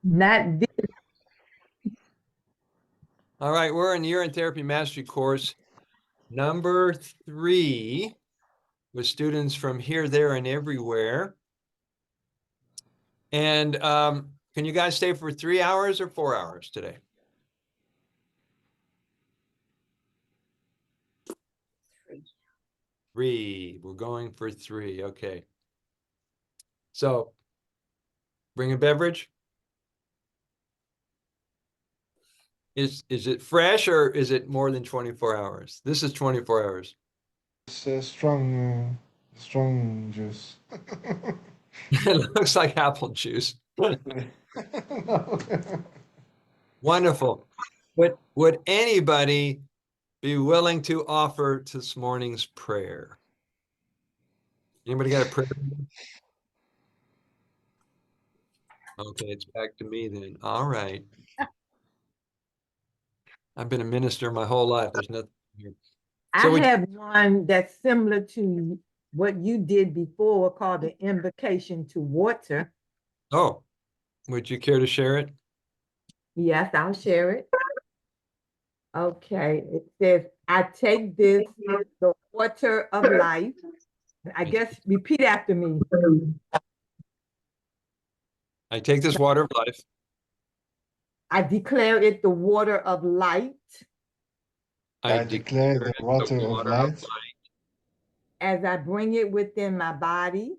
Not this. All right, we're in the Urine Therapy Mastery course, number 3, with students from here, there, and everywhere. And can you guys stay for 3 hours or 4 hours today? 3. We're going for 3. Okay. So, bring a beverage. Is it fresh or is it more than 24 hours? This is 24 hours. It's a strong juice. It looks like apple juice. No. Wonderful. Would anybody be willing to offer this morning's prayer? Anybody got a prayer? Okay, it's back to me then. All right. I've been a minister my whole life. There's nothing here. I have one that's similar to what you did before called the invocation to water. Oh, would you care to share it? Yes, I'll share it. Okay, it says, I take this, the water of life. I guess repeat after me. I take this water of life. I declare it the water of light. I declare the water of light. As I bring it within my body.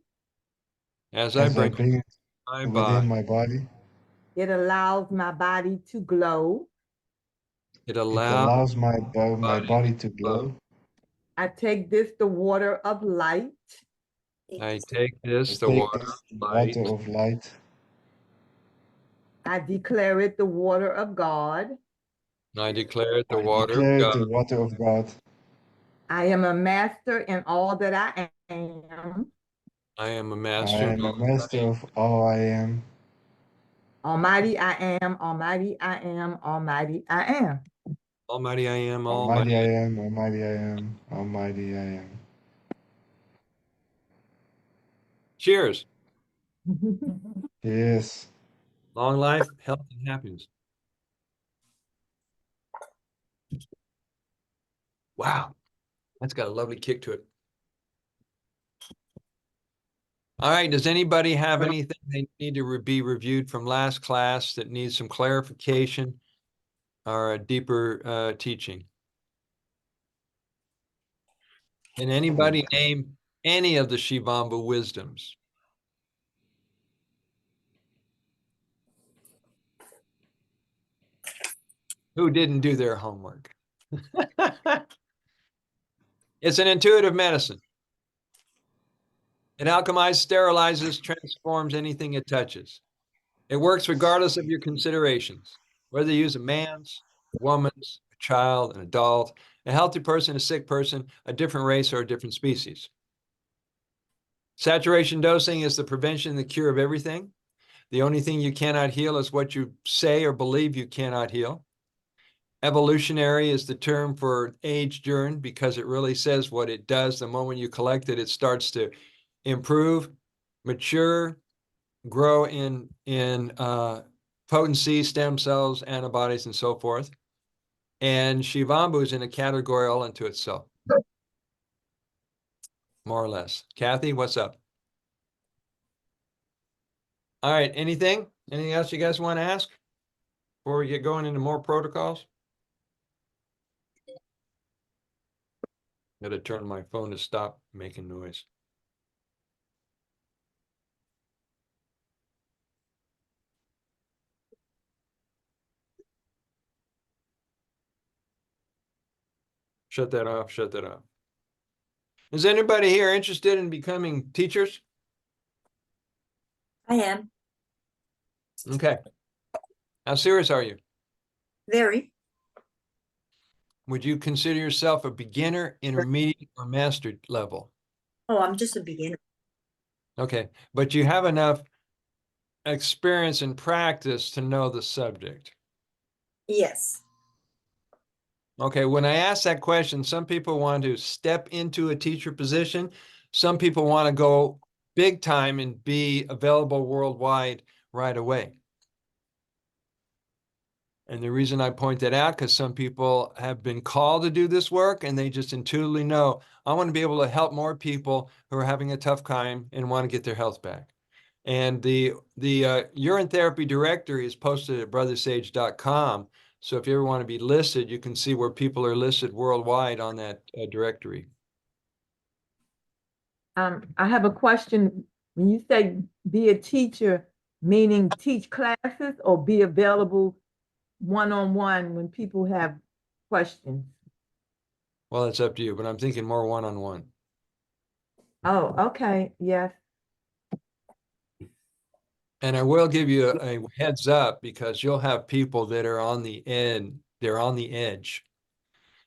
As I bring it within my body. It allows my body to glow. It allows my body to glow. I take this, the water of light. I take this, the water of light. I declare it the water of God. I declare it the water of God. I am a master in all that I am. I am a master. I am a master of all I am. Almighty I am, almighty I am, almighty I am. Almighty I am, almighty I am, almighty I am, almighty I am. Cheers. Yes. Long life, health, and happiness. Wow, that's got a lovely kick to it. All right, does anybody have anything they need to be reviewed from last class that needs some clarification or a deeper teaching? Can anybody name any of the Shivamba wisdoms? Who didn't do their homework? It's an intuitive medicine. It alchemizes, sterilizes, transforms anything it touches. It works regardless of your considerations, whether you use a man's, a woman's, a child, an adult, a healthy person, a sick person, a different race, or a different species. Saturation dosing is the prevention and the cure of everything. The only thing you cannot heal is what you say or believe you cannot heal. Evolutionary is the term for aged urine because it really says what it does. The moment you collect it, it starts to improve, mature, grow in potency, stem cells, antibodies, and so forth. And Shivambu is in a category all unto itself, more or less. Kathy, what's up? All right, anything else you guys want to ask before we get going into more protocols? I'm going to turn my phone to stop making noise. Shut that off, shut that off. Is anybody here interested in becoming teachers? I am. Okay. How serious are you? Very. Would you consider yourself a beginner, intermediate, or master level? Oh, I'm just a beginner. Okay, but you have enough experience and practice to know the subject. Yes. Okay, when I ask that question, some people want to step into a teacher position. Some people want to go big time and be available worldwide right away. And the reason I point that out, because some people have been called to do this work and they just intuitively know, I want to be able to help more people who are having a tough time and want to get their health back. And the urine therapy directory is posted at brothersage.com. So if you ever want to be listed, you can see where people are listed worldwide on that directory. I have a question. When you say be a teacher, meaning teach classes or be available one-on-one when people have questions? Well, it's up to you, but I'm thinking more one-on-one. Oh, okay, yes. And I will give you a heads up, because you'll have people that are on the end. They're on the edge.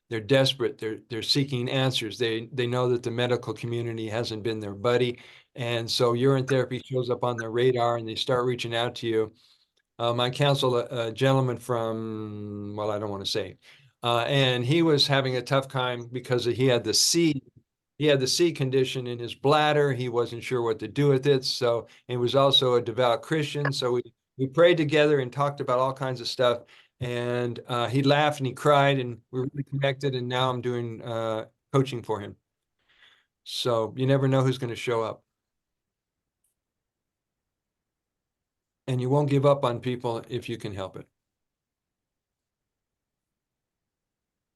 They're desperate. They're seeking answers. They know that the medical community hasn't been their buddy. And so urine therapy shows up on their radar and they start reaching out to you. I counseled a gentleman from, well, I don't want to say, and he was having a tough time because he had the C condition in his bladder. He wasn't sure what to do with it. So he was also a devout Christian. So we prayed together and talked about all kinds of stuff. And he laughed and he cried and we really connected. And now I'm doing coaching for him. So you never know who's going to show up. And you won't give up on people if you can help it.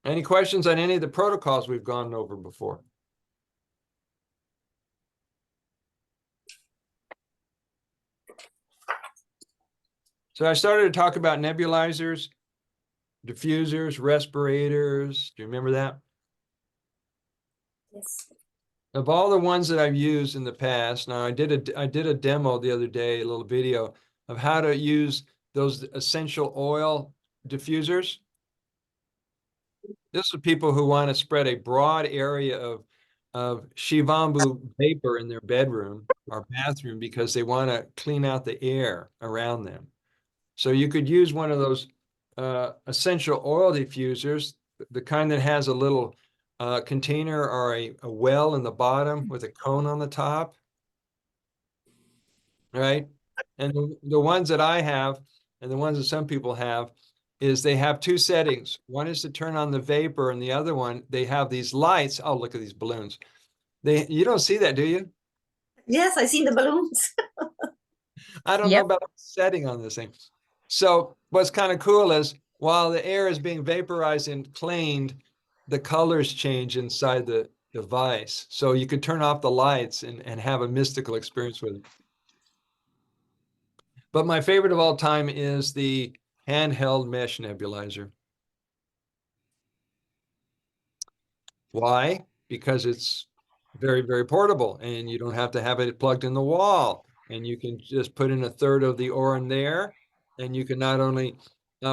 Any questions on any of the protocols we've gone over before? So I started to talk about nebulizers, diffusers, respirators. Do you remember that? Yes. Of all the ones that I've used in the past, now I did a demo the other day, a little video of how to use those essential oil diffusers. This is people who want to spread a broad area of Shivambu vapor in their bedroom or bathroom because they want to clean out the air around them. So you could use one of those essential oil diffusers, the kind that has a little container or a well in the bottom with a cone on the top, right? And the ones that I have and the ones that some people have is they have two settings. One is to turn on the vapor, and the other one, they have these lights. Oh, look at these balloons. You don't see that, do you? Yes, I see the balloons. I don't know about the setting on this thing. So what's kind of cool is while the air is being vaporized and cleaned, the colors change inside the device. So you could turn off the lights and have a mystical experience with it. But my favorite of all time is the handheld mesh nebulizer. Why? Because it's very, very portable and you don't have to have it plugged in the wall. And you can just put in a third of the ore in there. And you can not only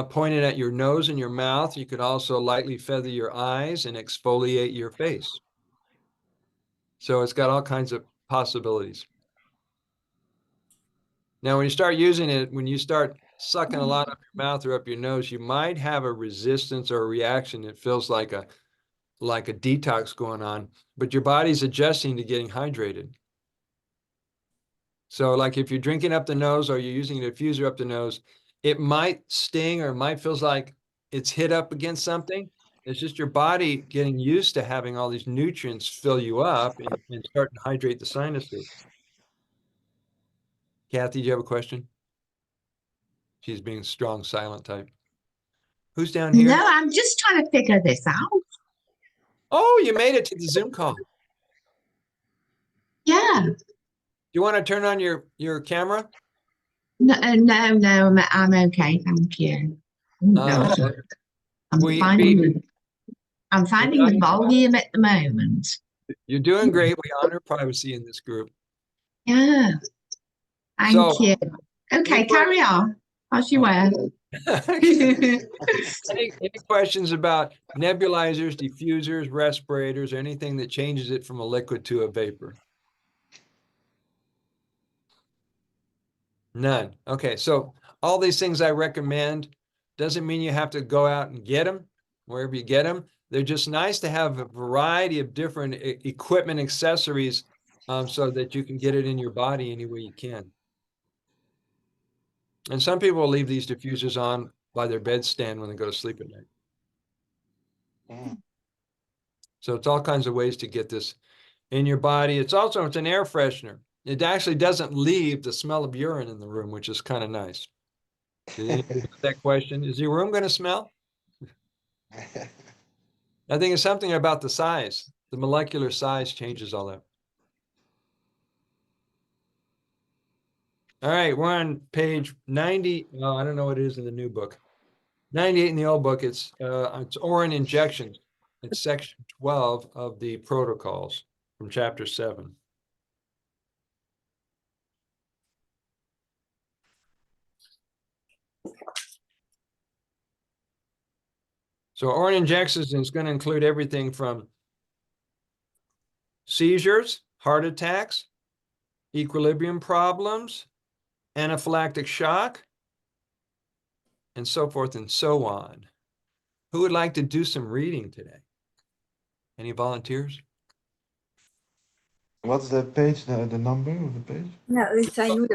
point it at your nose and your mouth, you could also lightly feather your eyes and exfoliate your face. So it's got all kinds of possibilities. Now, when you start using it, when you start sucking a lot up your mouth or up your nose, you might have a resistance or a reaction. It feels like a detox going on, but your body's adjusting to getting hydrated. So like if you're drinking up the nose or you're using a diffuser up the nose, it might sting or it might feel like it's hit up against something. It's just your body getting used to having all these nutrients fill you up and start to hydrate the sinuses. Kathy, do you have a question? She's being strong, silent type. Who's down here? No, I'm just trying to figure this out. Oh, you made it to the Zoom call. Do Yeah. you want to turn on your camera? No, I'm okay, thank you. No, I'm finding the volume at the moment. You're doing great. We honor privacy in this group. Yeah. Thank you. Okay, any carry on. As you were. Any questions about nebulizers, diffusers, respirators, or anything that changes it from a liquid to a vapor? None. Okay, so all these things I recommend doesn't mean you have to go out and get them wherever you get them. They're just nice to have a variety of different equipment accessories so that you can get it in your body any way you can. And some people will leave these diffusers on by their bedstand when they go to sleep at night. Mm. So it's all kinds of ways to get this in your body. It's an air freshener. It actually doesn't leave the smell of urine in the room, which is kind of nice. Did anybody get that question? Is your room going to smell? I think it's something about the size. The molecular size changes all that. All right, we're on page 90. No, I don't know what it is in the new book. 98 in the old book. It's Orin injections. It's section 12 of the protocols from chapter 7. So Orin injections is going to include everything from seizures, heart attacks, equilibrium problems, anaphylactic shock, and so forth and so on. Who would like to do some reading today? Any volunteers? What's the page, the number of the page? No, it's you.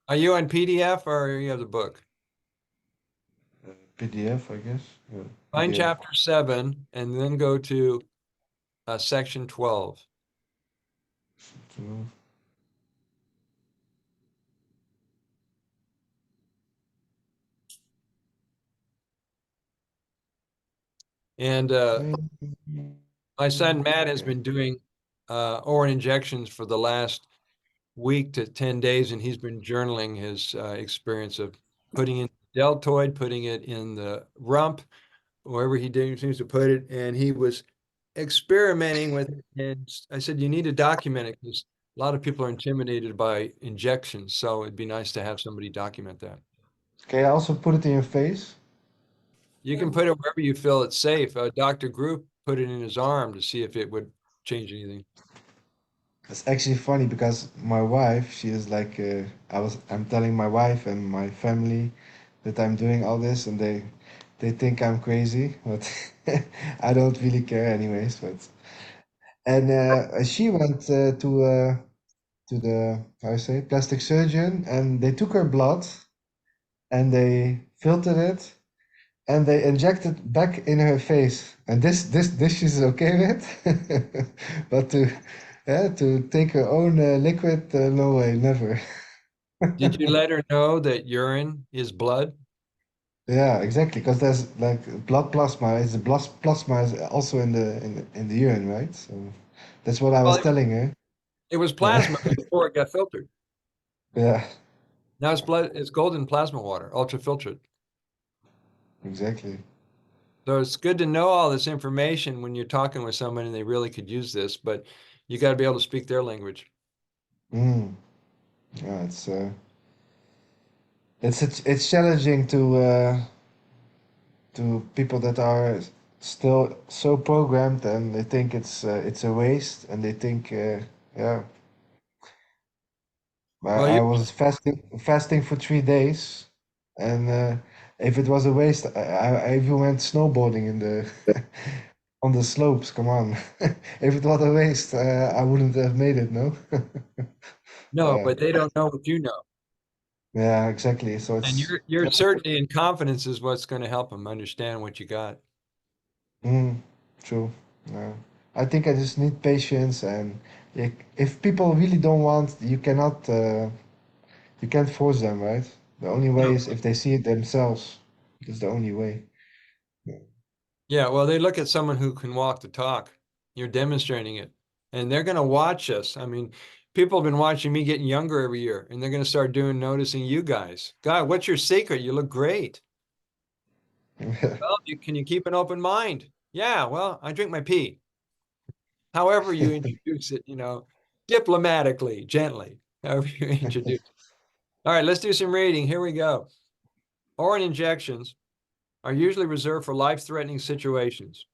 Are you on PDF or you have the book? PDF, I guess. Yeah, Find PDF. chapter 7 and then go to section 12. So, And my son Matt has been doing Orin injections for the last week to 10 days, and he's been journaling his experience of putting in the deltoid, putting it in the rump, wherever he seems to put it, and he was experimenting with it. And I said, you need to document it because a lot of people are intimidated by injections, so it'd be nice to have somebody document that. can I also put it in your face? You can put it wherever you feel it's safe. Dr. Group put it in his arm to see if it would change anything. It's actually funny because my wife, she is like, I'm telling my wife and my family that I'm doing all this, and they think I'm crazy, but I don't really care anyways. And she went to the, how you say, plastic surgeon, and they took her blood and they filtered it and they injected back in her face. And this she's okay with, but to take her own liquid, no way, never. Did you let her know that urine is blood? Yeah, exactly, because there's like blood plasma. Is the blood plasma is also in the urine, right? So that's what I Well, was telling her. it was Yeah, plasma before it got filtered. yeah, Now it's blood, it's golden plasma water, ultra filtered. exactly. So it's good to know all this information when you're talking with someone and they really could use this, but you got to be able to speak their language. Mm. Yeah, it's challenging to people that are still so programmed and they think it's a waste and they think yeah. Well, I was fasting for 3 days, and if it was a waste, I even went snowboarding in the on the slopes. Come on, if it was a waste, I wouldn't have made it. No. no, Yeah, but they don't know what you know. yeah, exactly. So And it's your certainty and confidence is what's going to help them understand what you got. mm, true. Yeah. I think I just need patience, and if people really don't want, you can't force them, right? The only way No. is if they see it themselves. That's the only way. Yeah, well, they look at someone who can walk the talk. You're demonstrating it, and they're going to watch us. I mean, people have been watching me getting younger every year, and they're going to start noticing you guys. God, what's your secret? You look great. Well, can you keep an open mind? Yeah, well, I drink my pee. However you introduce it, diplomatically, gently, however you introduce it. All right, let's do some reading. Here we go. Orin injections are usually reserved for life-threatening situations.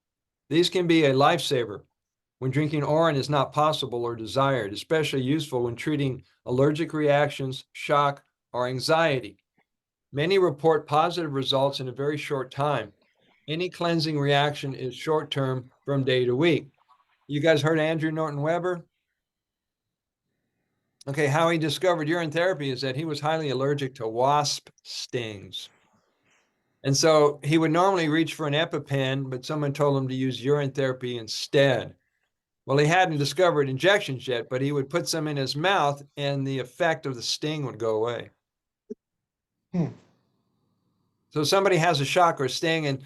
These can be a lifesaver when drinking Orin is not possible or desired, especially useful when treating allergic reactions, shock, or anxiety. Many report positive results in a very short time. Any cleansing reaction is short-term from day to week. You guys heard Andrew Norton Weber? Okay, how he discovered urine therapy is that he was highly allergic to wasp stings. And so he would normally reach for an EpiPen, but someone told him to use urine therapy instead. Well, he hadn't discovered injections yet, but he would put some in his mouth and the effect of the sting would go away. Hmm. So somebody has a shock or sting and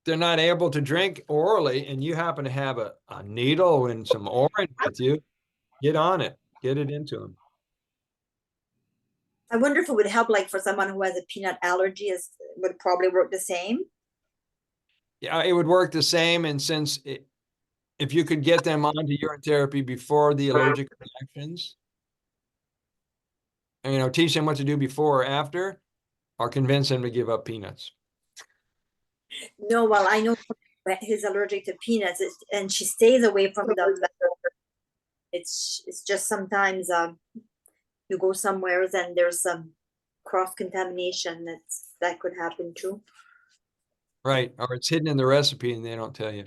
they're not able to drink orally, and you happen to have a needle and some orange with you, get on it, get it into them. I wonder if it would help, like for someone who has a peanut allergy, would probably work the same. Yeah, it would work the same. And if you could get them onto urine therapy before the allergic reactions, and, teach them what to do before or after, or convince them to give up peanuts. No, well, I know he's allergic to peanuts, and she stays away from them. It's just sometimes you go somewhere and there's some cross contamination that could happen too. Right, or it's hidden in the recipe and they don't tell you.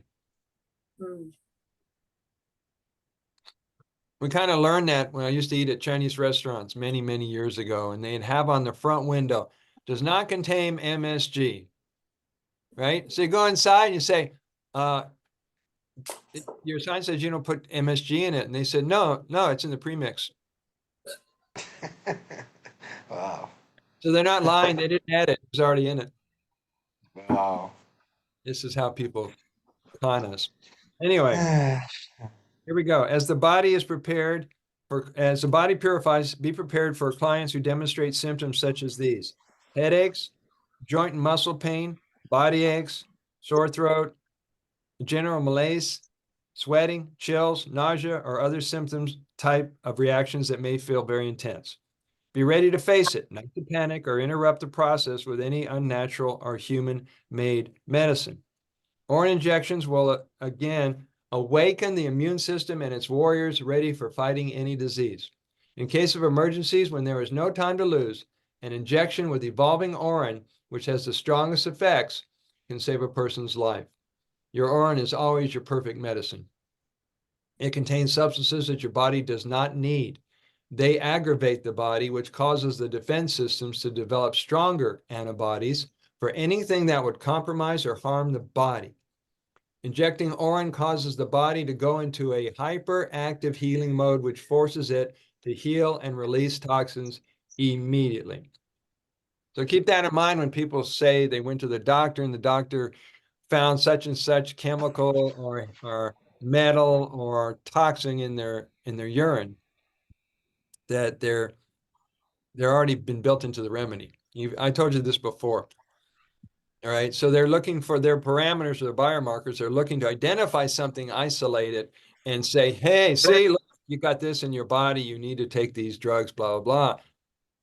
Hmm. We kind of learned that when I used to eat at Chinese restaurants many, many years ago, and they'd have on the front window, does not contain MSG, right? So you go inside and you say, your sign says you don't put MSG in it. And they said, no, it's in the premix. Wow. So they're not lying. They didn't add it. It was already in it. Wow. This is how people con us. Anyway, here we go. As the body purifies, be prepared for clients who demonstrate symptoms such as these: headaches, joint and muscle pain, body aches, sore throat, general malaise, sweating, chills, nausea, or other symptoms type of reactions that may feel very intense. Be ready to face it, not to panic or interrupt the process with any unnatural or human-made medicine. Orange injections will again awaken the immune system and its warriors ready for fighting any disease. In case of emergencies, when there is no time to lose, an injection with evolving orin, which has the strongest effects, can save a person's life. Your orin is always your perfect medicine. It contains substances that your body does not need. They aggravate the body, which causes the defense systems to develop stronger antibodies for anything that would compromise or harm the body. Injecting orin causes the body to go into a hyperactive healing mode, which forces it to heal and release toxins immediately. So keep that in mind when people say they went to the doctor and the doctor found such and such chemical or metal or toxin in their urine, that they're already been built into the remedy. I told you this before. All right, so they're looking for their parameters or their biomarkers. They're looking to identify something, isolate it, and say, hey, see, look, you got this in your body. You need to take these drugs, blah, blah, blah.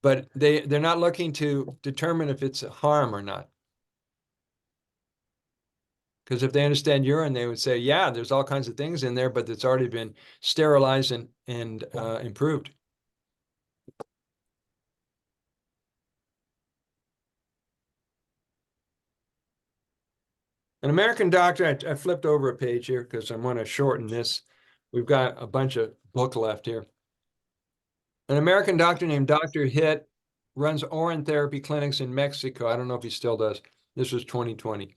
But they're not looking to determine if it's a harm or not. Because if they understand urine, they would say, yeah, there's all kinds of things in there, but it's already been sterilized and improved. An American doctor, I flipped over a page here because I want to shorten this. We've got a bunch of book left here. An American doctor named Dr. Hitt runs orin therapy clinics in Mexico. I don't know if he still does. This was 2020.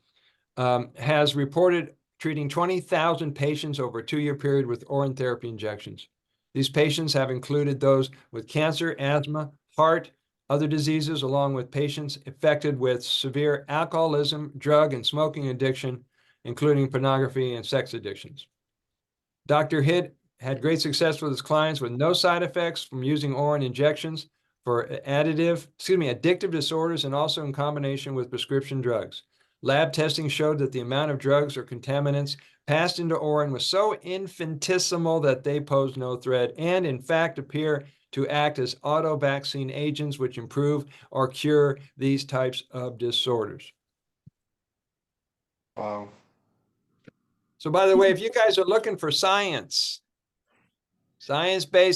Has reported treating 20,000 patients over a 2-year period with orin therapy injections. These patients have included those with cancer, asthma, heart, other diseases, along with patients affected with severe alcoholism, drug and smoking addiction, including pornography and sex addictions. Dr. Hitt had great success with his clients with no side effects from using orin injections for addictive disorders, and also in combination with prescription drugs. Lab testing showed that the amount of drugs or contaminants passed into orin was so infinitesimal that they posed no threat, and in fact appear to act as auto-vaccine agents which improve or cure these types of disorders. Wow. So by the way, if you guys are looking for science-based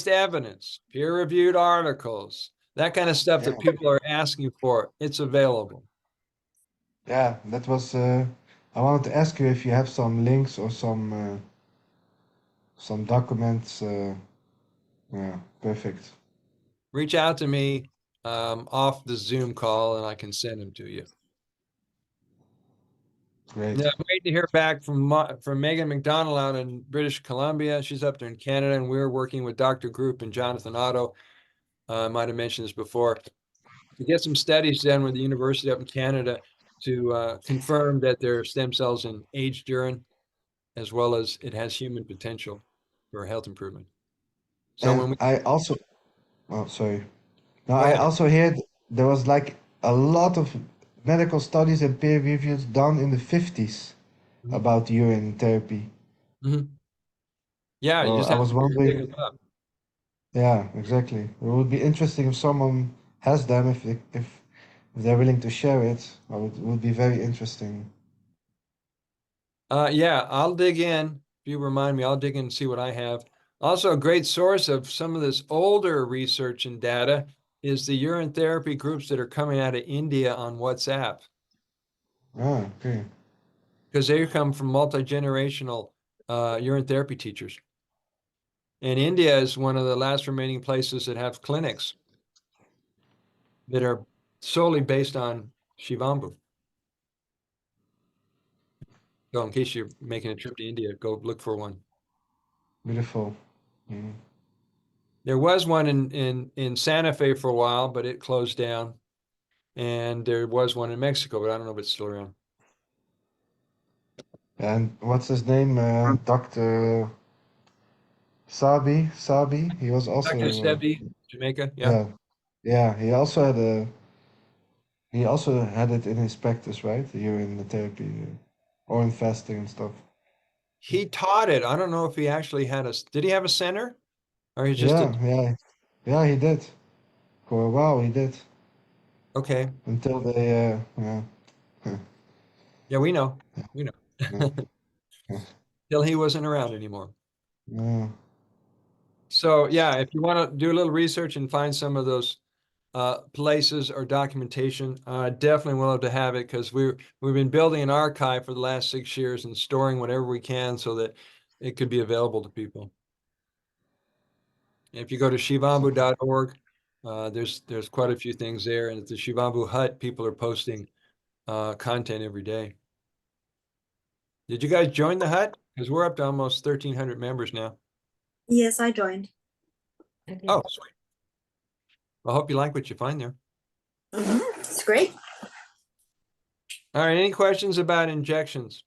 evidence, peer-reviewed articles, that kind of stuff that people are asking for, it's available. Yeah, that was. I wanted to ask you if you have some links or some documents. Yeah, perfect. Reach out to me. off the Zoom call and I can send them to you. Great. Yeah, I'm waiting to hear back from Megan McDonald out in British Columbia. She's up there in Canada, and we're working with Dr. Group and Jonathan Otto. I might have mentioned this before, to get some studies done with the university up in Canada to confirm that there are stem cells in aged urine, as well as it has human potential for health improvement. So when we I also, oh, sorry. No, go I ahead. also heard there was like a lot of medical studies and peer reviews done in the 50s Mhm. about urine therapy. Mhm. Yeah, you So just I have was to dig wondering, them up. yeah, exactly. It would be interesting if someone has them, if they're willing to share it. It would be very interesting. Yeah, I'll dig in. If you remind me, I'll dig in and see what I have. Also, a great source of some of this older research and data is the urine therapy groups that are coming out of India on WhatsApp, Ah, okay. because they come from multi-generational urine therapy teachers. And India is one of the last remaining places that have clinics that are solely based on Shivambu. So in case you're making a trip to India, go look for one. Beautiful. Mm. There was one in Santa Fe for a while, but it closed down. And there was one in Mexico, but I don't know if it's still around. And what's his name? Dr. Sabi. He was also, Dr. Sebi, Jamaica, yeah. yeah, yeah. He also had it in his practice, right? The urine therapy, or in fasting and stuff. He taught it. I don't know if he actually had did he have a center? Or he's just Yeah, yeah, yeah. He did for a while. He did okay. until they, yeah, Yeah, we know. We know. yeah, yeah, Till he wasn't around anymore. yeah. So yeah, if you want to do a little research and find some of those places or documentation, definitely willing to have it because we've been building an archive for the last 6 years and storing whatever we can so that it could be available to people. If you go to shivambu.org, there's quite a few things there, and at the Shivambu Hut, people are posting content every day. Did you guys join the hut? Because we're up to almost 1,300 members now. Yes, I joined. Oh, sweet. I hope you like what you find there. It's great. All right, any questions about injections?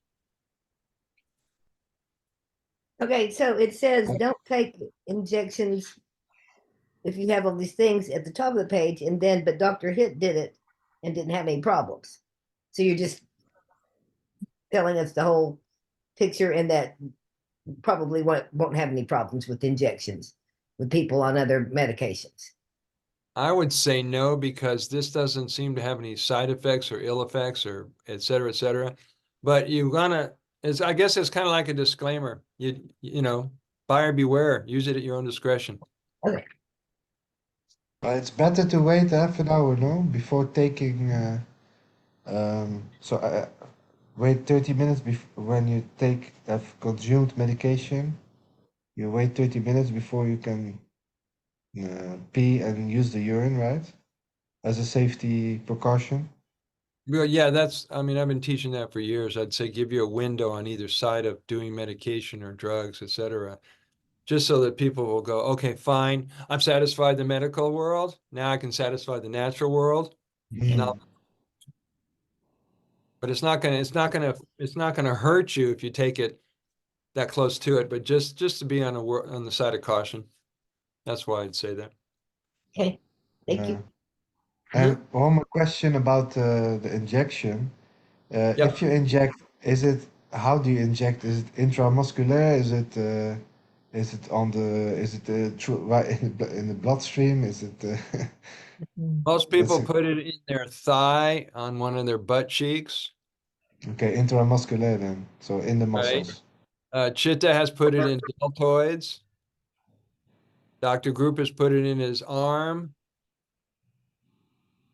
Okay, so it says don't take injections if you have all these things at the top of the page, and then but Dr. Hitt did it and didn't have any problems. So you're just telling us the whole picture, and that probably won't have any problems with injections with people on other medications. I would say no, because this doesn't seem to have any side effects or ill effects or et cetera, et cetera. But I guess it's kind of like a disclaimer. You know, buyer beware, use it at your own discretion. Okay. It's better to wait half an hour, no, before taking. Wait 30 minutes before when you have consumed medication. You wait 30 minutes before you can pee and use the urine, right? As a safety precaution. Well, yeah, I mean, I've been teaching that for years. I'd say give you a window on either side of doing medication or drugs, et cetera, just so that people will go, okay, fine, I've satisfied the medical world. Now I can satisfy the natural world. And but it's not gonna hurt you if you take it that close to it, but just to be on the side of caution. That's why I'd say that. Okay. Thank you. And one more question about the injection. Yep. If you inject, how do you inject? Is it intramuscular? Is it right in the bloodstream? Is it, Most that's people put it in their thigh on one of their butt cheeks, okay, intramuscular then. So in the right? muscles. Chitta has put it in deltoids. Dr. Group has put it in his arm.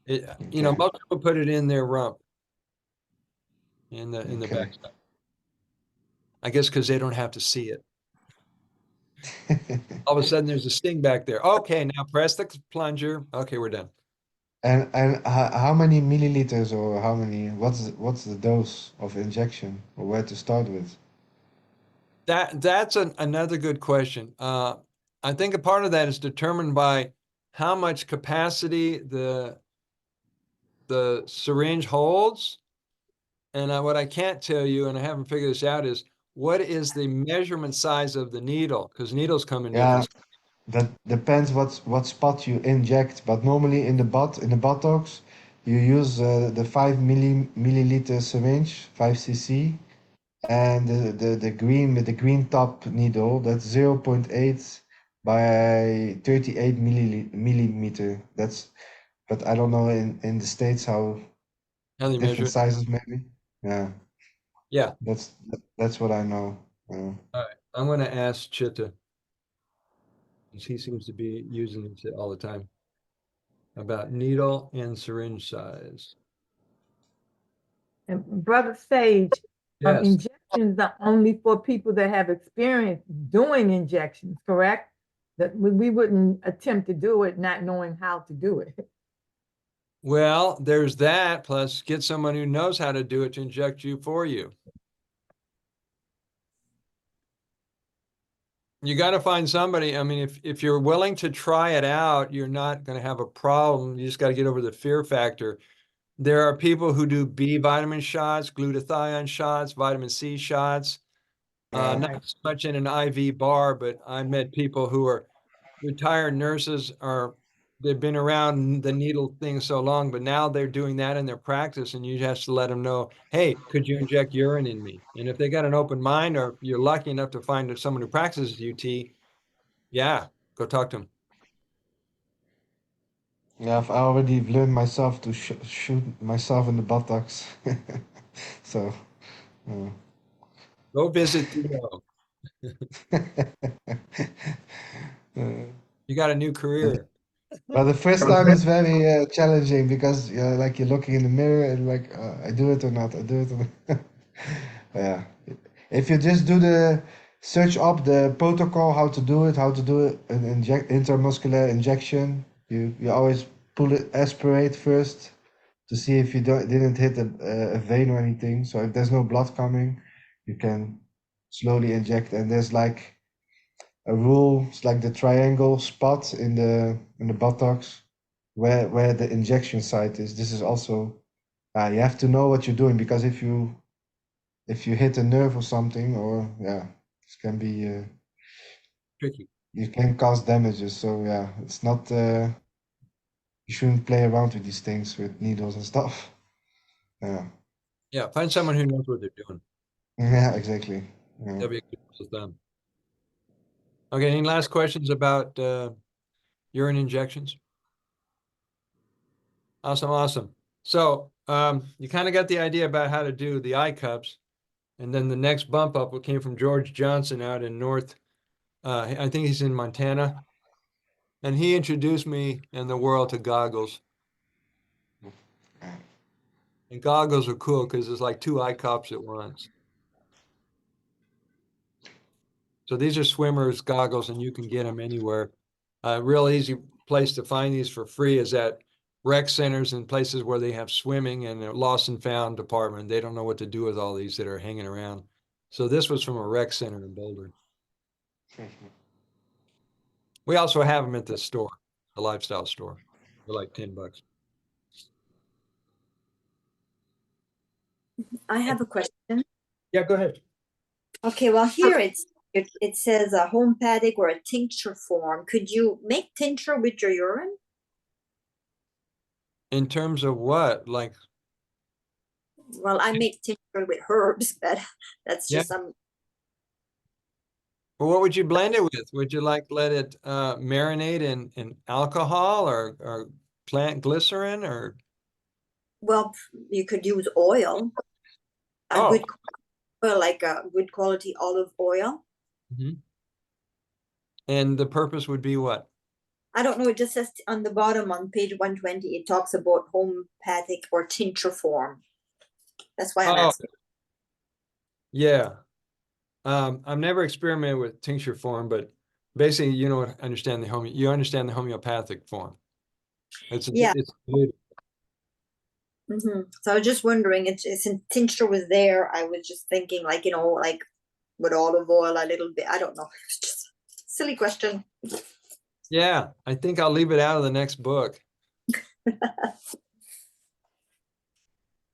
Okay. Most people put it in their rump, in the Okay. backside. I guess because they don't have to see it. All of a sudden, there's a sting back there. Okay, now press the plunger. Okay, we're done. And how many milliliters or how many? What's the dose of injection or where to start with? That's another good question. I think a part of that is determined by how much capacity the syringe holds. And what I can't tell you, and I haven't figured this out, is what is the measurement size of the needle? Because needles come in Yeah, different. that depends what spot you inject, but normally in the buttocks, you use the 5 milliliter syringe, 5 cc, and the green with the green top needle, that's 0.8 by 38 millimeter. That's, but I don't know in the States how How they measure different it? sizes maybe. Yeah, Yeah. that's what I know. All right. I'm going to ask Chitta, because he seems to be using it all the time, about needle and syringe size. And Brother Sage, Yes. injections are only for people that have experience doing injections, correct? That we wouldn't attempt to do it not knowing how to do it. Well, there's that, plus get someone who knows how to do it to inject you for you. You got to find somebody. I mean, if you're willing to try it out, you're not going to have a problem. You just got to get over the fear factor. There are people who do B vitamin shots, glutathione shots, vitamin C shots. Yeah. Not so much in an IV bar, but I met people who are retired nurses they've been around the needle thing so long, but now they're doing that in their practice, and you have to let them know, hey, could you inject urine in me? And if they got an open mind, or you're lucky enough to find someone who practices UT, yeah, go talk to them. Yeah, I've already learned myself to shoot myself in the buttocks. So, uh, Go visit Theo. You got a new career. but the first time is very challenging because like you're looking in the mirror and like, I do it or not, I do it or not. Yeah. If you just do the search up the protocol, how to do it, an intramuscular injection, you always pull it, aspirate first to see if you didn't hit a vein or anything. So if there's no blood coming, you can slowly inject. And there's like a rule, it's like the triangle spot in the buttocks where the injection site is. This is also you have to know what you're doing, because if you hit a nerve or something, or yeah, this can be Tricky. you can cause damages. So yeah, it's not you shouldn't play around with these things with needles and stuff. Yeah. Yeah, find someone who knows what they're doing. Yeah, exactly. Yeah. That'd be a good rule of thumb. Okay, any last questions about urine injections? Awesome, awesome. So you kind of got the idea about how to do the eye cups. And then the next bump up came from George Johnson out in I think he's in Montana. And he introduced me and the world to goggles. And goggles are cool because it's like two eye cups at once. So these are swimmers goggles, and you can get them anywhere. A real easy place to find these for free is at rec centers and places where they have swimming and a lost and found department. They don't know what to do with all these that are hanging around. So this was from a rec center in Boulder. We also have them at the store, the lifestyle store, for like $10. I have a question. Yeah, go ahead. Okay, well here it says a homeopathic or a tincture form. Could you make tincture with your urine? In terms of what? Like, Well, I make tincture with herbs, but that's yeah. just some. Well, what would you blend it with? Would you like let it marinate in alcohol or plant glycerin or? Well, you could use oil, a Oh. good oil, like a good quality olive oil. Mhm. And the purpose would be what? I don't know. It just says on the bottom on page 120, it talks about homeopathic or tincture form. That's why I'm Oh, asking. yeah. I've never experimented with tincture form, but basically, you understand the homeopathic form. Yeah. It's good. So I was just wondering, since tincture was there, I was just thinking, like, like with olive oil a little bit. I don't know. It's just silly question. Yeah, I think I'll leave it out of the next book.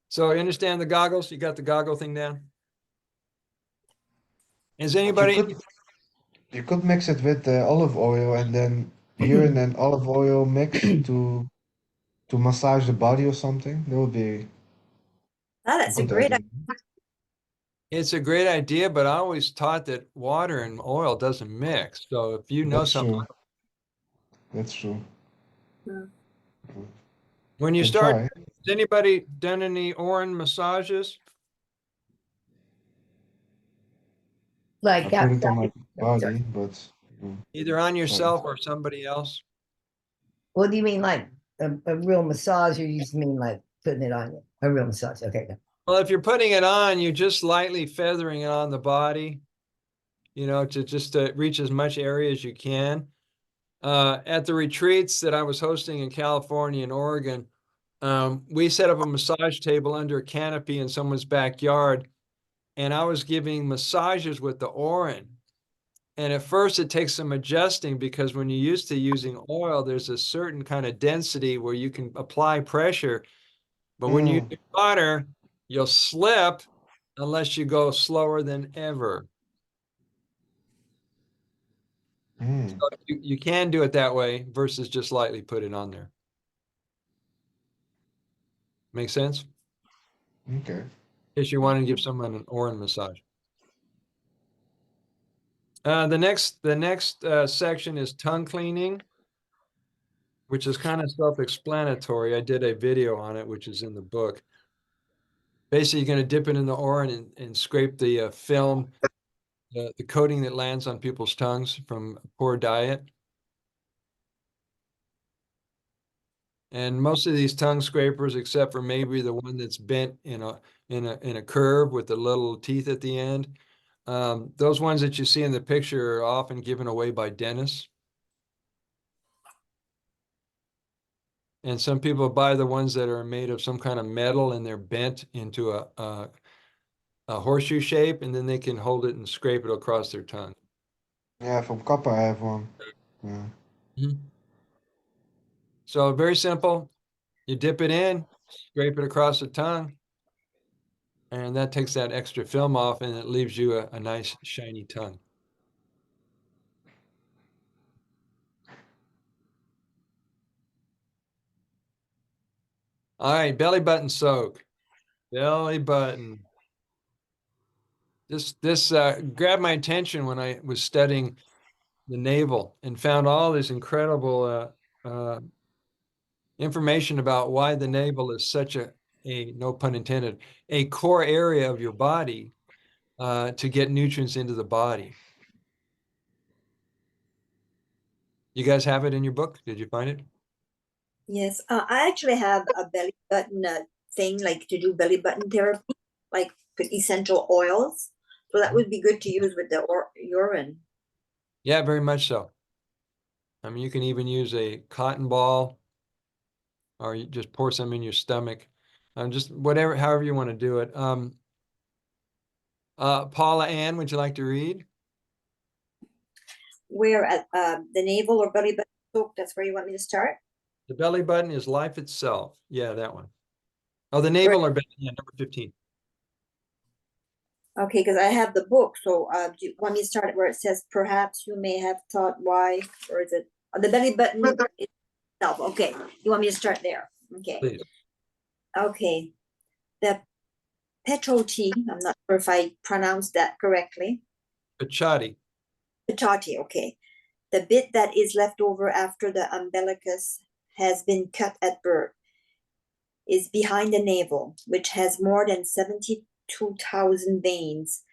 So you understand the goggles? You got the goggle thing down? Is anybody? You could mix it with olive oil and then urine and olive oil mix to massage the body or something. That would be That's a good great idea. It's a great idea, but I always taught that water and oil doesn't mix. So if you know That's something, true. That's true. idea. when you Can start, try. has anybody done any Orin massages? Like I've heard it on outside. my body, but Either on yourself or somebody else? What do you mean, like a real massage, or you just mean like putting it on you? A real massage. Okay. Go. Well, if you're putting it on, you're just lightly feathering it on the body, to just reach as much area as you can. At the retreats that I was hosting in California and Oregon, we set up a massage table under a canopy in someone's backyard, and I was giving massages with the Orin. And at first it takes some adjusting because when you're used to using oil, there's a certain kind of density where you can apply pressure. But when you use water, you'll slip unless you go slower than ever. So you can do it that way versus just lightly put it on there. Make sense? okay. In case you want to give someone an Orin massage. The next section is tongue cleaning, which is kind of self-explanatory. I did a video on it, which is in the book. Basically, you're going to dip it in the Orin and scrape the film, the coating that lands on people's tongues from poor diet. And most of these tongue scrapers, except for maybe the one that's bent in a curve with the little teeth at the end, those ones that you see in the picture are often given away by dentists. And some people buy the ones that are made of some kind of metal and they're bent into a horseshoe shape, and then they can hold it and scrape it across their tongue. Yeah, from copper I have one. Yeah. So very simple. You dip it in, scrape it across the tongue, and that takes that extra film off and it leaves you a nice shiny tongue. All right, belly button soak. Belly button. This grabbed my attention when I was studying the navel and found all this incredible information about why the navel is such a no pun intended, a core area of your body to get nutrients into the body. You guys have it in your book? Did you find it? Yes, I actually have a belly button thing, like to do belly button therapy, like with essential oils. So that would be good to use with the urine. Yeah, very much so. I mean, you can even use a cotton ball, or you just pour some in your stomach. Just whatever, however you want to do it. Paula Ann, would you like to read? Where at the navel or belly button soak, that's where you want me to start? The belly button is life itself. Yeah, that one. Oh, the navel or belly, yeah, number 15. Okay, because I have the book. So do you want me to start where it says, perhaps you may have thought why, or is it the belly button itself? Okay, you want me to start there? Okay. Please. Okay. The petroti, I'm not sure if I pronounced that correctly. Pachati. Petati, okay. The bit that is left over after the umbilicus has been cut at birth is behind the navel, which has more than 72,000 veins.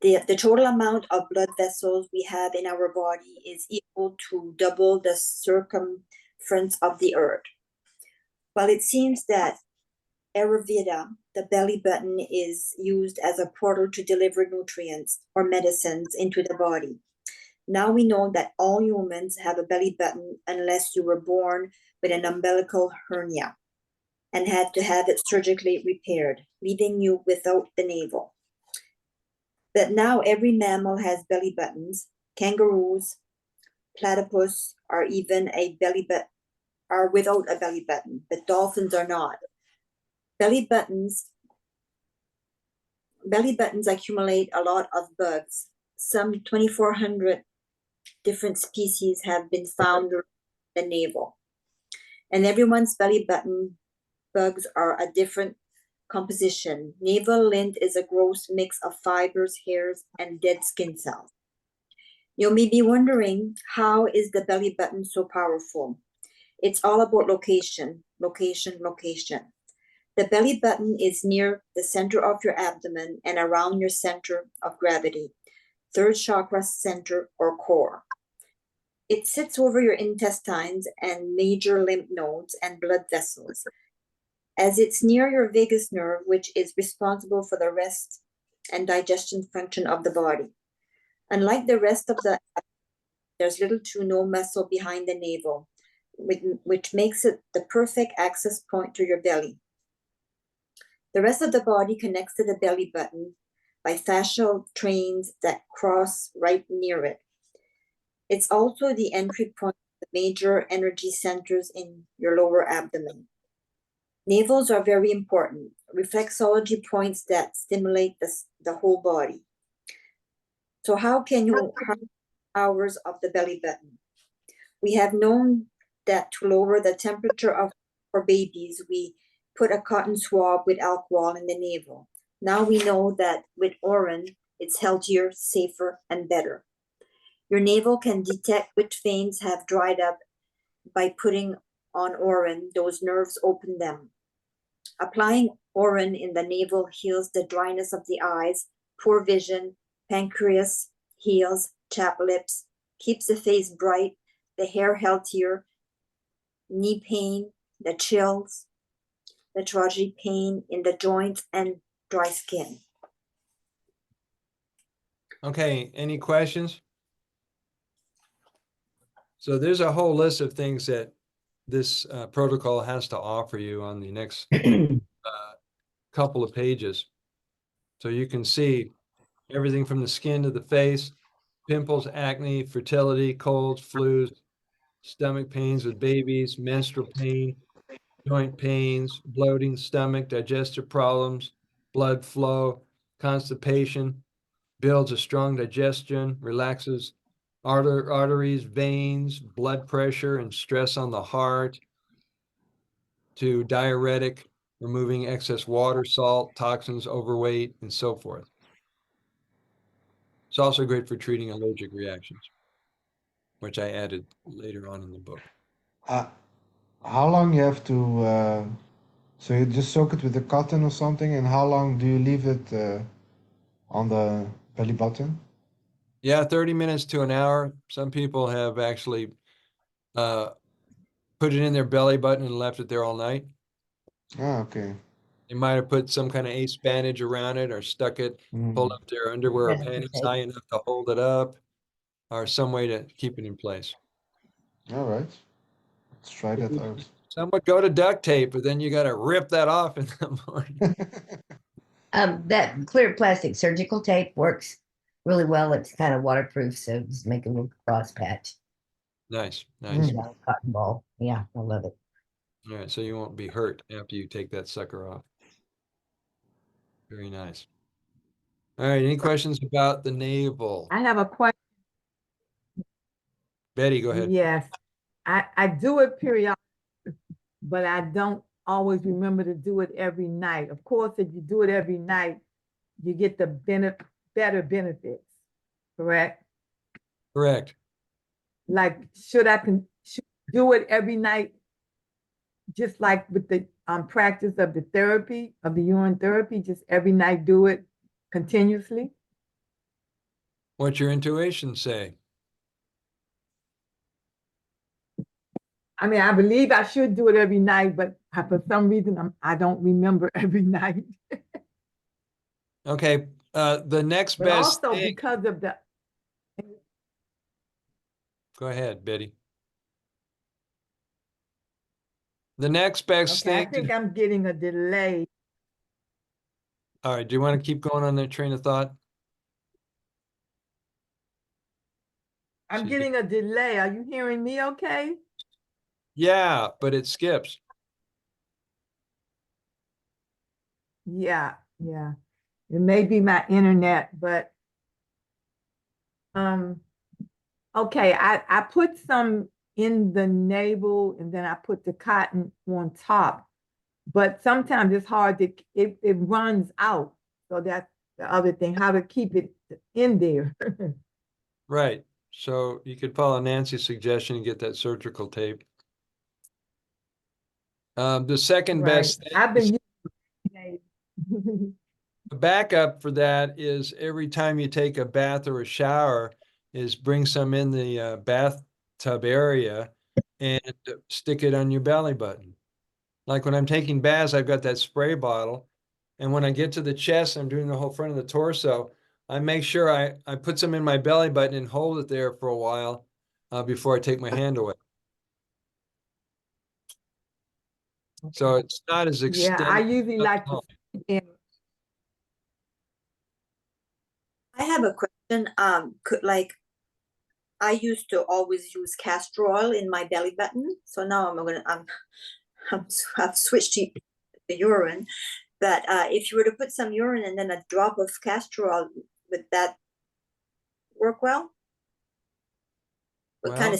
The total amount of blood vessels we have in our body is equal to double the circumference of the earth. Well, it seems that Ayurveda, the belly button is used as a portal to deliver nutrients or medicines into the body. Now we know that all humans have a belly button unless you were born with an umbilical hernia and had to have it surgically repaired, leaving you without the navel. But now every mammal has belly buttons. Kangaroos, platypus are without a belly button, but dolphins are not. Belly buttons accumulate a lot of bugs. Some 2,400 different species have been found in the navel. And everyone's belly button bugs are a different composition. Navel lint is a gross mix of fibers, hairs, and dead skin cells. You may be wondering, how is the belly button so powerful? It's all about location, location, location. The belly button is near the center of your abdomen and around your center of gravity, third chakra center or core. It sits over your intestines and major lymph nodes and blood vessels. As it's near your vagus nerve, which is responsible for the rest and digestion function of the body. Unlike the rest of the abdomen, there's little to no muscle behind the navel, which makes it the perfect access point to your belly. The rest of the body connects to the belly button by fascial trains that cross right near it. It's also the entry point to the major energy centers in your lower abdomen. Navels are very important, reflexology points that stimulate the whole body. So how can you harness the powers of the belly button? We have known that to lower the temperature for babies, we put a cotton swab with alcohol in the navel. Now we know that with Oren, it's healthier, safer, and better. Your navel can detect which veins have dried up by putting on Oren. Those nerves open them. Applying Oren in the navel heals the dryness of the eyes, poor vision, pancreas, heals, chapped lips, keeps the face bright, the hair healthier, knee pain, the chills, the tragedy pain in the joints, and dry skin. Okay, any questions? So there's a whole list of things that this protocol has to offer you on the next couple of pages. So you can see everything from the skin to the face, pimples, acne, fertility, colds, flus, stomach pains with babies, menstrual pain, joint pains, bloating, stomach, digestive problems, blood flow, constipation, builds a strong digestion, relaxes arteries, veins, blood pressure, and stress on the heart, to diuretic, removing excess water, salt, toxins, overweight, and so forth. It's also great for treating allergic reactions, which I added later on in the book. How long you have to, so you just soak it with the cotton or something, and how long do you leave it on the belly button? Yeah, 30 minutes to an hour. Some people have actually put it in their belly button and left it there all night. Ah, okay. They might have put some kind of ace bandage around it or stuck it, pulled up their underwear or panties high enough to hold it up, or some way to keep it in place. All right. Let's try that out. Some would go to duct tape, but then you got to rip that off in the morning. That clear plastic surgical tape works really well. It's kind of waterproof, so just make a little cross patch. Nice, nice. Cotton ball. Yeah, I love it. All right, so you won't be hurt after you take that sucker off. Very nice. All right, any questions about the navel? I have a question. Betty, go ahead. Yes, I do it periodically, but I don't always remember to do it every night. Of course, if you do it every night, you get the better benefits, correct? Correct. Like, should do it every night, just like with the practice of the therapy, of the urine therapy, just every night do it continuously? What's your intuition say? I mean, I believe I should do it every night, but for some reason I don't remember every night. Okay, the next But best also thing. because of the Go ahead, Betty. The next best Okay, I thing. think I'm getting a delay. All right, do you want to keep going on that train of thought? I'm She's getting a delay. Are you hearing me okay? Yeah, but it skips. Yeah, yeah. It may be my internet, but okay, I put some in the navel and then I put the cotton on top. But sometimes it's hard to it runs out. So that's the other thing, how to keep it in there. Right. So you could follow Nancy's suggestion and get that surgical tape. The second Right. best thing I've been using the backup for that is every time you take a bath or a shower is bring some in the bathtub area and stick it on your belly button. Like when I'm taking baths, I've got that spray bottle. And when I get to the chest, I'm doing the whole front of the torso. I make sure I put some in my belly button and hold it there for a while before I take my hand away. So it's not as yeah, I extended. usually like to I have a question. Could like I used to always use castor oil in my belly button, so now I've switched to the urine. But if you were to put some urine and then a drop of castor oil, would that work well? Would Well,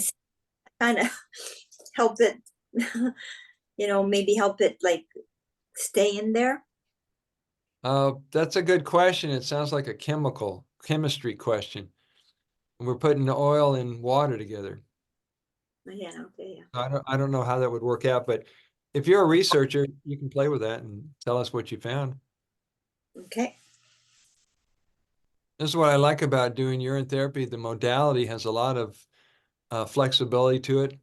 kind of help it, maybe help it like stay in there. that's a good question. It sounds like a chemistry question. We're putting the oil and water together. Yeah, okay, yeah. I don't know how that would work out, but if you're a researcher, you can play with that and tell us what you found. Okay. This is what I like about doing urine therapy. The modality has a lot of flexibility to it.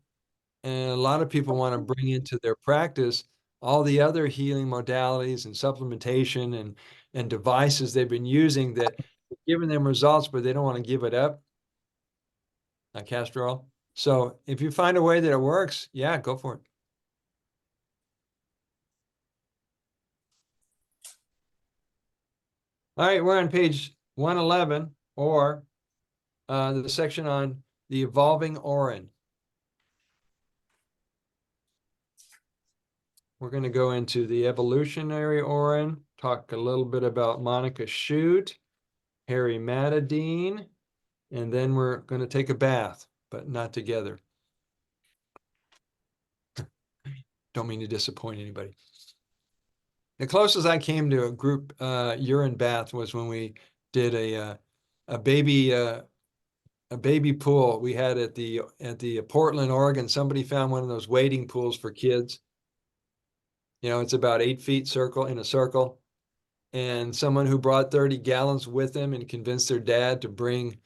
And a lot of people want to bring into their practice all the other healing modalities and supplementation and devices they've been using that have given them results, but they don't want to give it up, like castor oil. So if you find a way that it works, yeah, go for it. All right, we're on page 111, or the section on the evolving orin. We're going to go into the evolutionary orin, talk a little bit about Monica Shute, Harry Matadine, and then we're going to take a bath, but not together. Don't mean to disappoint anybody. The closest I came to a group urine bath was when we did a baby pool we had at the Portland, Oregon. Somebody found one of those wading pools for kids. You know, it's about 8 feet in a circle. And someone who brought 30 gallons with them and convinced their dad to bring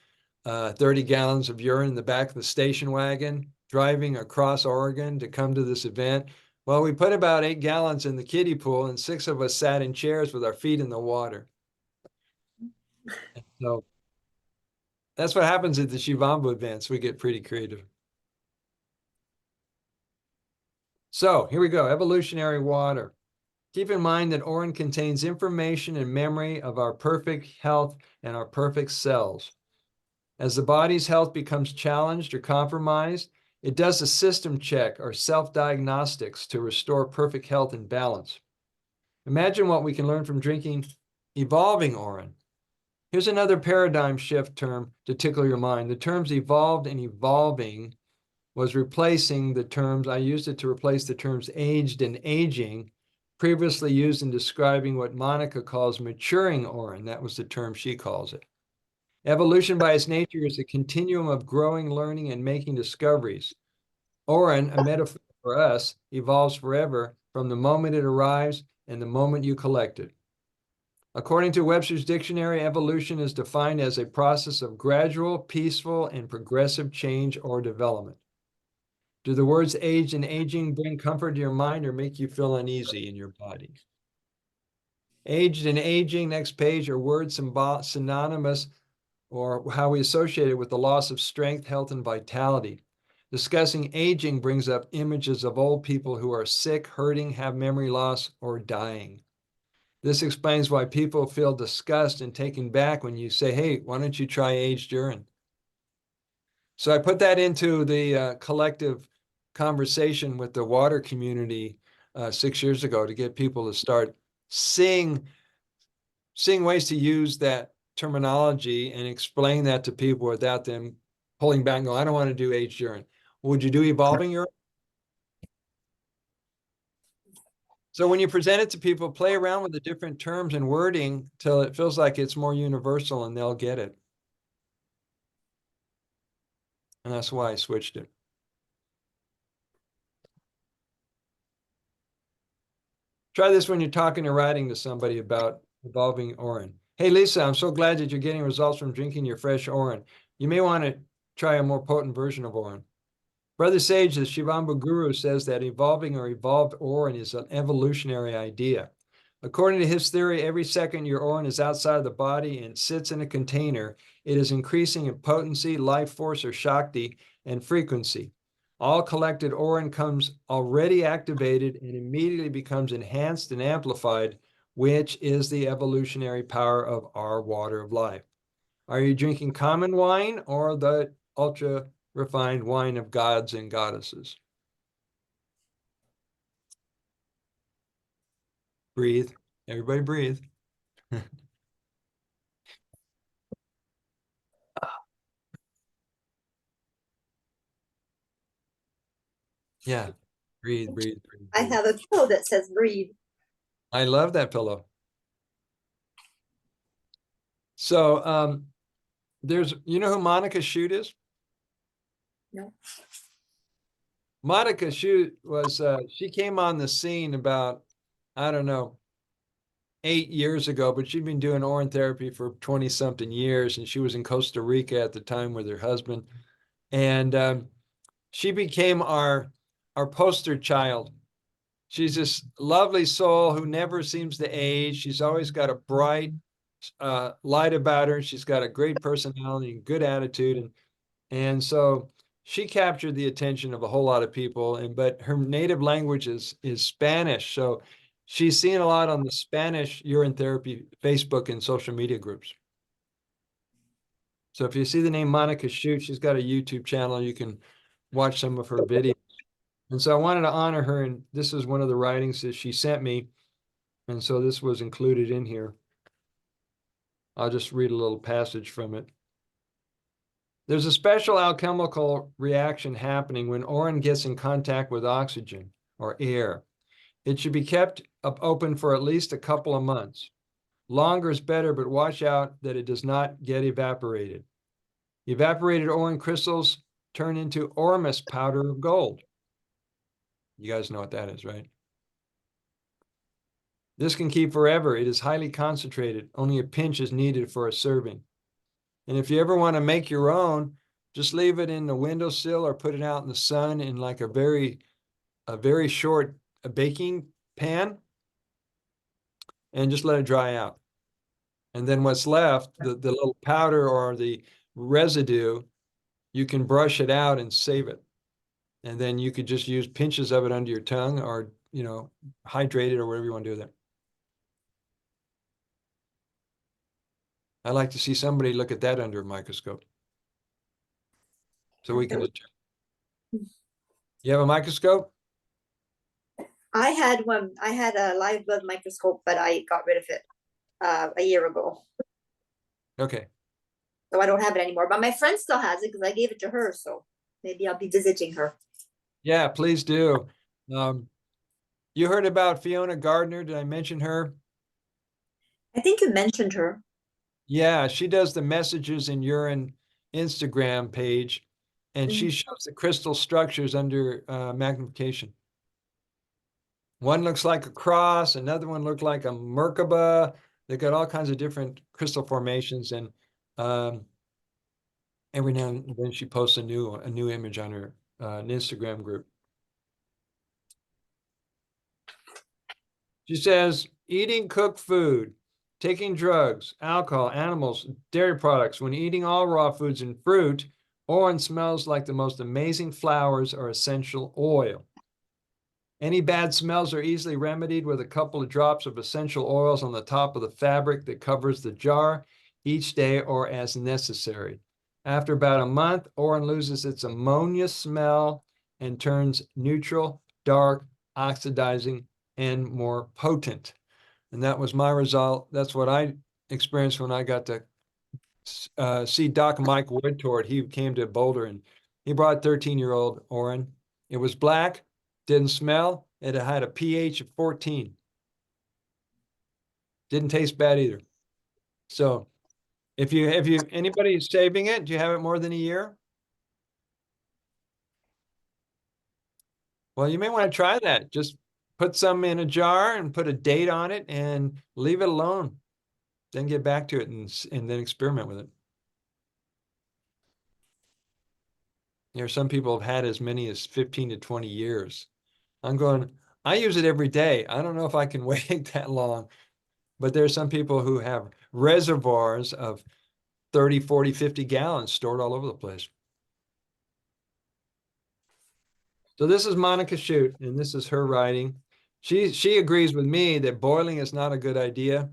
30 gallons of urine in the back of the station wagon, driving across Oregon to come to this event. Well, we put about 8 gallons in the kiddie pool and 6 of us sat in chairs with our feet in the water. So that's what happens at the Shivambu events. We get pretty creative. So here we go, evolutionary water. Keep in mind that orin contains information and memory of our perfect health and our perfect cells. As the body's health becomes challenged or compromised, it does a system check or self-diagnostics to restore perfect health and balance. Imagine what we can learn from drinking evolving orin. Here's another paradigm shift term to tickle your mind. The terms evolved and evolving was replacing the terms, I used it to replace the terms aged and aging, previously used in describing what Monica calls maturing orin. That was the term she calls it. Evolution by its nature is a continuum of growing, learning, and making discoveries. Orin, a metaphor for us, evolves forever from the moment it arrives and the moment you collect it. According to Webster's dictionary, evolution is defined as a process of gradual, peaceful, and progressive change or development. Do the words age and aging bring comfort to your mind or make you feel uneasy in your body? Aged and aging, next page, are words synonymous or how we associate it with the loss of strength, health, and vitality. Discussing aging brings up images of old people who are sick, hurting, have memory loss, or dying. This explains why people feel disgust and taken back when you say, hey, why don't you try aged urine? So I put that into the collective conversation with the water community 6 years ago to get people to start seeing ways to use that terminology and explain that to people without them pulling back and go, I don't want to do aged urine. Would you do evolving urine? So when you present it to people, play around with the different terms and wording till it feels like it's more universal and they'll get it. And that's why I switched it. Try this when you're talking or writing to somebody about evolving urine. Hey, Lisa, I'm so glad that you're getting results from drinking your fresh urine. You may want to try a more potent version of urine. Brother Sage, the Shivamba Guru, says that evolving or evolved urine is an evolutionary idea. According to his theory, every second your urine is outside of the body and sits in a container, it is increasing in potency, life force, or Shakti, and frequency. All collected urine comes already activated and immediately becomes enhanced and amplified, which is the evolutionary power of our water of life. Are you drinking common wine or the ultra refined wine of gods and goddesses? Breathe. Everybody breathe. Yeah. Breathe, breathe, breathe, I breathe. have a pillow that says breathe. I love that pillow. So there's, you know who Monica Shute is? No. Monica Shute was, she came on the scene about, I don't know, 8 years ago, but she'd been doing Urotherapy for 20 something years. And she was in Costa Rica at the time with her husband. And she became our poster child. She's this lovely soul who never seems to age. She's always got a bright light about her. She's got a great personality and good attitude. And so she captured the attention of a whole lot of people. But her native language is Spanish. So she's seen a lot on the Spanish urine therapy Facebook and social media groups. So if you see the name Monica Shute, she's got a YouTube channel. You can watch some of her videos. And so I wanted to honor her, and this is one of the writings that she sent me. And so this was included in here. I'll just read a little passage from it. There's a special alchemical reaction happening when urine gets in contact with oxygen or air. It should be kept open for at least a couple of months. Longer is better, but watch out that it does not get evaporated. Evaporated urine crystals turn into ormus powder of gold. You guys know what that is, right? This can keep forever. It is highly concentrated. Only a pinch is needed for a serving. And if you ever want to make your own, just leave it in the windowsill or put it out in the sun in like a very short baking pan and just let it dry out. And then what's left, the little powder or the residue, you can brush it out and save it. And then you could just use pinches of it under your tongue or, hydrate it or whatever you want to do with it. I like to see somebody look at that under a microscope. So we can. You have a microscope? I had one. I had a live blood microscope, but I got rid of it a year ago. Okay. So I don't have it anymore. But my friend still has it because I gave it to her. So maybe I'll be visiting her. Yeah, please do. You heard about Fiona Gardner? Did I mention her? I think you mentioned her. Yeah, she does the messages in urine Instagram page, and she shows the crystal structures under magnification. One looks like a cross, another one looked like a Merkaba. They've got all kinds of different crystal formations, and every now and then she posts a new image on her an Instagram group. She says, eating cooked food taking drugs, alcohol, animals, dairy products. When eating all raw foods and fruit, orange smells like the most amazing flowers or essential oil. Any bad smells are easily remedied with a couple of drops of essential oils on the top of the fabric that covers the jar each day or as necessary. After about a month, orange loses its ammonia smell and turns neutral, dark, oxidizing, and more potent. And that was my result. That's what I experienced when I got to see Doc Mike Woodtort. He came to Boulder and he brought 13-year-old Oren. It was black, didn't smell. It had a pH of 14. Didn't taste bad either. So if you anybody saving it, do you have it more than a year? Well, you may want to try that. Just put some in a jar and put a date on it and leave it alone. Then get back to it and then experiment with it. There are some people have had as many as 15 to 20 years. I use it every day. I don't know if I can wait that long, but there are some people who have reservoirs of 30, 40, 50 gallons stored all over the place. So this is Monica Shute, and this is her writing. She agrees with me that boiling is not a good idea.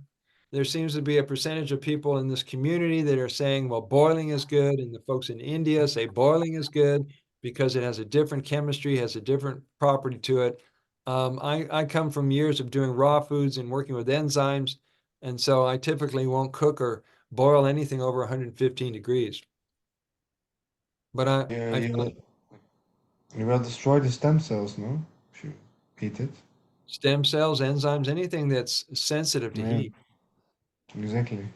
There seems to be a percentage of people in this community that are saying, well, boiling is good. And the folks in India say boiling is good because it has a different chemistry, has a different property to it. I come from years of doing raw foods and working with enzymes. And so I typically won't cook or boil anything over 115 degrees. But Yeah, you will destroy the stem cells, no? If you heat it. stem cells, enzymes, anything that's sensitive to Yeah, heat. exactly.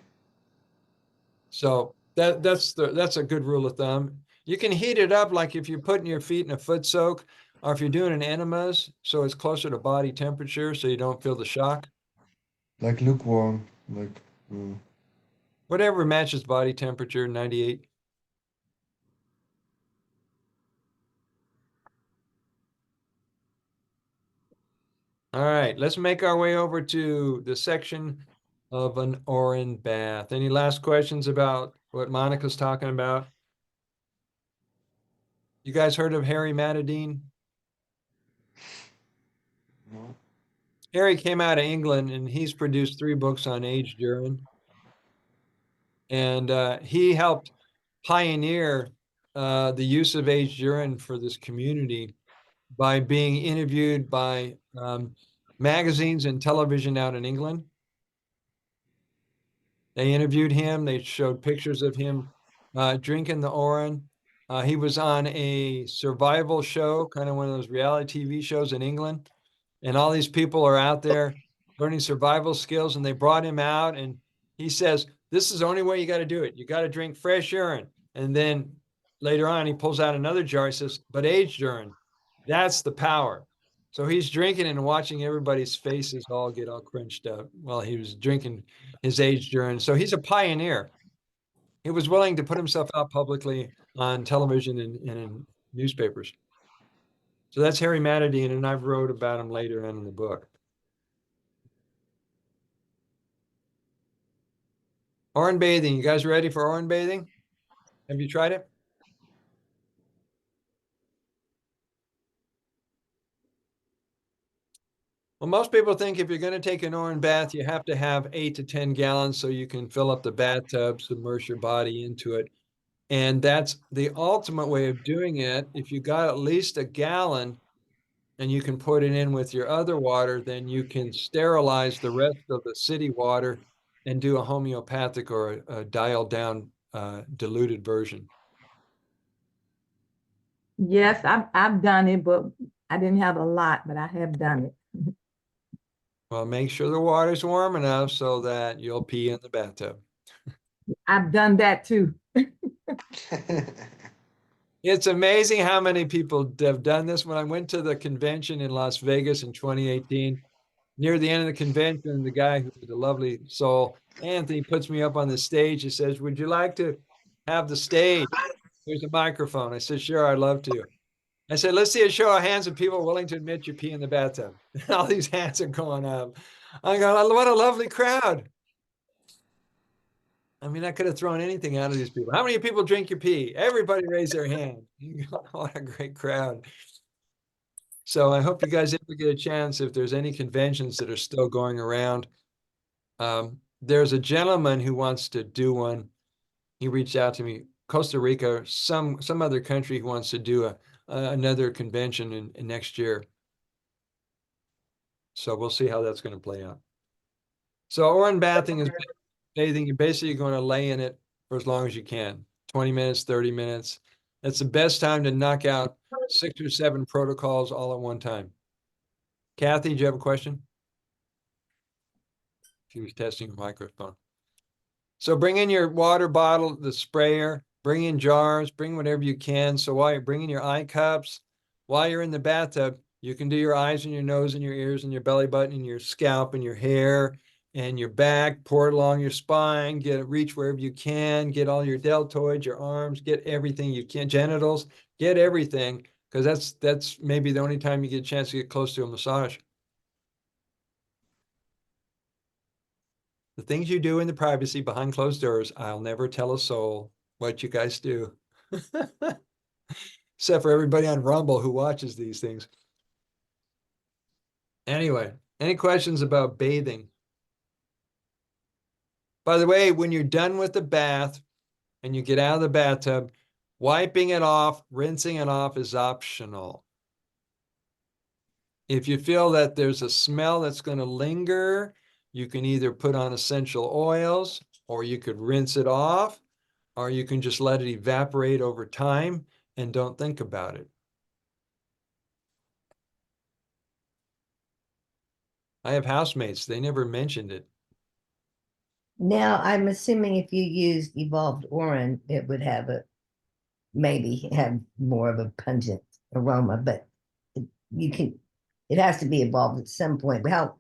So that's a good rule of thumb. You can heat it up like if you're putting your feet in a foot soak or if you're doing an enemas, so it's closer to body temperature so you don't feel the shock. Like lukewarm, like Whatever matches body temperature, 98. All right, let's make our way over to the section of an Orin bath. Any last questions about what Monica's talking about? You guys heard of Harry Matadine? no. Harry came out of England and he's produced 3 books on aged urine. And he helped pioneer the use of aged urine for this community by being interviewed by magazines and television out in England. They interviewed him. They showed pictures of him drinking the Orin. He was on a survival show, kind of one of those reality TV shows in England. And all these people are out there learning survival skills. And they brought him out and he says, this is the only way you got to do it. You got to drink fresh urine. And then later on, he pulls out another jar. He says, but aged urine, that's the power. So he's drinking and watching everybody's faces all get all crunched up while he was drinking his aged urine. So he's a pioneer. He was willing to put himself out publicly on television and in newspapers. So that's Harry Matadine, and I've wrote about him later on in the book. Orin bathing. You guys ready for Orin bathing? Have you tried it? Well, most people think if you're going to take an Orin bath, you have to have 8 to 10 gallons so you can fill up the bathtub, submerge your body into it. And that's the ultimate way of doing it. If you got at least a gallon and you can put it in with your other water, then you can sterilize the rest of the city water and do a homeopathic or a dialed down diluted version. Yes, I've done it, but I didn't have a lot, but I have done it. Well, make sure the water's warm enough so that you'll pee in the bathtub. I've done that too. It's amazing how many people have done this. When I went to the convention in Las Vegas in 2018, near the end of the convention, the guy who was a lovely soul, Anthony, puts me up on the stage. He says, would you like to have the stage? Here's a microphone. I said, sure, I'd love to. I said, let's see a show of hands of people willing to admit you pee in the bathtub. All these hands are going up. I go, what a lovely crowd. I mean, I could have thrown anything out of these people. How many people drink your pee? Everybody raise their hand. What a great crowd. So I hope you guys ever get a chance, if there's any conventions that are still going around. There's a gentleman who wants to do one. He reached out to me, Costa Rica, some other country who wants to do another convention in next year. So we'll see how that's going to play out. So Oran bathing is bathing. You're basically going to lay in it for as long as you can, 20 minutes, 30 minutes. That's the best time to knock out 6 or 7 protocols all at one time. Kathy, do you have a question? She was testing her microphone. So bring in your water bottle, the sprayer, bring in jars, bring whatever you can. So while you're bringing your eye cups, while you're in the bathtub, you can do your eyes and your nose and your ears and your belly button and your scalp and your hair and your back, pour it along your spine, reach wherever you can, get all your deltoids, your arms, get everything you can, genitals, get everything, because that's maybe the only time you get a chance to get close to a massage. The things you do in the privacy behind closed doors, I'll never tell a soul what you guys do. Except for everybody on Rumble who watches these things. Anyway, any questions about bathing? By the way, when you're done with the bath and you get out of the bathtub, wiping it off, rinsing it off is optional. If you feel that there's a smell that's going to linger, you can either put on essential oils, or you could rinse it off, or you can just let it evaporate over time and don't think about it. I have housemates, they never mentioned it. Now, I'm assuming if you used evolved Oran, it would have maybe have more of a pungent aroma, but it has to be evolved at some point. How,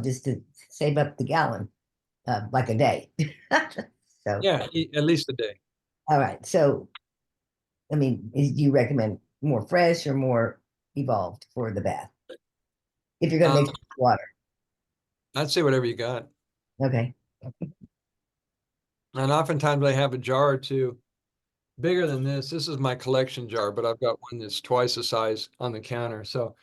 just to save up the gallon, like a day. So Yeah, at least a day. all right. So, I mean, do you recommend more fresh or more evolved for the bath? If you're going to mix water. I'd say whatever you got. Okay. And oftentimes I have a jar or two bigger than this. This is my collection jar, but I've got one that's twice the size on the counter. So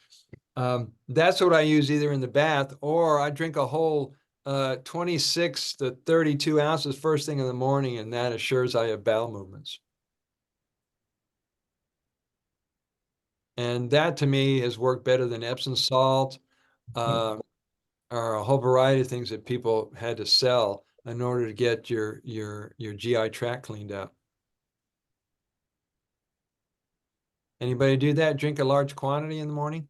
that's what I use either in the bath, or I drink a whole 26 to 32 ounces first thing in the morning, and that assures I have bowel movements. And that to me has worked better than Epsom salt, or a whole variety of things that people had to sell in order to get your GI tract cleaned out. Anybody do that? Drink a large quantity in the morning?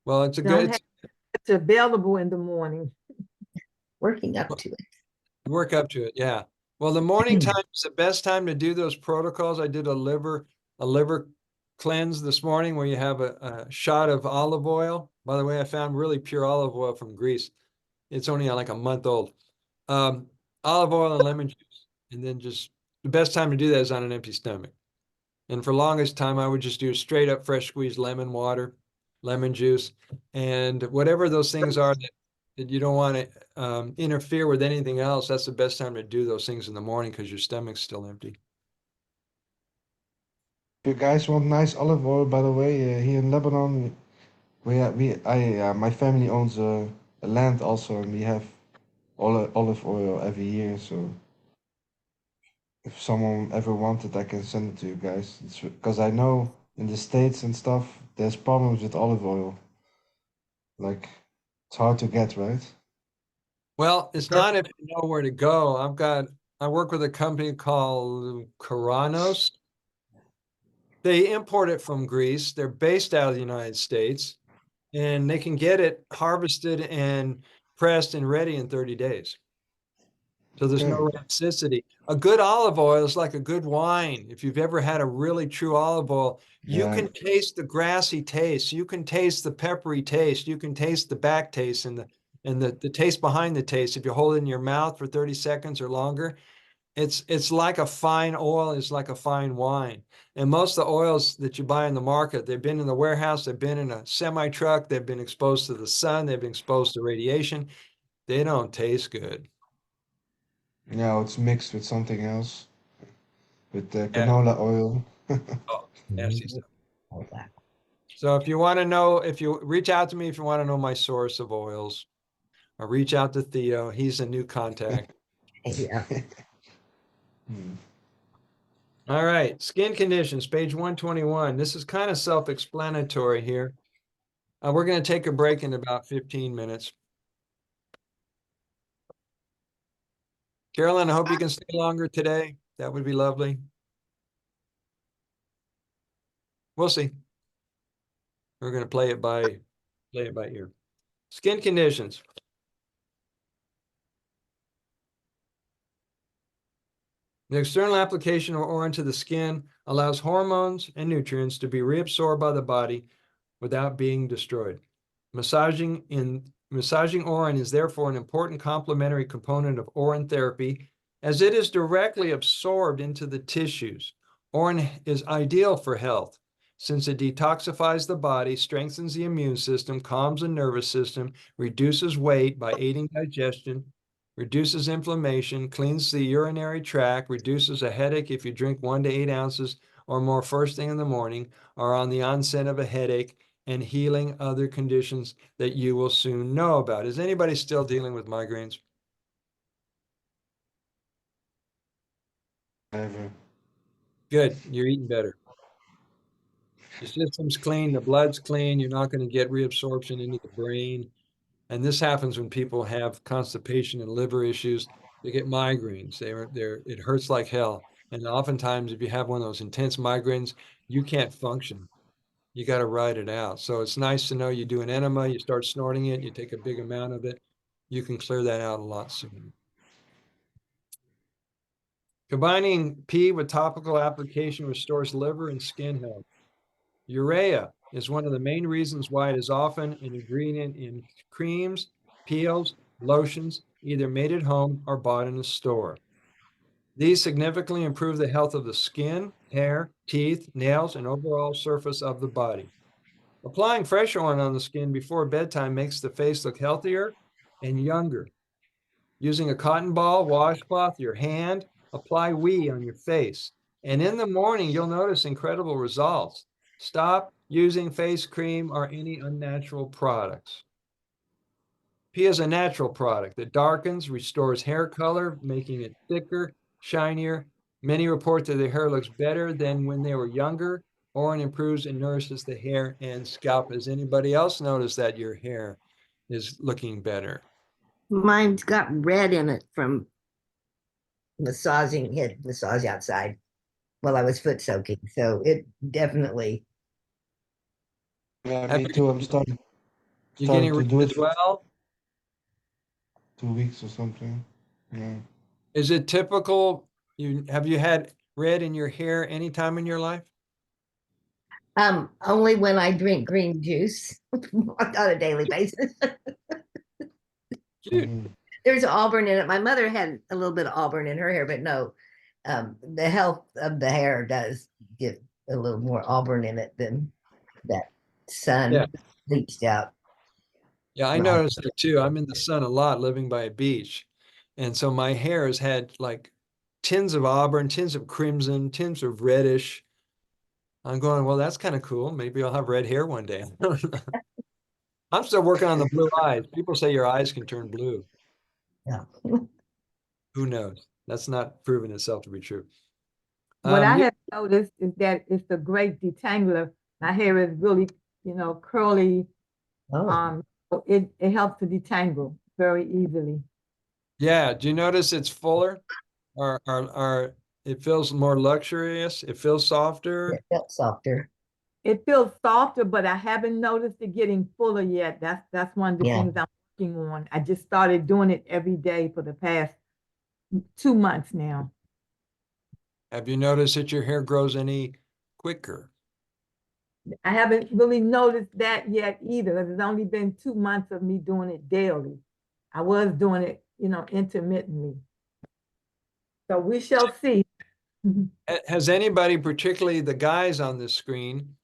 Well, it's It's available in the morning. Working up to it. Work up to it, yeah. Well, the morning time is the best time to do those protocols. I did a liver cleanse this morning where you have a shot of olive oil. By the way, I found really pure olive oil from Greece. It's only like a month old. Olive oil and lemon juice. And then just the best time to do that is on an empty stomach. And for longest time, I would just do straight up fresh squeezed lemon water, lemon juice, and whatever those things are that you don't want to interfere with anything else. That's the best time to do those things in the morning because your stomach's still empty. If you guys want nice olive oil, by the way, here in Lebanon, my family owns a land also, and we have olive oil every year. So if someone ever wanted, I can send it to you guys. Because I know in the States and stuff, there's problems with olive oil. Like, it's hard to get, right? Well, it's not if you know where to go. I work with a company called Karanos. They import it from Greece. They're based out of the United States, and they can get it harvested and pressed and ready in 30 days. So there's no Okay. toxicity. A good olive oil is like a good wine. If you've ever had a really true olive oil, you Yeah. can taste the grassy taste. You can taste the peppery taste. You can taste the back taste and the taste behind the taste. If you hold it in your mouth for 30 seconds or longer, It's like a fine oil, it's like a fine wine. And most of the oils that you buy in the market, they've been in the warehouse, they've been in a semi truck, they've been exposed to the sun, they've been exposed to radiation. They don't taste good. Yeah, it's mixed with something else, with the Yeah. canola oil. Oh, nasty stuff. All that. So if you want to know, if you reach out to me, if you want to know my source of oils, or reach out to Theo, he's a new contact. Yeah. Hmm. All right, skin conditions, page 121. This is kind of self-explanatory here. We're going to take a break in about 15 minutes. Carolyn, I hope you can stay longer today. That would be lovely. We'll see. We're going to play it by ear. Skin conditions. The external application of orin to the skin allows hormones and nutrients to be reabsorbed by the body without being destroyed. Massaging orin is therefore an important complementary component of orin therapy, as it is directly absorbed into the tissues. Orin is ideal for health since it detoxifies the body, strengthens the immune system, calms the nervous system, reduces weight by aiding digestion, reduces inflammation, cleans the urinary tract, reduces a headache if you drink 1 to 8 ounces or more first thing in the morning or on the onset of a headache, and healing other conditions that you will soon know about. Is anybody still dealing with migraines? Never. Good, you're eating better. The system's clean, the blood's clean, you're not going to get reabsorption into the brain. And this happens when people have constipation and liver issues. They get migraines. It hurts like hell. And oftentimes, if you have one of those intense migraines, you can't function. You got to ride it out. So it's nice to know you do an enema, you start snorting it, you take a big amount of it, you can clear that out a lot sooner. Combining P with topical application restores liver and skin health. Urea is one of the main reasons why it is often an ingredient in creams, peels, lotions, either made at home or bought in a store. These significantly improve the health of the skin, hair, teeth, nails, and overall surface of the body. Applying fresh oil on the skin before bedtime makes the face look healthier and younger. Using a cotton ball, washcloth, your hand, apply OUI on your face. And in the morning, you'll notice incredible results. Stop using face cream or any unnatural products. P is a natural product that darkens, restores hair color, making it thicker, shinier. Many report that their hair looks better than when they were younger. Orin improves and nourishes the hair and scalp. Has anybody else noticed that your hair is looking better? Mine's got red in it from head massage outside while I was foot soaking. So it definitely. Yeah, Have me you- too. I'm starting You getting to red do it as for well? 2 weeks or something. Yeah. Is it typical? Have you had red in your hair any time in your life? Only when I drink green juice on a daily basis. Dude, Mhm. There's auburn in it. My mother had a little bit of auburn in her hair, but no, the health of the hair does get a little more auburn in it than that sun Yeah. bleached out. Yeah, I Right. noticed it too. I'm in the sun a lot living by a beach. And so my hair has had like tins of auburn, tins of crimson, tins of reddish. I'm going, well, that's kind of cool. Maybe I'll have red hair one day. I'm still working on the blue eyes. People say your eyes can turn blue. Yeah. Who knows? That's not proven itself to be true. What I Yeah, have noticed is that it's a great detangler. My hair is really, curly. Oh, So it helps to detangle very easily. yeah. Do you notice it's fuller or it feels more luxurious? It feels softer. it felt softer. It feels softer, but I haven't noticed it getting fuller yet. That's one of the Yeah. things I'm working on. I just started doing it every day for the past 2 months now. Have you noticed that your hair grows any quicker? I haven't really noticed that yet either. It's only been 2 months of me doing it daily. I was doing it, intermittently. So we shall see. Has anybody, particularly the guys on this screen,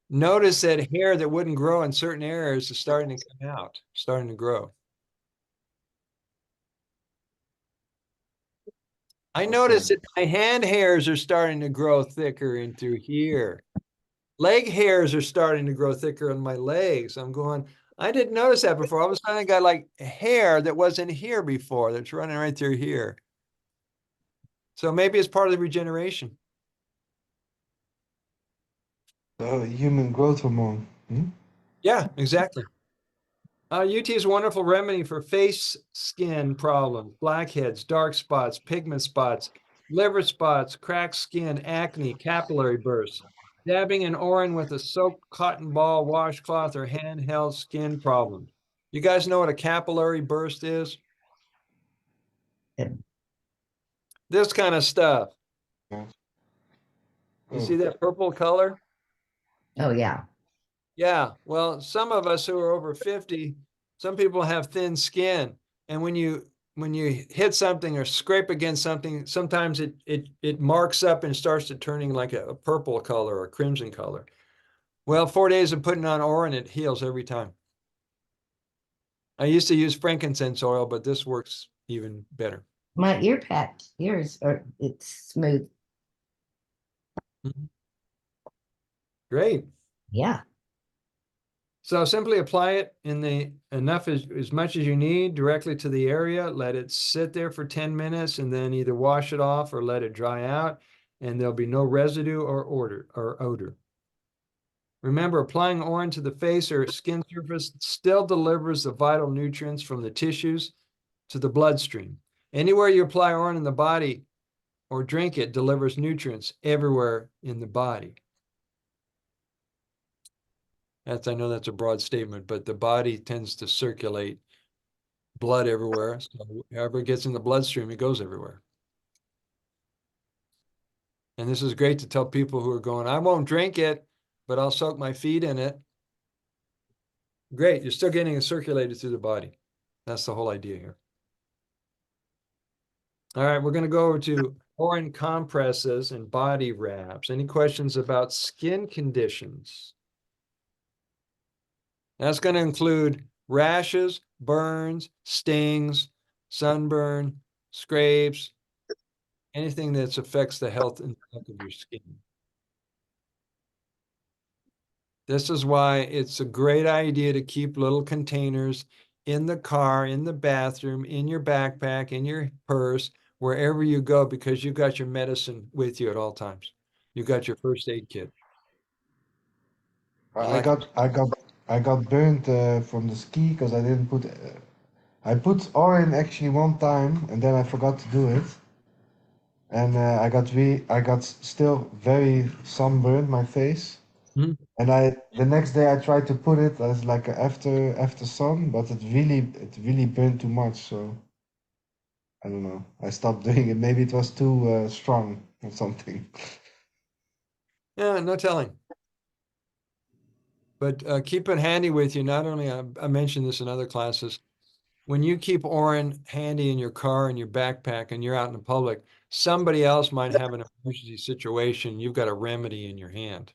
noticed that hair that wouldn't grow in certain areas is starting to come out, starting to grow? I noticed that my hand hairs are starting to grow thicker in through here. Leg hairs are starting to grow thicker on my legs. I'm going, I didn't notice that before. All of a sudden I got like hair that wasn't here before that's running right through here. So maybe it's part of the regeneration. The human growth hormone. Hmm? Yeah, exactly. UT is a wonderful remedy for face skin problems, blackheads, dark spots, pigment spots, liver spots, cracked skin, acne, capillary bursts. Dabbing an Orin with a soaked cotton ball, washcloth, or handheld skin problems. You guys know what a capillary burst is? Yeah. This kind of stuff. Yeah. You Oh. see that purple color? Oh, yeah. Yeah, well, some of us who are over 50, some people have thin skin. And when you hit something or scrape against something, sometimes it marks up and starts to turning like a purple color or crimson color. Well, 4 days of putting on Orin, it heals every time. I used to use frankincense oil, but this works even better. My ears are, it's smooth. Great. Yeah. So simply apply it in the enough as much as you need directly to the area. Let it sit there for 10 minutes and then either wash it off or let it dry out, and there'll be no residue or odor. Remember, applying Orin to the face or skin surface still delivers the vital nutrients from the tissues to the bloodstream. Anywhere you apply Orin in the body or drink it delivers nutrients everywhere in the body. I know that's a broad statement, but the body tends to circulate blood everywhere. So however it gets in the bloodstream, it goes everywhere. And this is great to tell people who are going, I won't drink it, but I'll soak my feet in it. Great, you're still getting it circulated through the body. That's the whole idea here. All right, we're going to go over to Orin compresses and body wraps. Any questions about skin conditions? That's going to include rashes, burns, stings, sunburn, scrapes, anything that affects the health and look of your skin. This is why it's a great idea to keep little containers in the car, in the bathroom, in your backpack, in your purse, wherever you go, because you've got your medicine with you at all times. You've got your first aid kit. I got burned from the ski because I didn't put. I put Orin actually one time and then I forgot to do it, and I got still very sunburned my face. Mhm. And the next day I tried to put it as like a after sun, but it really burned too much. So I don't know. I stopped doing it. Maybe it was too strong or something. Yeah, no telling. But keep it handy with you. Not only, I mentioned this in other classes, when you keep Orin handy in your car and your backpack and you're out in the public, somebody else might have an emergency situation. You've got a remedy in your hand.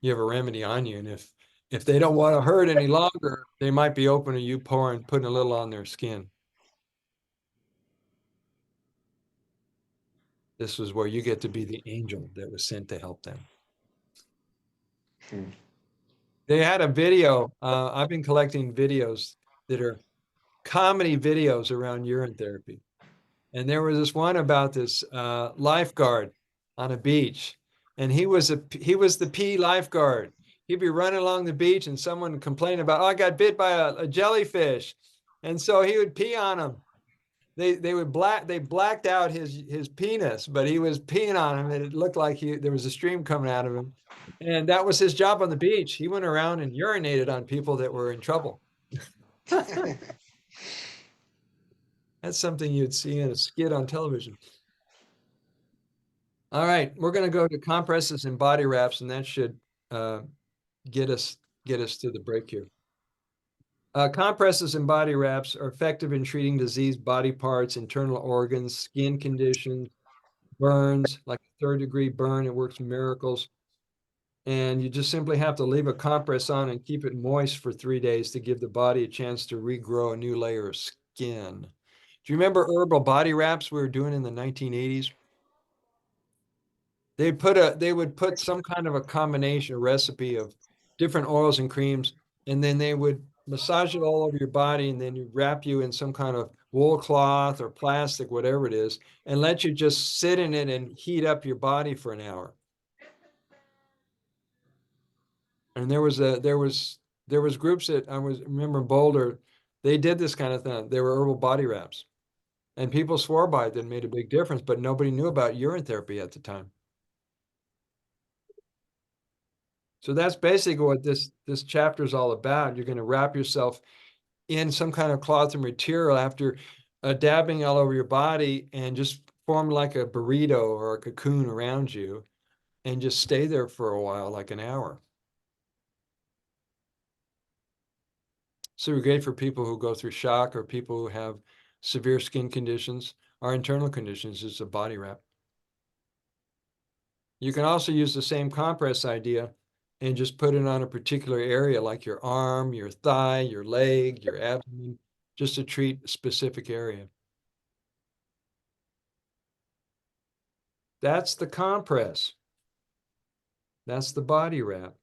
You have a remedy on you. And if they don't want to hurt any longer, they might be open to you putting a little on their skin. This is where you get to be the angel that was sent to help them. They had a video. I've been collecting videos that are comedy videos around urine therapy. And there was this one about this lifeguard on a beach. And he was the pee lifeguard. He'd be running along the beach and someone would complain about, oh, I got bit by a jellyfish. And so he would pee on him. They blacked out his penis, but he was peeing on him and it looked like there was a stream coming out of him. And that was his job on the beach. He went around and urinated on people that were in trouble. That's something you'd see in a skit on television. All right, we're going to go to compresses and body wraps, and that should get us to the break here. Compresses and body wraps are effective in treating diseased body parts, internal organs, skin conditions, burns, like a 3rd-degree burn. It works miracles. And you just simply have to leave a compress on and keep it moist for 3 days to give the body a chance to regrow a new layer of skin. Do you remember herbal body wraps we were doing in the 1980s? They would put some kind of a combination, a recipe of different oils and creams, and then they would massage it all over your body, and then you wrap you in some kind of wool cloth or plastic, whatever it is, and let you just sit in it and heat up your body for an hour. And there was groups that remember in Boulder, they did this kind of thing. They were herbal body wraps. And people swore by it, that made a big difference, but nobody knew about urine therapy at the time. So that's basically what this chapter is all about. You're going to wrap yourself in some kind of cloth or material after dabbing all over your body and just form like a burrito or a cocoon around you and just stay there for a while, like an hour. So we're great for people who go through shock or people who have severe skin conditions. Our internal conditions is a body wrap. You can also use the same compress idea and just put it on a particular area like your arm, your thigh, your leg, your abdomen, just to treat a specific area. That's the compress. That's the body wrap.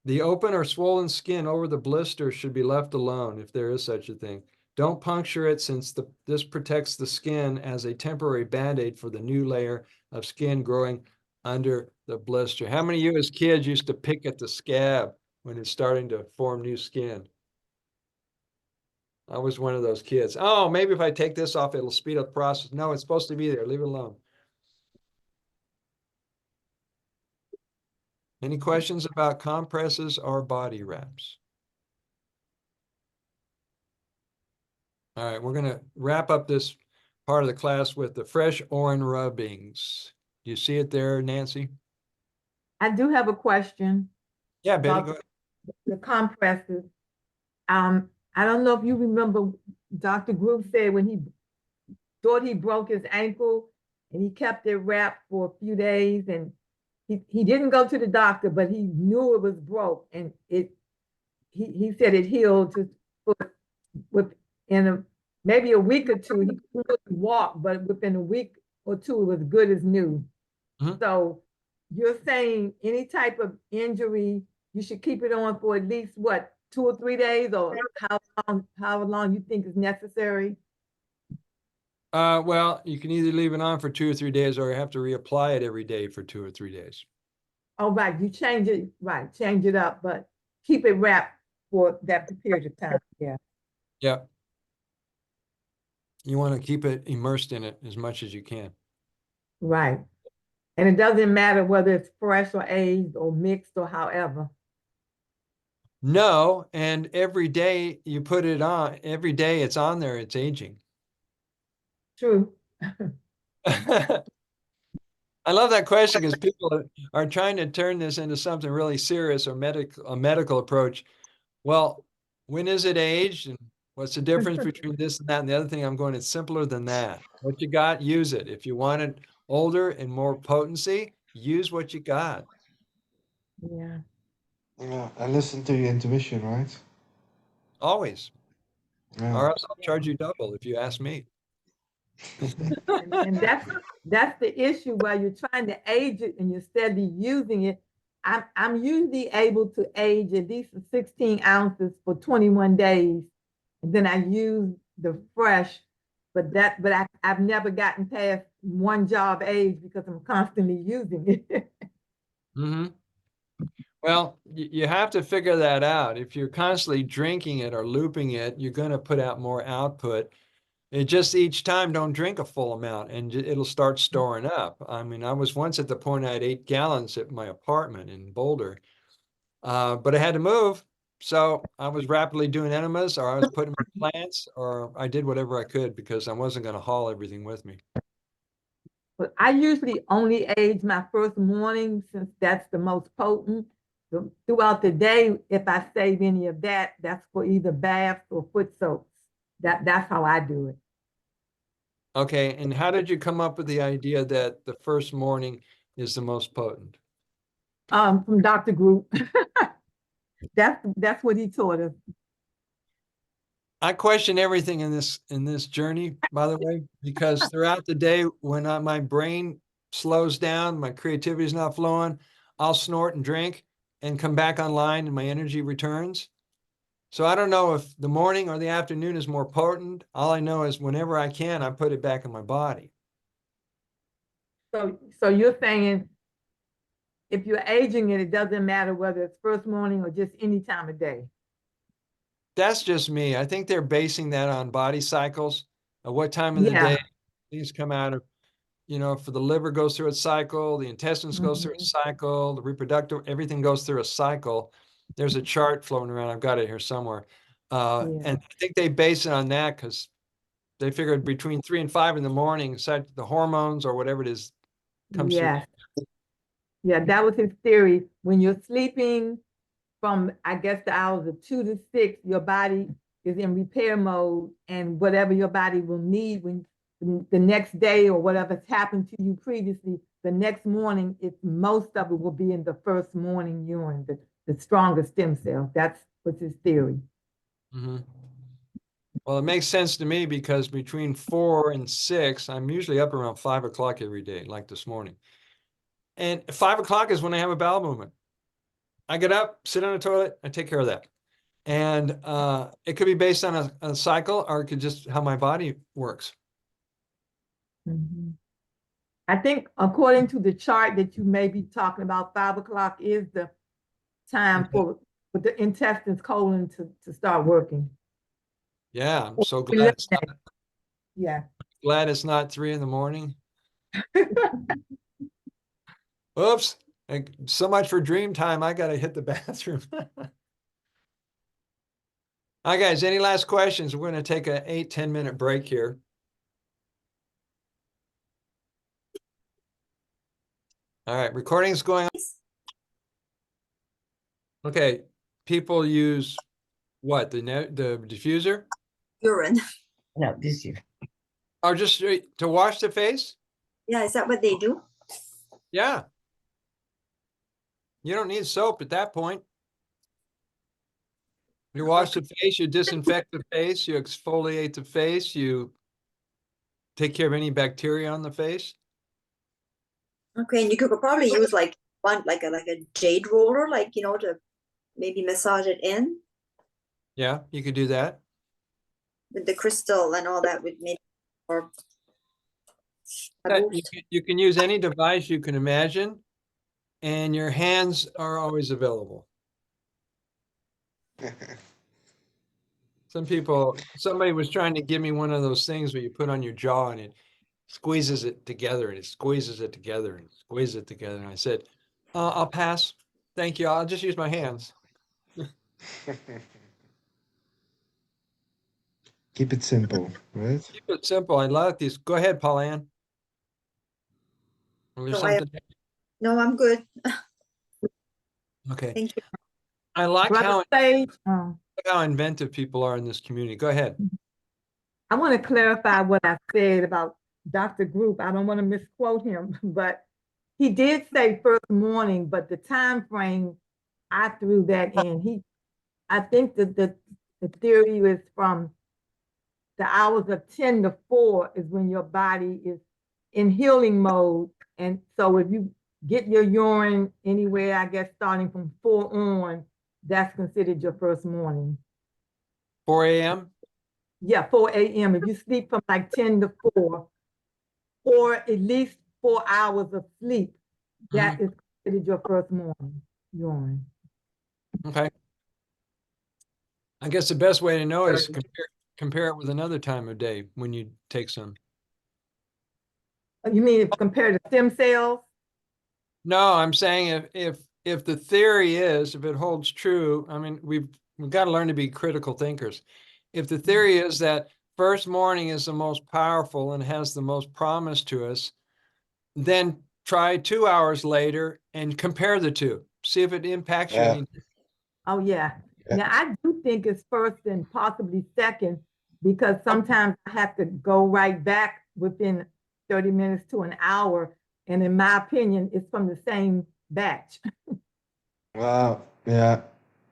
The open or swollen skin over the blister should be left alone if there is such a thing. Don't puncture it, since this protects the skin as a temporary band-aid for the new layer of skin growing under the blister. How many of you as kids used to pick at the scab when it's starting to form new skin? I was one of those kids. Oh, maybe if I take this off, it'll speed up the process. No, it's supposed to be there. Leave it alone. Any questions about compresses or body wraps? All right, we're going to wrap up this part of the class with the fresh orange rubbings. Do you see it there, Nancy? I do have a question Yeah, Betty, about go ahead. the compresses. I don't know if you remember Dr. Groove said when he thought he broke his ankle and he kept it wrapped for a few days, and he didn't go to the doctor, but he knew it was broke, and he said it healed just within maybe a week or two. He couldn't walk, but within a week or two, it was good as new. So you're saying any type of injury, you should keep it on for at least what, 2 or 3 days, or how long you think is necessary? Well, you can either leave it on for 2 or 3 days, or you have to reapply it every day for 2 or 3 days. Oh, right, you change it, right, change it up, but keep it wrapped for that period of time, yeah. Yeah. You want to keep it immersed in it as much as you can. Right. And it doesn't matter whether it's fresh or aged or mixed or however. No, and every day you put it on, every day it's on there, it's aging. True. I love that question because people are trying to turn this into something really serious or a medical approach. Well, when is it aged, and what's the difference between this and that and the other thing? I'm going, it's simpler than that. What you got, use it. If you want it older and more potency, use what you got. Yeah. Yeah, and listen to your intuition, right? Always. Yeah. Or else I'll charge you double if you ask me. And that's the issue where you're trying to age it and you're steadily using it. I'm usually able to age at least 16 ounces for 21 days. And then I use the fresh, but I've never gotten past one job age because I'm constantly using it. Well, you have to figure that out. If you're constantly drinking it or looping it, you're going to put out more output. It just each time don't drink a full amount and it'll start storing up. I mean, I was once at the point I had 8 gallons at my apartment in Boulder, but I had to move. So I was rapidly doing enemas, or I was putting my plants, or I did whatever I could because I wasn't going to haul everything with me. But I usually only age my first morning since that's the most potent. Throughout the day, if I save any of that, that's for either baths or foot soaks. That's how I do it. Okay, and how did you come up with the idea that the first morning is the most potent? From Dr. Group. That's what he taught us. I question everything in this journey, by the way, because throughout the day, when my brain slows down, my creativity is not flowing, I'll snort and drink and come back online and my energy returns. So I don't know if the morning or the afternoon is more potent. All I know is whenever I can, I put it back in my body. So you're saying if you're aging it, it doesn't matter whether it's first morning or just any time of day. That's just me. I think they're basing that on body cycles of what time of the Yeah. day things come out of, for the liver goes through its cycle, the intestines goes through its cycle, the reproductive, everything goes through a cycle. There's a chart floating around. I've got it here somewhere. And I think they base it on that because they figured between 3 and 5 in the morning, the hormones or whatever it is comes through. Yes. Yeah, that was his theory. When you're sleeping from, I guess, the hours of 2 to 6, your body is in repair mode, and whatever your body will need when the next day or whatever's happened to you previously, the next morning, most of it will be in the first morning urine, the strongest stem cell. That's what's his theory. Mm-hmm. Well, it makes sense to me because between 4 and 6, I'm usually up around 5 o'clock every day, like this morning. And 5 o'clock is when I have a bowel movement. I get up, sit on the toilet, I take care of that. And it could be based on a cycle, or it could just how my body works. Mm-hmm. I think according to the chart that you may be talking about, 5 o'clock is the time for the intestines colon to start working. Yeah, I'm so glad Yeah. glad it's not 3 in the morning. Oops. So much for dream time. I got to hit the bathroom. All right, guys, any last questions? We're going to take an 8-10 minute break here. All right, recording's going on. Okay, people use what? The diffuser? Urine. No, this year. Or just to wash the face? Yeah, is that what they do? Yeah. You don't need soap at that point. You wash the face, you disinfect the face, you exfoliate the face, you take care of any bacteria on the face. Okay, and you could probably use like a jade roller, to maybe massage it in Yeah, you could do that. with the crystal and all that would make or a You boost. you can use any device you can imagine, and your hands are always available. Somebody was trying to give me one of those things where you put on your jaw and it squeezes it together and it squeezes it together and squeezes it together. And I said, I'll pass. Thank you. I'll just use my hands. Keep it simple, right? Keep it simple. I like these. Go ahead, Pauline. Or So something. no, I'm good. Okay. Thank you. I like Brother Sage, how inventive people are in this community. Go ahead. I want to clarify what I said about Dr. Group. I don't want to misquote him, but he did say first morning, but the time frame, I threw that in. I think that the theory is from the hours of 10 to 4 is when your body is in healing mode. And so if you get your urine anywhere, I guess starting from 4 on, that's considered your first morning. 4 a.m.? Yeah, 4 a.m. If you sleep from like 10 to 4, or at least 4 hours of sleep, that is considered your first morning urine. Okay. I guess the best way to know is compare it with another time of day when you take some. You mean if compared to stem cells? No, I'm saying if the theory is, if it holds true, I mean, we've got to learn to be critical thinkers. If the theory is that first morning is the most powerful and has the most promise to us, then try 2 hours later and compare the two. See if it impacts you any. Oh, yeah. Now, I do think it's first and possibly second, because sometimes I have to go right back within 30 minutes to an hour. And in my opinion, it's from the same batch. Well, yeah.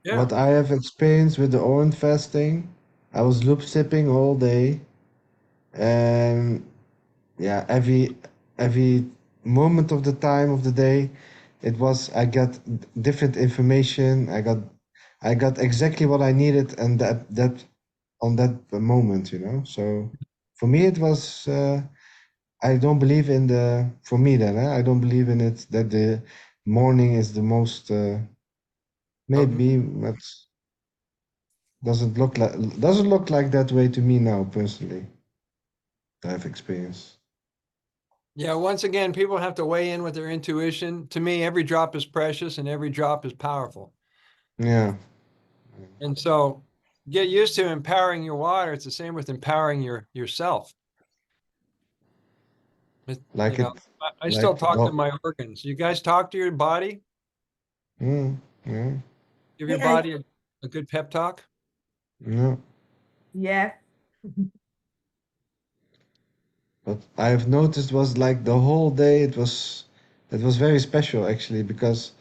Yeah. What I have experienced with the orange fasting, I was loop sipping all day, and yeah, every moment of the time of the day, it was I got different information. I got exactly what I needed, and that on that moment, you know. So for me, it was. I don't believe in the. For me, then, I don't believe in it that the morning is the most. Maybe, but doesn't look like that way to me now personally. I have experience. Yeah, once again, people have to weigh in with their intuition. To me, every drop is precious and every drop is powerful. Yeah. And so get used to empowering your water. It's the same with empowering yourself. Like it, I still like talk to the, my organs. You guys talk to your body? yeah, Give your Yeah, I- body a good pep talk? yeah. Yes. But I've noticed was like the whole day it was very special actually because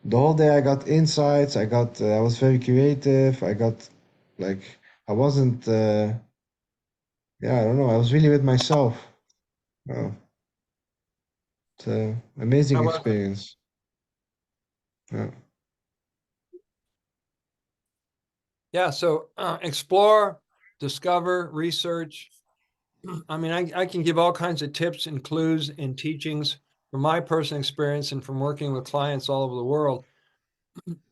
the whole day I got insights. I was very creative. I got like I wasn't. Yeah, I don't know. I was really with myself. Oh, it's an amazing How was it? experience. Yeah. Yeah, so explore, discover, research. I mean, I can give all kinds of tips and clues and teachings from my personal experience and from working with clients all over the world.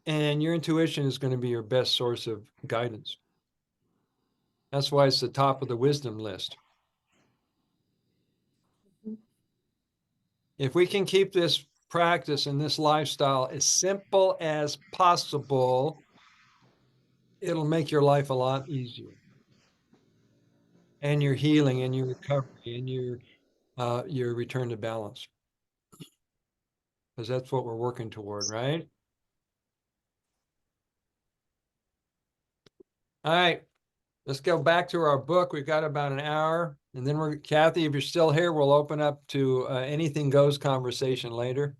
And your intuition is going to be your best source of guidance. That's why it's the top of the wisdom list. If we can keep this practice and this lifestyle as simple as possible, it'll make your life a lot easier. And your healing and your recovery and your return to balance. Because that's what we're working toward, right? All right, let's go back to our book. We've got about an hour, and then Kathy, if you're still here, we'll open up to anything goes conversation later.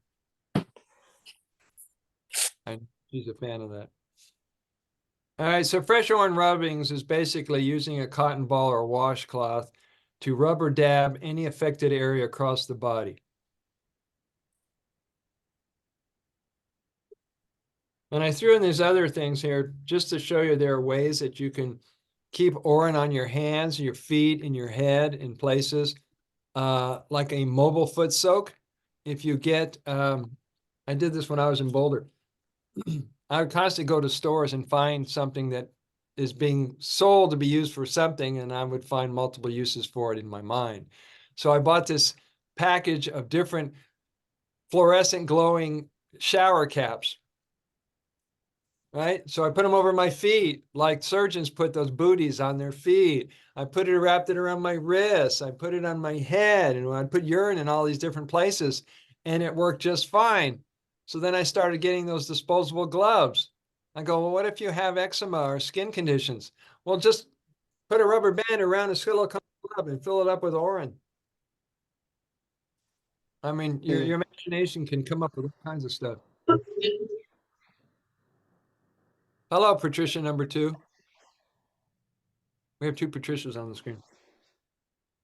She's a fan of that. All right, so fresh orange rubbings is basically using a cotton ball or washcloth to rub or dab any affected area across the body. And I threw in these other things here just to show you there are ways that you can keep Orin on your hands, your feet, and your head in places like a mobile foot soak. If you get, I did this when I was in Boulder. I would constantly go to stores and find something that is being sold to be used for something, and I would find multiple uses for it in my mind. So I bought this package of different fluorescent glowing shower caps. Right? So I put them over my feet, like surgeons put those booties on their feet. I wrapped it around my wrists. I put it on my head, and I'd put urine in all these different places, and it worked just fine. So then I started getting those disposable gloves. I go, well, what if you have eczema or skin conditions? Well, just put a rubber band around a silicone glove and fill it up with Orin. I mean, your imagination can come up with all kinds of stuff. Hello, Patricia number 2. We have 2 Patricias on the screen.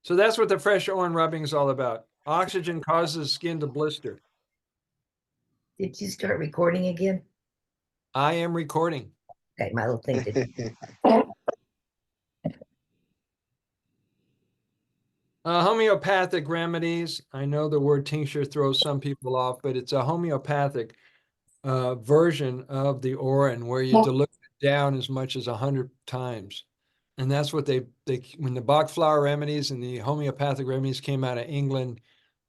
So that's what the fresh Orin rubbing is all about. Oxygen causes skin to blister. Did you start recording again? I am recording. Okay, my little thing did. Homeopathic remedies. I know the word tincture throws some people off, but it's a homeopathic version of the Orin where you dilute it down as much as 100 times. And that's what they when the Bach flower remedies and the homeopathic remedies came out of England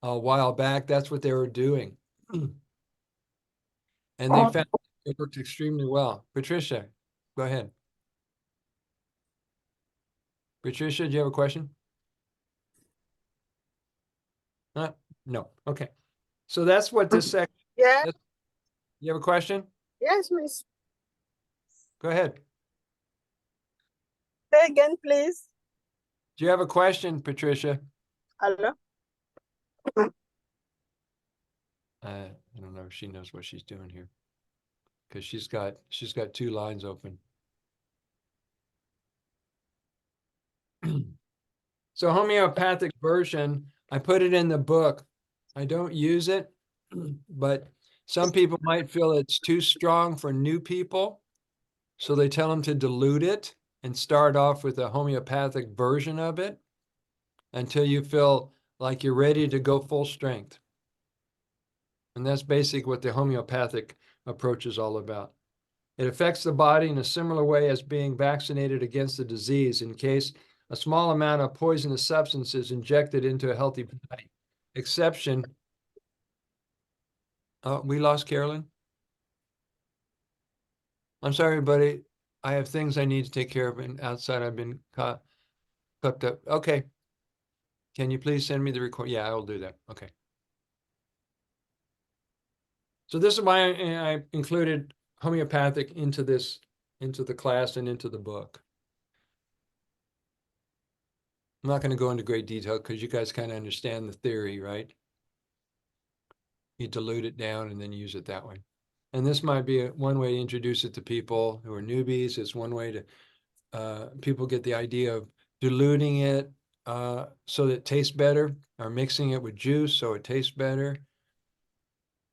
a while back, that's what they were doing. And they found it worked extremely well. Patricia, go ahead. Patricia, do you have a question? No. Okay. So that's what this section. Yeah. You have a question? Yes, miss. Go ahead. Say again, please. Do you have a question, Patricia? Hello? I don't know if she knows what she's doing here. Because she's got 2 lines open. So homeopathic version, I put it in the book. I don't use it, but some people might feel it's too strong for new people. So they tell them to dilute it and start off with a homeopathic version of it until you feel like you're ready to go full strength. And that's basically what the homeopathic approach is all about. It affects the body in a similar way as being vaccinated against the disease in case a small amount of poisonous substance is injected into a healthy body. Exception. Oh, we lost Carolyn. I'm sorry, buddy. I have things I need to take care of and outside. I've been cooked up. Okay. Can you please send me the record? Yeah, I will do that. Okay. So this is why I included homeopathic into the class and into the book. I'm not going to go into great detail because you guys kind of understand the theory, right? You dilute it down and then use it that way. And this might be one way to introduce it to people who are newbies. It's one way to people get the idea of diluting it so that it tastes better, or mixing it with juice so it tastes better.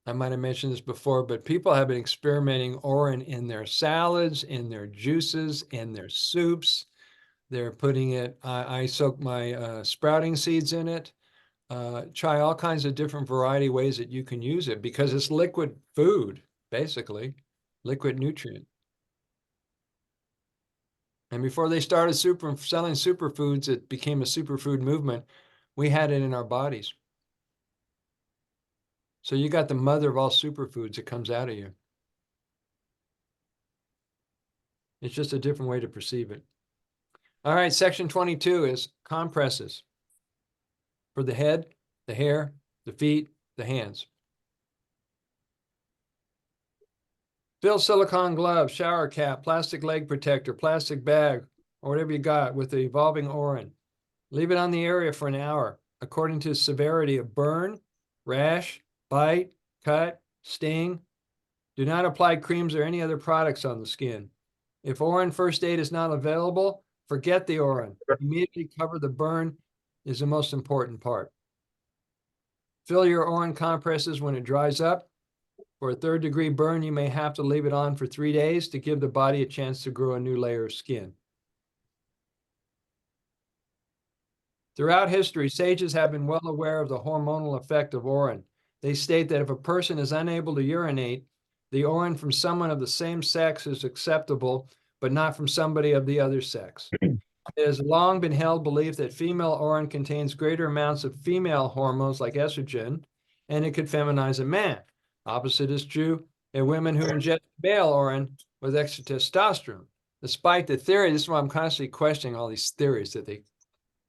I might have mentioned this before, but people have been experimenting orin in their salads, in their juices, in their soups. They're putting it, I soak my sprouting seeds in it. Try all kinds of different variety ways that you can use it because it's liquid food, basically, liquid nutrient. And before they started selling superfoods, it became a superfood movement. We had it in our bodies. So you got the mother of all superfoods that comes out of you. It's just a different way to perceive it. All right, section 22 is compresses for the head, the hair, the feet, the hands. Fill silicone glove, shower cap, plastic leg protector, plastic bag, or whatever you got with the evolving orin. Leave it on the area for an hour, according to severity of burn, rash, bite, cut, sting. Do not apply creams or any other products on the skin. If orin first aid is not available, forget the orin. Immediately cover the burn is the most important part. Fill your orin compresses when it dries up. For a 3rd-degree burn, you may have to leave it on for 3 days to give the body a chance to grow a new layer of skin. Throughout history, sages have been well aware of the hormonal effect of orin. They state that if a person is unable to urinate, the orin from someone of the same sex is acceptable, but not from somebody of the other sex. It has long been held belief that female orin contains greater amounts of female hormones like estrogen, and it could feminize a man. Opposite is true in women who ingest male orin with extra testosterone. Despite the theory, this is why I'm constantly questioning all these theories that they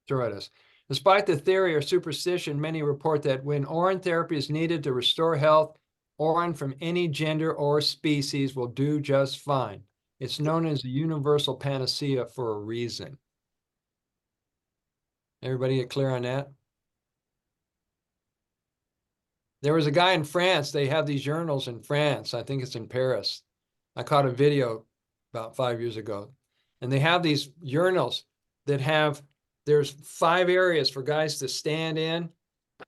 throw at us. Despite the theory or superstition, many report that when orin therapy is needed to restore health, orin from any gender or species will do just fine. It's known as the universal panacea for a reason. Everybody get clear on that? There was a guy in France. They have these journals in France. I think it's in Paris. I caught a video about 5 years ago. And they have these urinals that have, there's 5 areas for guys to stand in,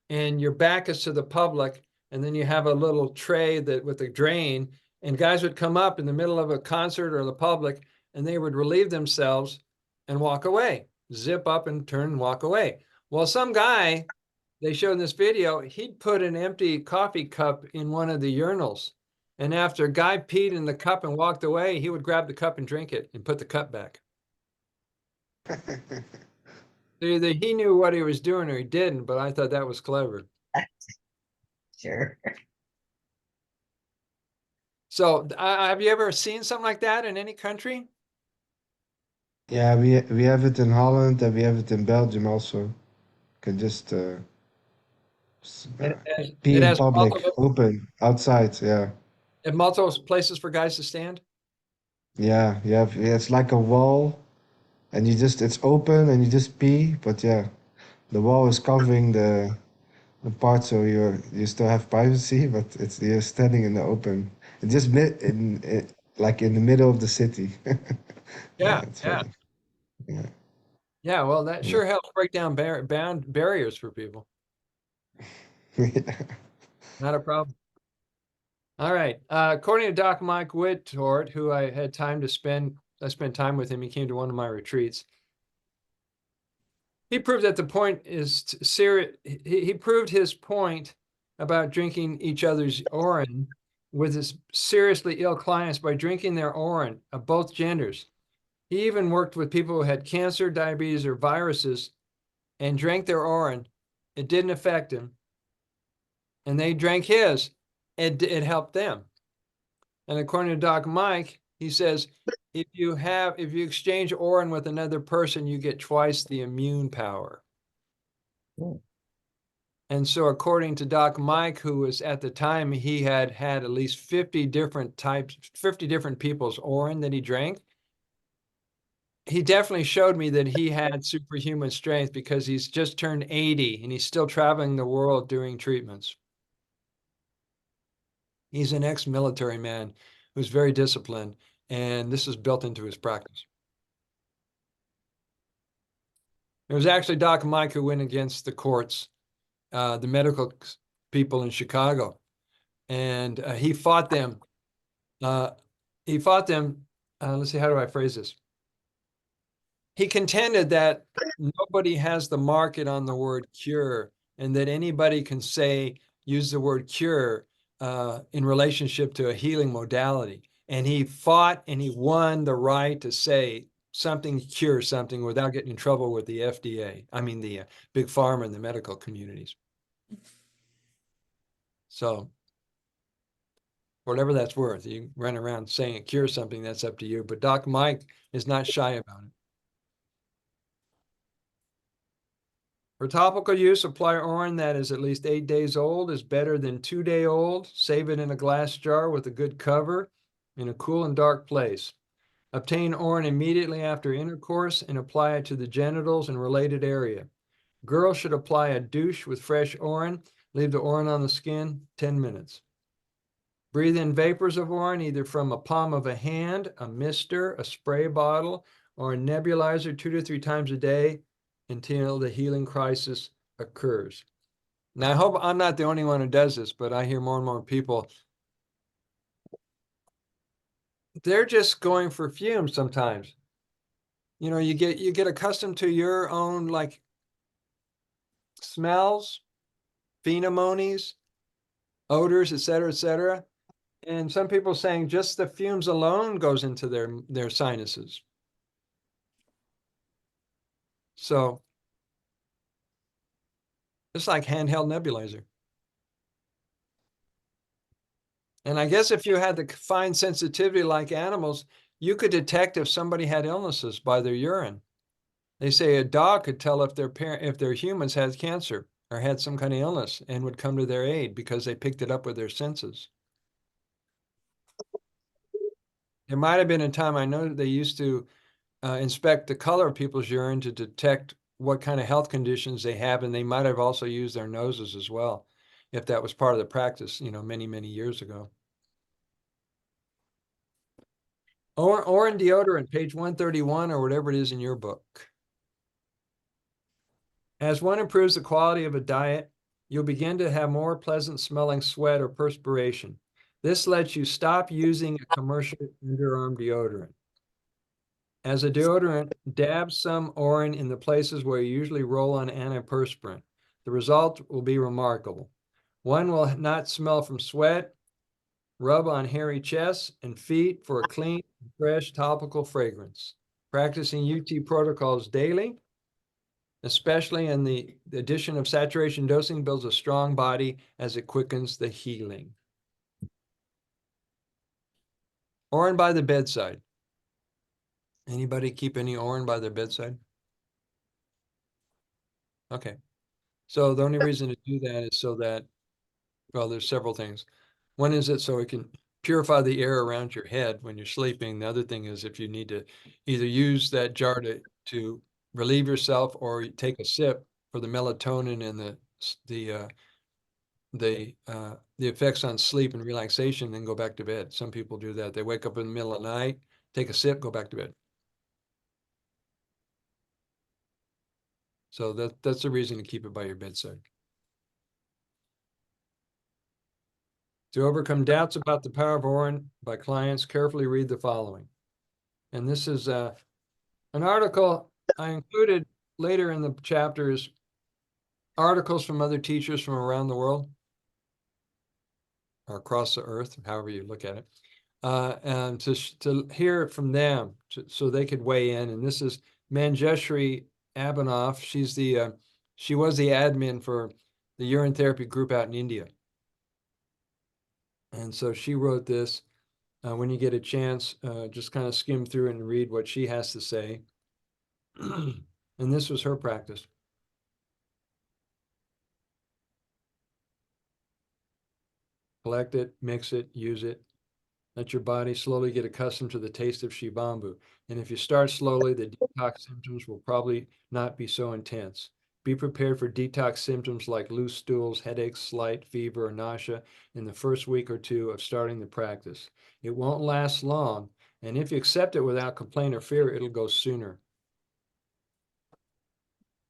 and your back is to the public. And then you have a little tray that with a drain, and guys would come up in the middle of a concert or the public, and they would relieve themselves and walk away, zip up and turn and walk away. Well, some guy they showed in this video, he'd put an empty coffee cup in one of the urinals. And after a guy peed in the cup and walked away, he would grab the cup and drink it and put the cup back. Either he knew what he was doing or he didn't, but I thought that was clever. Sure. So have you ever seen something like that in any country? Yeah, we have it in Holland and we have it in Belgium also. Can just pee It in has public, multiple, open, outside. Yeah, multiple places for guys to stand. yeah. It's like a wall, and it's open, and you just pee. But yeah, the wall is covering the part, so you still have privacy, but you're standing in the open. It's just like in the middle of the city. Yeah, It's yeah, funny. Yeah, yeah. Well, that yeah. sure helps break down barriers for people. Not a problem. All right. According to Doc Mike Whittort, who I had time to spend, I spent time with him. He came to one of my retreats. He proved that the point is serious. He proved his point about drinking each other's urine with his seriously ill clients by drinking their urine of both genders. He even worked with people who had cancer, diabetes, or viruses and drank their urine. It didn't affect him. And they drank his. It helped them. And according to Doc Mike, he says, if you exchange urine with another person, you get twice the immune power. And so according to Doc Mike, who was at the time, he had at least 50 different types, 50 different people's urine that he drank. He definitely showed me that he had superhuman strength because he's just turned 80 and he's still traveling the world doing treatments. He's an ex-military man who's very disciplined, and this is built into his practice. It was actually Doc Mike who went against the courts, the medical people in Chicago, and he fought them. Let's see, how do I phrase this? He contended that nobody has the market on the word cure, and that anybody can use the word cure in relationship to a healing modality. And he fought and he won the right to say something cures something without getting in trouble with the FDA. I mean, the big pharma and the medical communities. So whatever that's worth, you run around saying it cures something, that's up to you. But Doc Mike is not shy about it. For topical use, apply urine that is at least 8 days old is better than 2-day-old. Save it in a glass jar with a good cover in a cool and dark place. Obtain urine immediately after intercourse and apply it to the genitals and related area. Girls should apply a douche with fresh urine. Leave the urine on the skin 10 minutes. Breathe in vapors of urine either from a palm of a hand, a mister, a spray bottle, or a nebulizer 2 to 3 times a day until the healing crisis occurs. Now, I hope I'm not the only one who does this, but I hear more and more people. They're just going for fumes sometimes. You know, you get accustomed to your own like smells, pheromones, odors, et cetera, and some people saying just the fumes alone goes into their sinuses. So it's like handheld nebulizer. And I guess if you had the fine sensitivity like animals, you could detect if somebody had illnesses by their urine. They say a dog could tell if their humans had cancer or had some kind of illness and would come to their aid because they picked it up with their senses. There might have been a time, I know they used to inspect the color of people's urine to detect what kind of health conditions they have, and they might have also used their noses as well, if that was part of the practice, many, many years ago. Or deodorant, page 131 or whatever it is in your book. As one improves the quality of a diet, you'll begin to have more pleasant smelling sweat or perspiration. This lets you stop using a commercial underarm deodorant. As a deodorant, dab some urine in the places where you usually roll on antiperspirant. The result will be remarkable. One will not smell from sweat. Rub on hairy chests and feet for a clean, fresh topical fragrance. Practicing UT protocols daily, especially in the addition of saturation dosing, builds a strong body as it quickens the healing. Urine by the bedside. Anybody keep any urine by their bedside? Okay. So the only reason to do that is so that, well, there's several things. One is it so it can purify the air around your head when you're sleeping. The other thing is if you need to either use that jar to relieve yourself or take a sip, for the melatonin and the effects on sleep and relaxation, then go back to bed. Some people do that. They wake up in the middle of the night, take a sip, go back to bed. So that's the reason to keep it by your bedside. To overcome doubts about the power of Orin by clients, carefully read the following. And this is an article I included later in the chapters, articles from other teachers from around the world or across the earth, however you look at it, and to hear it from them so they could weigh in. And this is Manjeshri Abhinav. She was the admin for the Urotherapy group out in India. And so she wrote this. When you get a chance, just kind of skim through and read what she has to say. And this was her practice. Collect it, mix it, use it. Let your body slowly get accustomed to the taste of shibambu. And if you start slowly, the detox symptoms will probably not be so intense. Be prepared for detox symptoms like loose stools, headaches, slight fever, or nausea in the first week or two of starting the practice. It won't last long, and if you accept it without complaint or fear, it'll go sooner.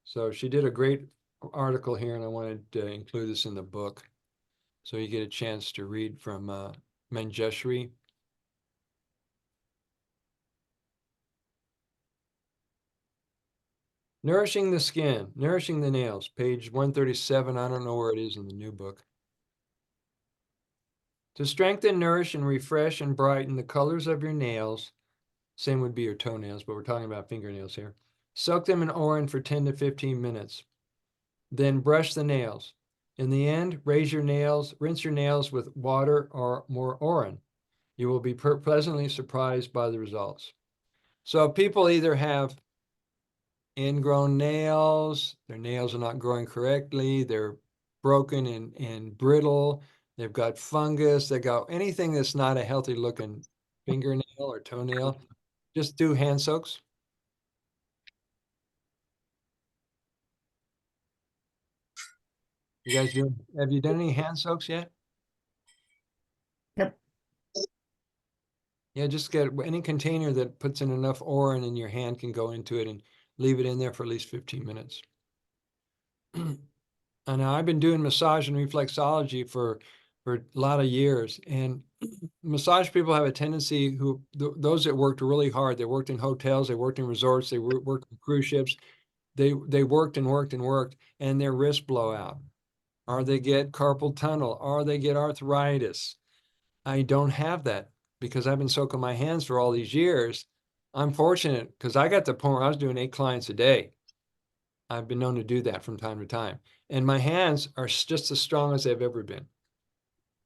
So she did a great article here, and I wanted to include this in the book. So you get a chance to read from Manjeshri. Nourishing the skin, nourishing the nails, page 137. I don't know where it is in the new book. To strengthen, nourish, and refresh and brighten the colors of your nails, same would be your toenails, but we're talking about fingernails here. Soak them in Orin for 10 to 15 minutes. Then brush the nails. In the end, rinse your nails with water or more Orin. You will be pleasantly surprised by the results. So people either have ingrown nails, their nails are not growing correctly, they're broken and brittle, they've got fungus, they got anything that's not a healthy looking fingernail or toenail, just do hand soaks. You guys have you done any hand soaks yet? Yep. Yeah, just get any container that puts in enough Orin and your hand can go into it and leave it in there for at least 15 minutes. And I've been doing massage and reflexology for a lot of years. And massage people have a tendency those that worked really hard, they worked in hotels, they worked in resorts, they worked on cruise ships. They worked and worked and worked, and their wrists blow out, or they get carpal tunnel, or they get arthritis. I don't have that because I've been soaking my hands for all these years. I'm fortunate because I got to the point where I was doing 8 clients a day. I've been known to do that from time to time. And my hands are just as strong as they've ever been.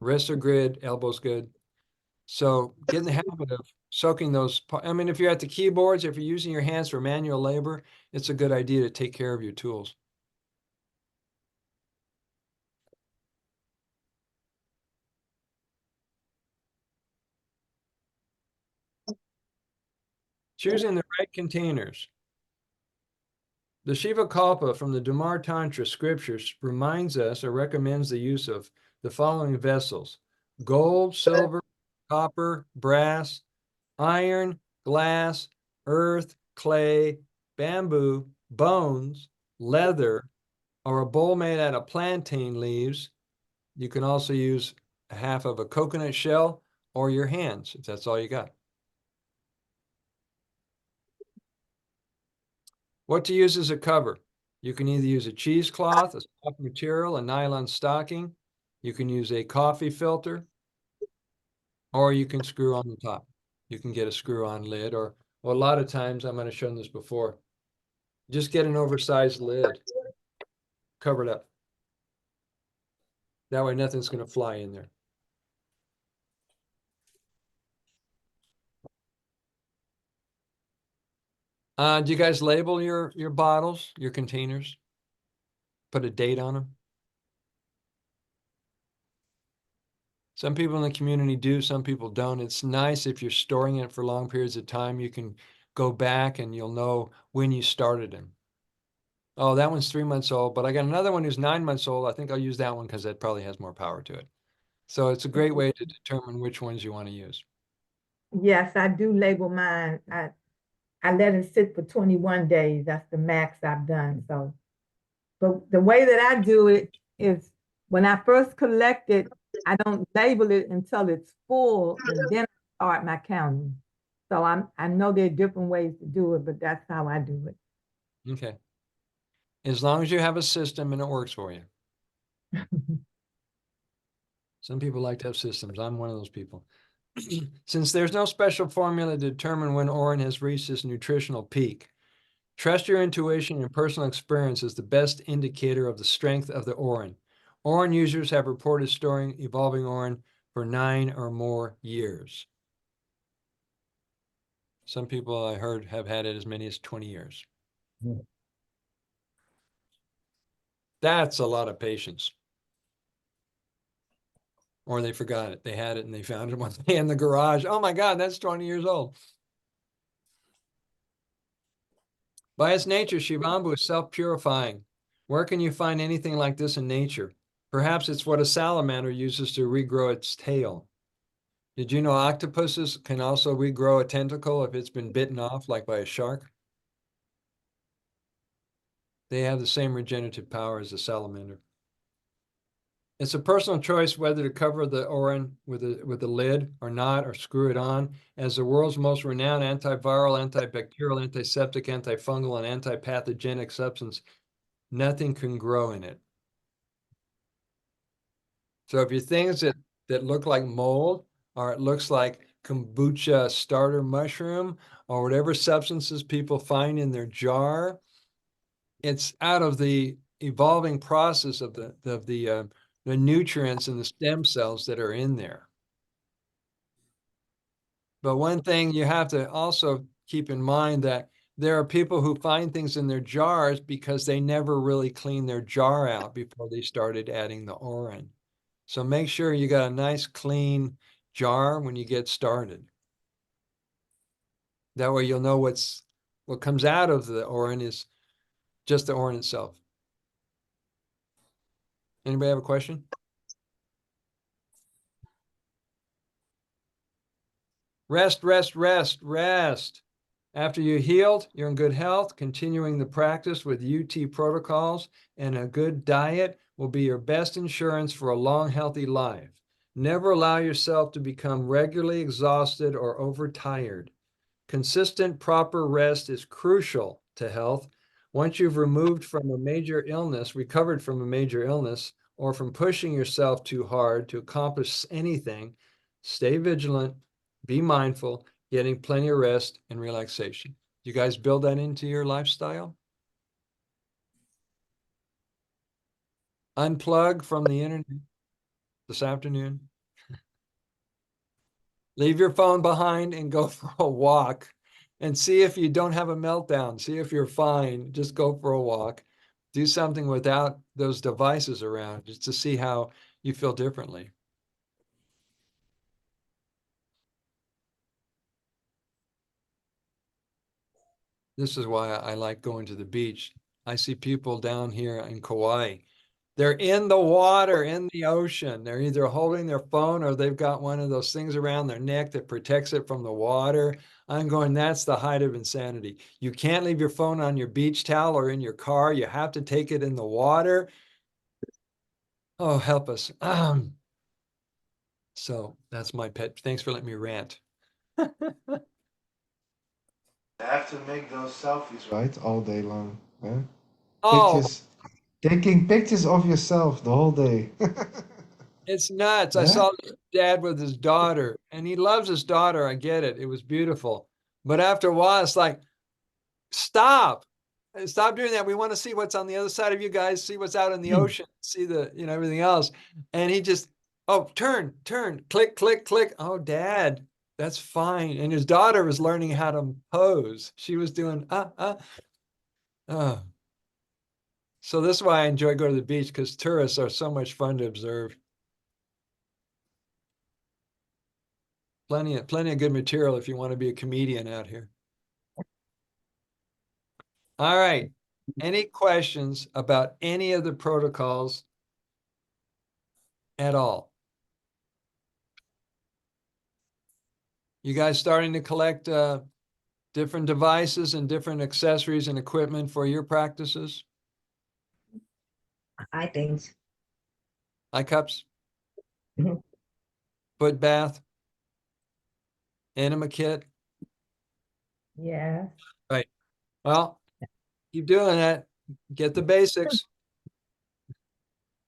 Wrists are good, elbows good. So get in the habit of soaking those. I mean, if you're at the keyboards, if you're using your hands for manual labor, it's a good idea to take care of your tools. Choosing the right containers. The Shiva Kalpa from the Dhamar Tantra scriptures reminds us or recommends the use of the following vessels: gold, silver, copper, brass, iron, glass, earth, clay, bamboo, bones, leather, or a bowl made out of plantain leaves. You can also use half of a coconut shell or your hands, if that's all you got. What to use as a cover? You can either use a cheesecloth, a soft material, a nylon stocking. You can use a coffee filter, or you can screw on the top. You can get a screw-on lid, or a lot of times, I might have shown this before, just get an oversized lid, cover it up. That way nothing's going to fly in there. Do you guys label your bottles, your containers? Put a date on them? Some people in the community do, some people don't. It's nice if you're storing it for long periods of time, you can go back and you'll know when you started them. Oh, that one's 3 months old, but I got another one who's 9 months old. I think I'll use that one because that probably has more power to it. So it's a great way to determine which ones you want to use. Yes, I do label mine. I let it sit for 21 days. That's the max I've done. So, but the way that I do it is when I first collect it, I don't label it until it's full, and then I start my counting. So I know there are different ways to do it, but that's how I do it. Okay. As long as you have a system and it works for you. Some people like to have systems. I'm one of those people. Since there's no special formula to determine when Orin has reached its nutritional peak, trust your intuition and personal experience is the best indicator of the strength of the Orin. Orin users have reported storing evolving Orin for 9 or more years. Some people I heard have had it as many as 20 years. That's a lot of patience. Or they forgot it. They had it and they found it one day in the garage. Oh my God, that's 20 years old. By its nature, Shivambu is self-purifying. Where can you find anything like this in nature? Perhaps it's what a salamander uses to regrow its tail. Did you know octopuses can also regrow a tentacle if it's been bitten off, like by a shark? They have the same regenerative power as a salamander. It's a personal choice whether to cover the Orin with a lid or not, or screw it on. As the world's most renowned antiviral, antibacterial, antiseptic, antifungal, and antipathogenic substance, nothing can grow in it. So if you things that look like mold, or it looks like kombucha starter mushroom, or whatever substances people find in their jar, it's out of the evolving process of the nutrients and the stem cells that are in there. But one thing you have to also keep in mind that there are people who find things in their jars because they never really cleaned their jar out before they started adding the Orin. So make sure you got a nice clean jar when you get started. That way you'll know what comes out of the Orin is just the Orin itself. Anybody have a question? Rest, rest, rest, rest. After you healed, you're in good health. Continuing the practice with UT protocols and a good diet will be your best insurance for a long, healthy life. Never allow yourself to become regularly exhausted or overtired. Consistent, proper rest is crucial to health. Once you've recovered from a major illness, or from pushing yourself too hard to accomplish anything, stay vigilant, be mindful, getting plenty of rest and relaxation. You guys build that into your lifestyle? Unplug from the internet this afternoon. Leave your phone behind and go for a walk and see if you don't have a meltdown. See if you're fine. Just go for a walk. Do something without those devices around just to see how you feel differently. This is why I like going to the beach. I see people down here in Kauai. They're in the water, in the ocean. They're either holding their phone or they've got one of those things around their neck that protects it from the water. I'm going, that's the height of insanity. You can't leave your phone on your beach towel or in your car. You have to take it in the water. Oh, help us. So that's my pet. Thanks for letting me rant. I have to make those selfies, right? All day long. Huh? Oh, Pictures. Taking pictures of yourself the whole day. it's nuts. I Yeah? saw dad with his daughter, and he loves his daughter. I get it. It was beautiful. But after a while, it's like, stop. Stop doing that. We want to see what's on the other side of you guys, see what's out in the ocean, see the, everything else. And he just, oh, turn, click, click, click. Oh, dad, that's fine. And his daughter was learning how to pose. She was doing, oh. So this is why I enjoy going to the beach, because tourists are so much fun to observe. Plenty of good material if you want to be a comedian out here. All right. Any questions about any of the protocols at all? You guys starting to collect different devices and different accessories and equipment for your practices? I think. Eye cups, Mhm. foot bath, enema kit. Yeah. Right. Well, keep doing that. Get the basics.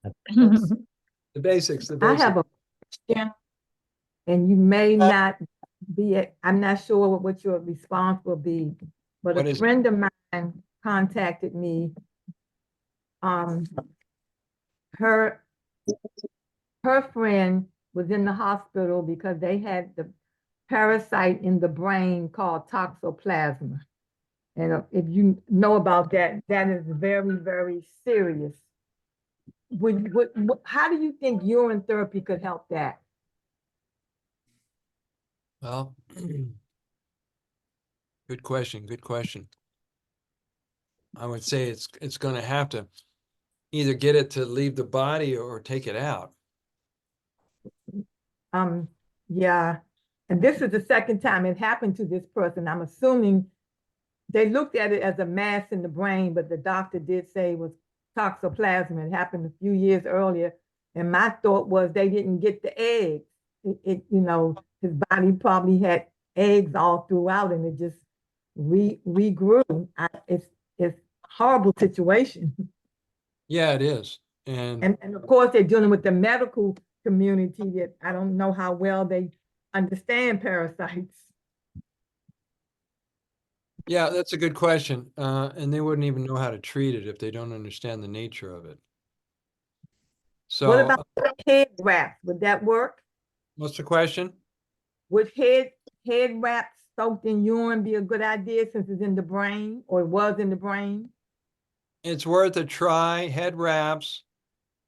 Yes. The basics. The I basics. have a question, and you may not I'm not sure what your response will be, but What a is it? friend of mine contacted me. Her friend was in the hospital because they had the parasite in the brain called toxoplasma. And if you know about that, that is very, very serious. How do you think urine therapy could help that? Well, good question. Good question. I would say it's going to have to either get it to leave the body or take it out. Yeah. And this is the second time it happened to this person. I'm assuming they looked at it as a mass in the brain, but the doctor did say it was toxoplasma. It happened a few years earlier. And my thought was they didn't get the eggs. His body probably had eggs all throughout and it just regrew. It's a horrible situation. Yeah, it is. And And of course, they're dealing with the medical community that I don't know how well they understand parasites. yeah, that's a good question. And they wouldn't even know how to treat it if they don't understand the nature of it. So What about head wraps? Would that work? what's the question? Would head wraps soaked in urine be a good idea since it's in the brain or it was in the brain? It's worth a try. Head wraps,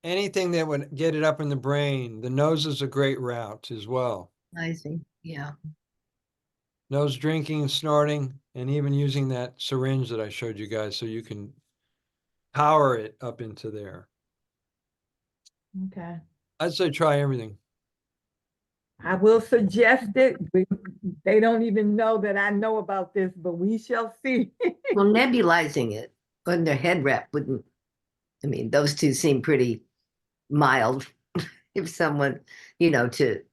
anything that would get it up in the brain. The nose is a great route as well. I see. Yeah. Nose drinking, snorting, and even using that syringe that I showed you guys so you can power it up into there. Okay. I'd say try everything. I will suggest it. They don't even know that I know about this, but we shall see. Well, nebulizing it under head wrap wouldn't, I mean, those two seem pretty mild if someone, to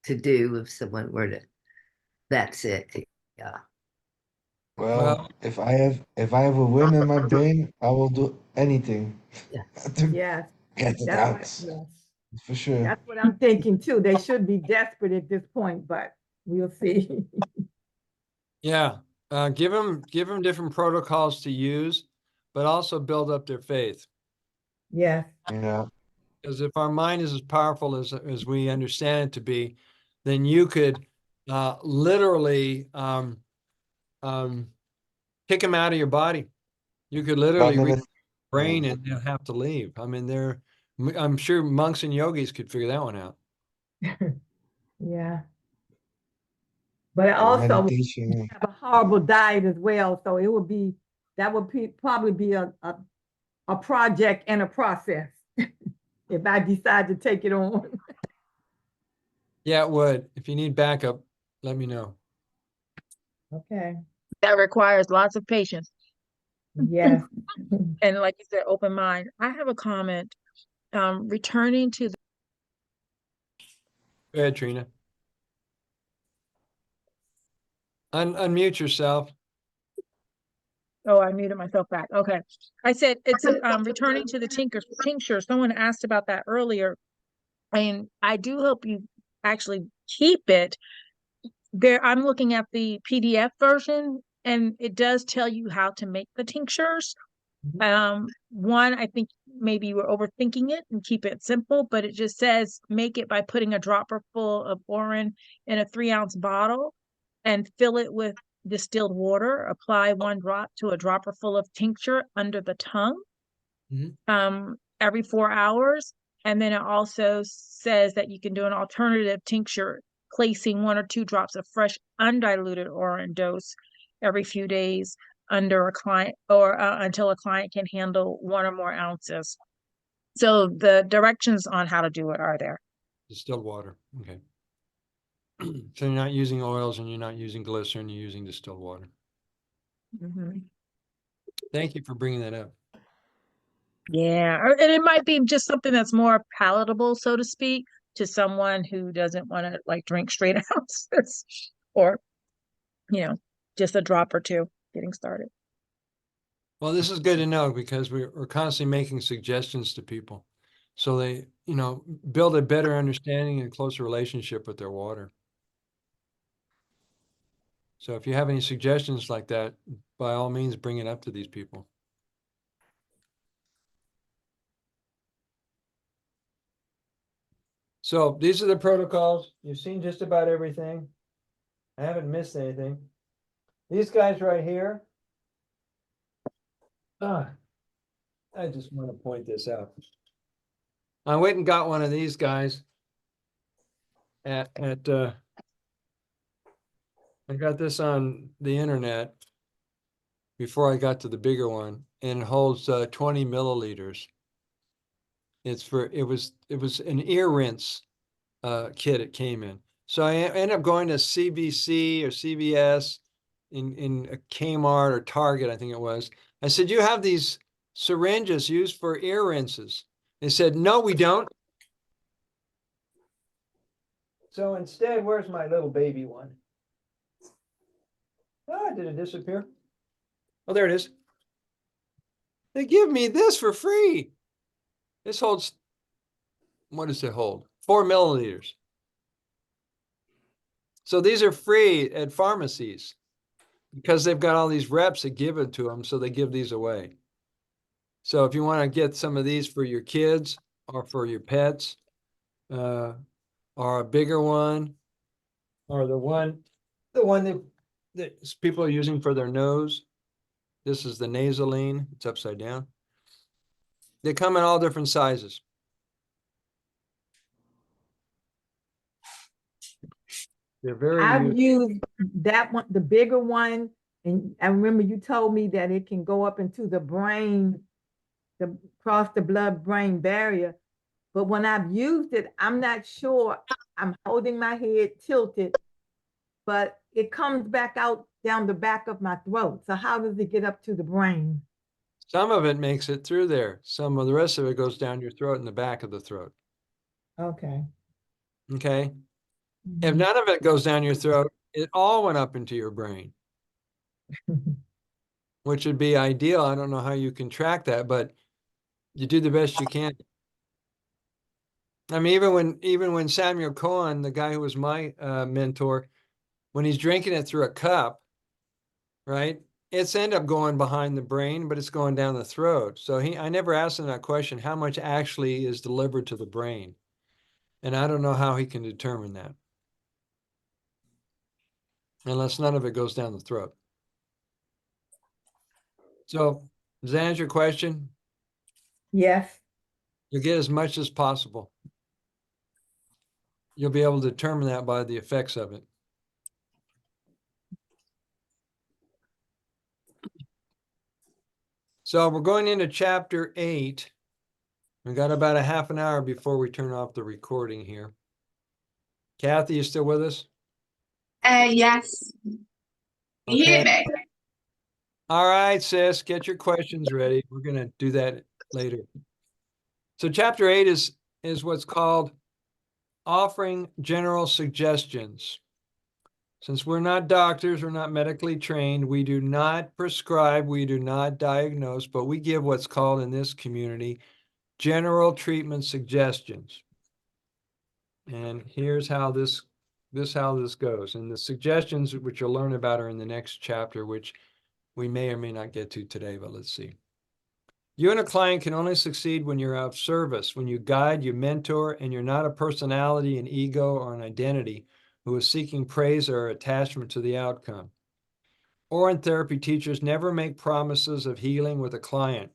do if someone were to that sick. Yeah. Well, if I have a whim in my brain, I will do anything Yeah. to Yes, get it that's out. yes. For sure. That's what I'm thinking too. They should be desperate at this point, but we'll see. Yeah. Give them different protocols to use, but also build up their faith. Yes. Yeah. Because if our mind is as powerful as we understand it to be, then you could literally kick them out of your body. You could literally read the brain and they'll have to leave. I mean, I'm sure monks and yogis could figure that one out. Yeah. But also meditation. have a horrible diet as well. So that would probably be a project and a process if I decide to take it on. Yeah, it would. If you need backup, let me know. Okay. That requires lots of patience Yes. and, like you said, open mind. I have a comment. Returning to the Go ahead, Trina. Unmute yourself. Oh, I muted myself back. Okay. I said it's returning to the tincture. Someone asked about that earlier. And I do hope you actually keep it. There, I'm looking at the PDF version and it does tell you how to make the tinctures. One, I think maybe you were overthinking it and keep it simple, but it just says make it by putting a dropper full of Orin in a 3-ounce bottle and fill it with distilled water. Apply 1 drop to a dropper full of tincture under the tongue every 4 hours. And then it also says that you can do an alternative tincture, placing 1 or 2 drops of fresh undiluted Orin dose every few days under a client or until a client can handle 1 or more ounces. So the directions on how to do it are there. Distilled water. Okay. So you're not using oils and you're not using glycerin, you're using distilled water. Mhm. Thank you for bringing that up. Yeah, and it might be just something that's more palatable, so to speak, to someone who doesn't want to like drink straight ounces or, just a drop or two getting started. Well, this is good to know because we're constantly making suggestions to people. So they, build a better understanding and closer relationship with their water. So if you have any suggestions like that, by all means, bring it up to these people. So these are the protocols. You've seen just about everything. I haven't missed anything. These guys right here. I just want to point this out. I went and got one of these guys I got this on the internet before I got to the bigger one, and it holds 20 milliliters. It was an ear rinse kit it came in. So I ended up going to CVC or CVS in a Kmart or Target, I think it was. I said, you have these syringes used for ear rinses. They said, no, we don't. So instead, where's my little baby one? Ah, did it disappear? Oh, there it is. They give me this for free. This holds, what does it hold? 4 milliliters. So these are free at pharmacies because they've got all these reps that give it to them. So they give these away. So if you want to get some of these for your kids or for your pets, or a bigger one, or the one that people are using for their nose. This is the nasaline. It's upside down. They come in all different sizes. They're very I've used that one, the bigger one, and I remember you told me that it can go up into the brain, cross the blood-brain barrier. But when I've used it, I'm not sure. I'm holding my head tilted, but it comes back out down the back of my throat. So how does it get up to the brain? Some of it makes it through there. Some of the rest of it goes down your throat and the back of the throat. Okay. Okay. If none of it goes down your throat, it all went up into your brain, which would be ideal. I don't know how you can track that, but you do the best you can. I mean, even when Samuel Cohen, the guy who was my mentor, when he's drinking it through a cup, right? It's end up going behind the brain, but it's going down the throat. So I never asked him that question, how much actually is delivered to the brain? And I don't know how he can determine that. Unless none of it goes down the throat. So does that answer your question? Yes. You get as much as possible. You'll be able to determine that by the effects of it. So we're going into chapter 8. We got about a half an hour before we turn off the recording here. Kathy, you still with us? Yes. You hear me? All right, sis, get your questions ready. We're going to do that later. So chapter 8 is what's called offering general suggestions. Since we're not doctors, we're not medically trained, we do not prescribe, we do not diagnose, but we give what's called in this community general treatment suggestions. And here's how this goes. And the suggestions which you'll learn about are in the next chapter, which we may or may not get to today, but let's see. You and a client can only succeed when you're of service, when you guide, you mentor, and you're not a personality, an ego, or an identity who is seeking praise or attachment to the outcome. Urotherapy teachers never make promises of healing with a client.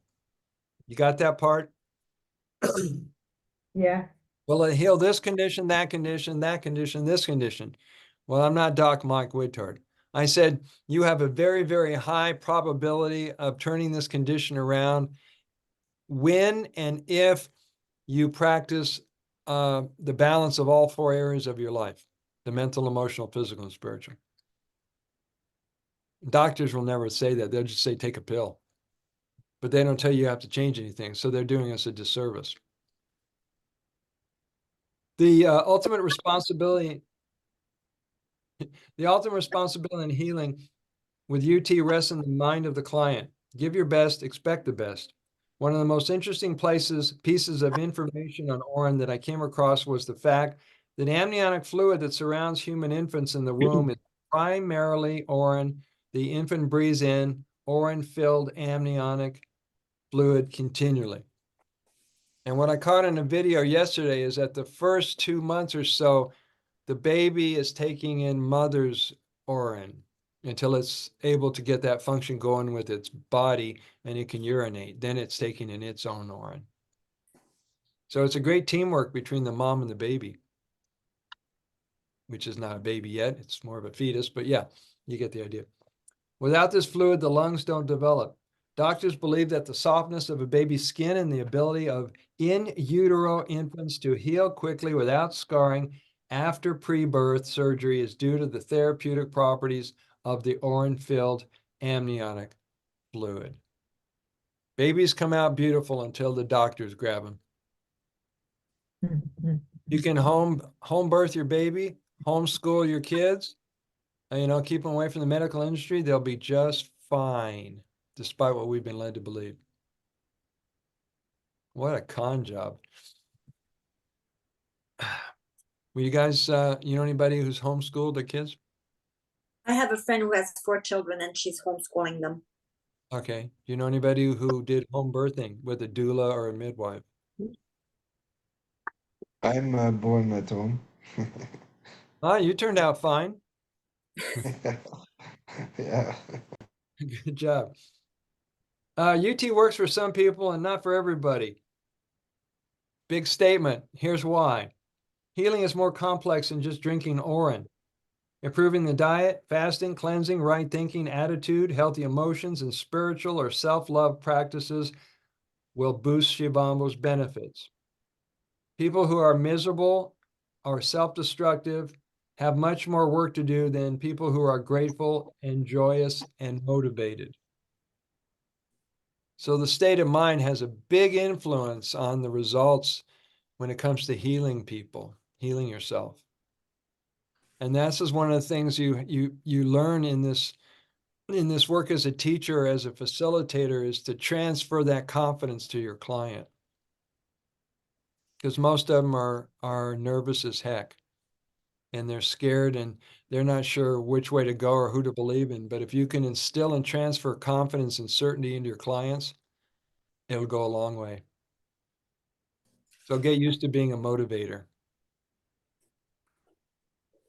You got that part? Yeah. Well, it heal this condition, that condition, that condition, this condition. Well, I'm not Doc Mike Whittard. I said, you have a very, very high probability of turning this condition around when and if you practice the balance of all 4 areas of your life, the mental, emotional, physical, and spiritual. Doctors will never say that. They'll just say, take a pill. But they don't tell you have to change anything. So they're doing us a disservice. The ultimate responsibility in healing with UT rests in the mind of the client. Give your best, expect the best. One of the most interesting pieces of information on Orin that I came across was the fact that amniotic fluid that surrounds human infants in the womb is primarily Orin. The infant breathes in Orin-filled amniotic fluid continually. And what I caught in a video yesterday is that the first 2 months or so, the baby is taking in mother's Orin until it's able to get that function going with its body and it can urinate. Then it's taking in its own Orin. So it's a great teamwork between the mom and the baby, which is not a baby yet. It's more of a fetus, but yeah, you get the idea. Without this fluid, the lungs don't develop. Doctors believe that the softness of a baby's skin and the ability of in utero infants to heal quickly without scarring after pre-birth surgery is due to the therapeutic properties of the Orin-filled amniotic fluid. Babies come out beautiful until the doctors grab them. You can home birth your baby, homeschool your kids, and, keep them away from the medical industry. They'll be just fine, despite what we've been led to believe. What a con job. Well, you guys, you know anybody who's homeschooled their kids? I have a friend who has 4 children and she's homeschooling them. Okay. Do you know anybody who did home birthing with a doula or a midwife? I'm born at home. Oh, you turned out fine. Yeah. Good job. UT works for some people and not for everybody. Big statement. Here's why. Healing is more complex than just drinking Orin. Improving the diet, fasting, cleansing, right thinking, attitude, healthy emotions, and spiritual or self-love practices will boost Shivambu's benefits. People who are miserable or self-destructive have much more work to do than people who are grateful and joyous and motivated. So the state of mind has a big influence on the results when it comes to healing people, healing yourself. And this is one of the things you learn in this work as a teacher, as a facilitator, is to transfer that confidence to your client. Because most of them are nervous as heck. And they're scared and they're not sure which way to go or who to believe in. But if you can instill and transfer confidence and certainty into your clients, it'll go a long way. So get used to being a motivator,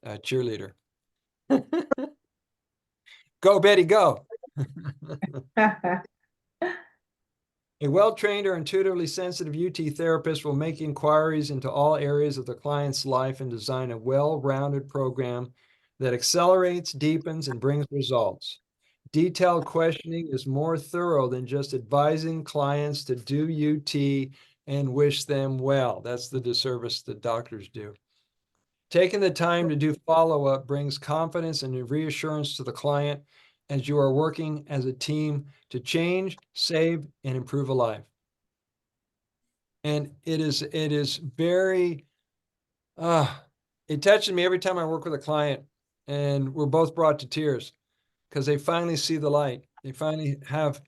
a cheerleader. Go, Betty, go. A well-trained or intuitively sensitive UT therapist will make inquiries into all areas of the client's life and design a well-rounded program that accelerates, deepens, and brings results. Detailed questioning is more thorough than just advising clients to do UT and wish them well. That's the disservice that doctors do. Taking the time to do follow-up brings confidence and reassurance to the client as you are working as a team to change, save, and improve a life. And it is very, it touches me every time I work with a client, and we're both brought to tears because they finally see the light. They finally have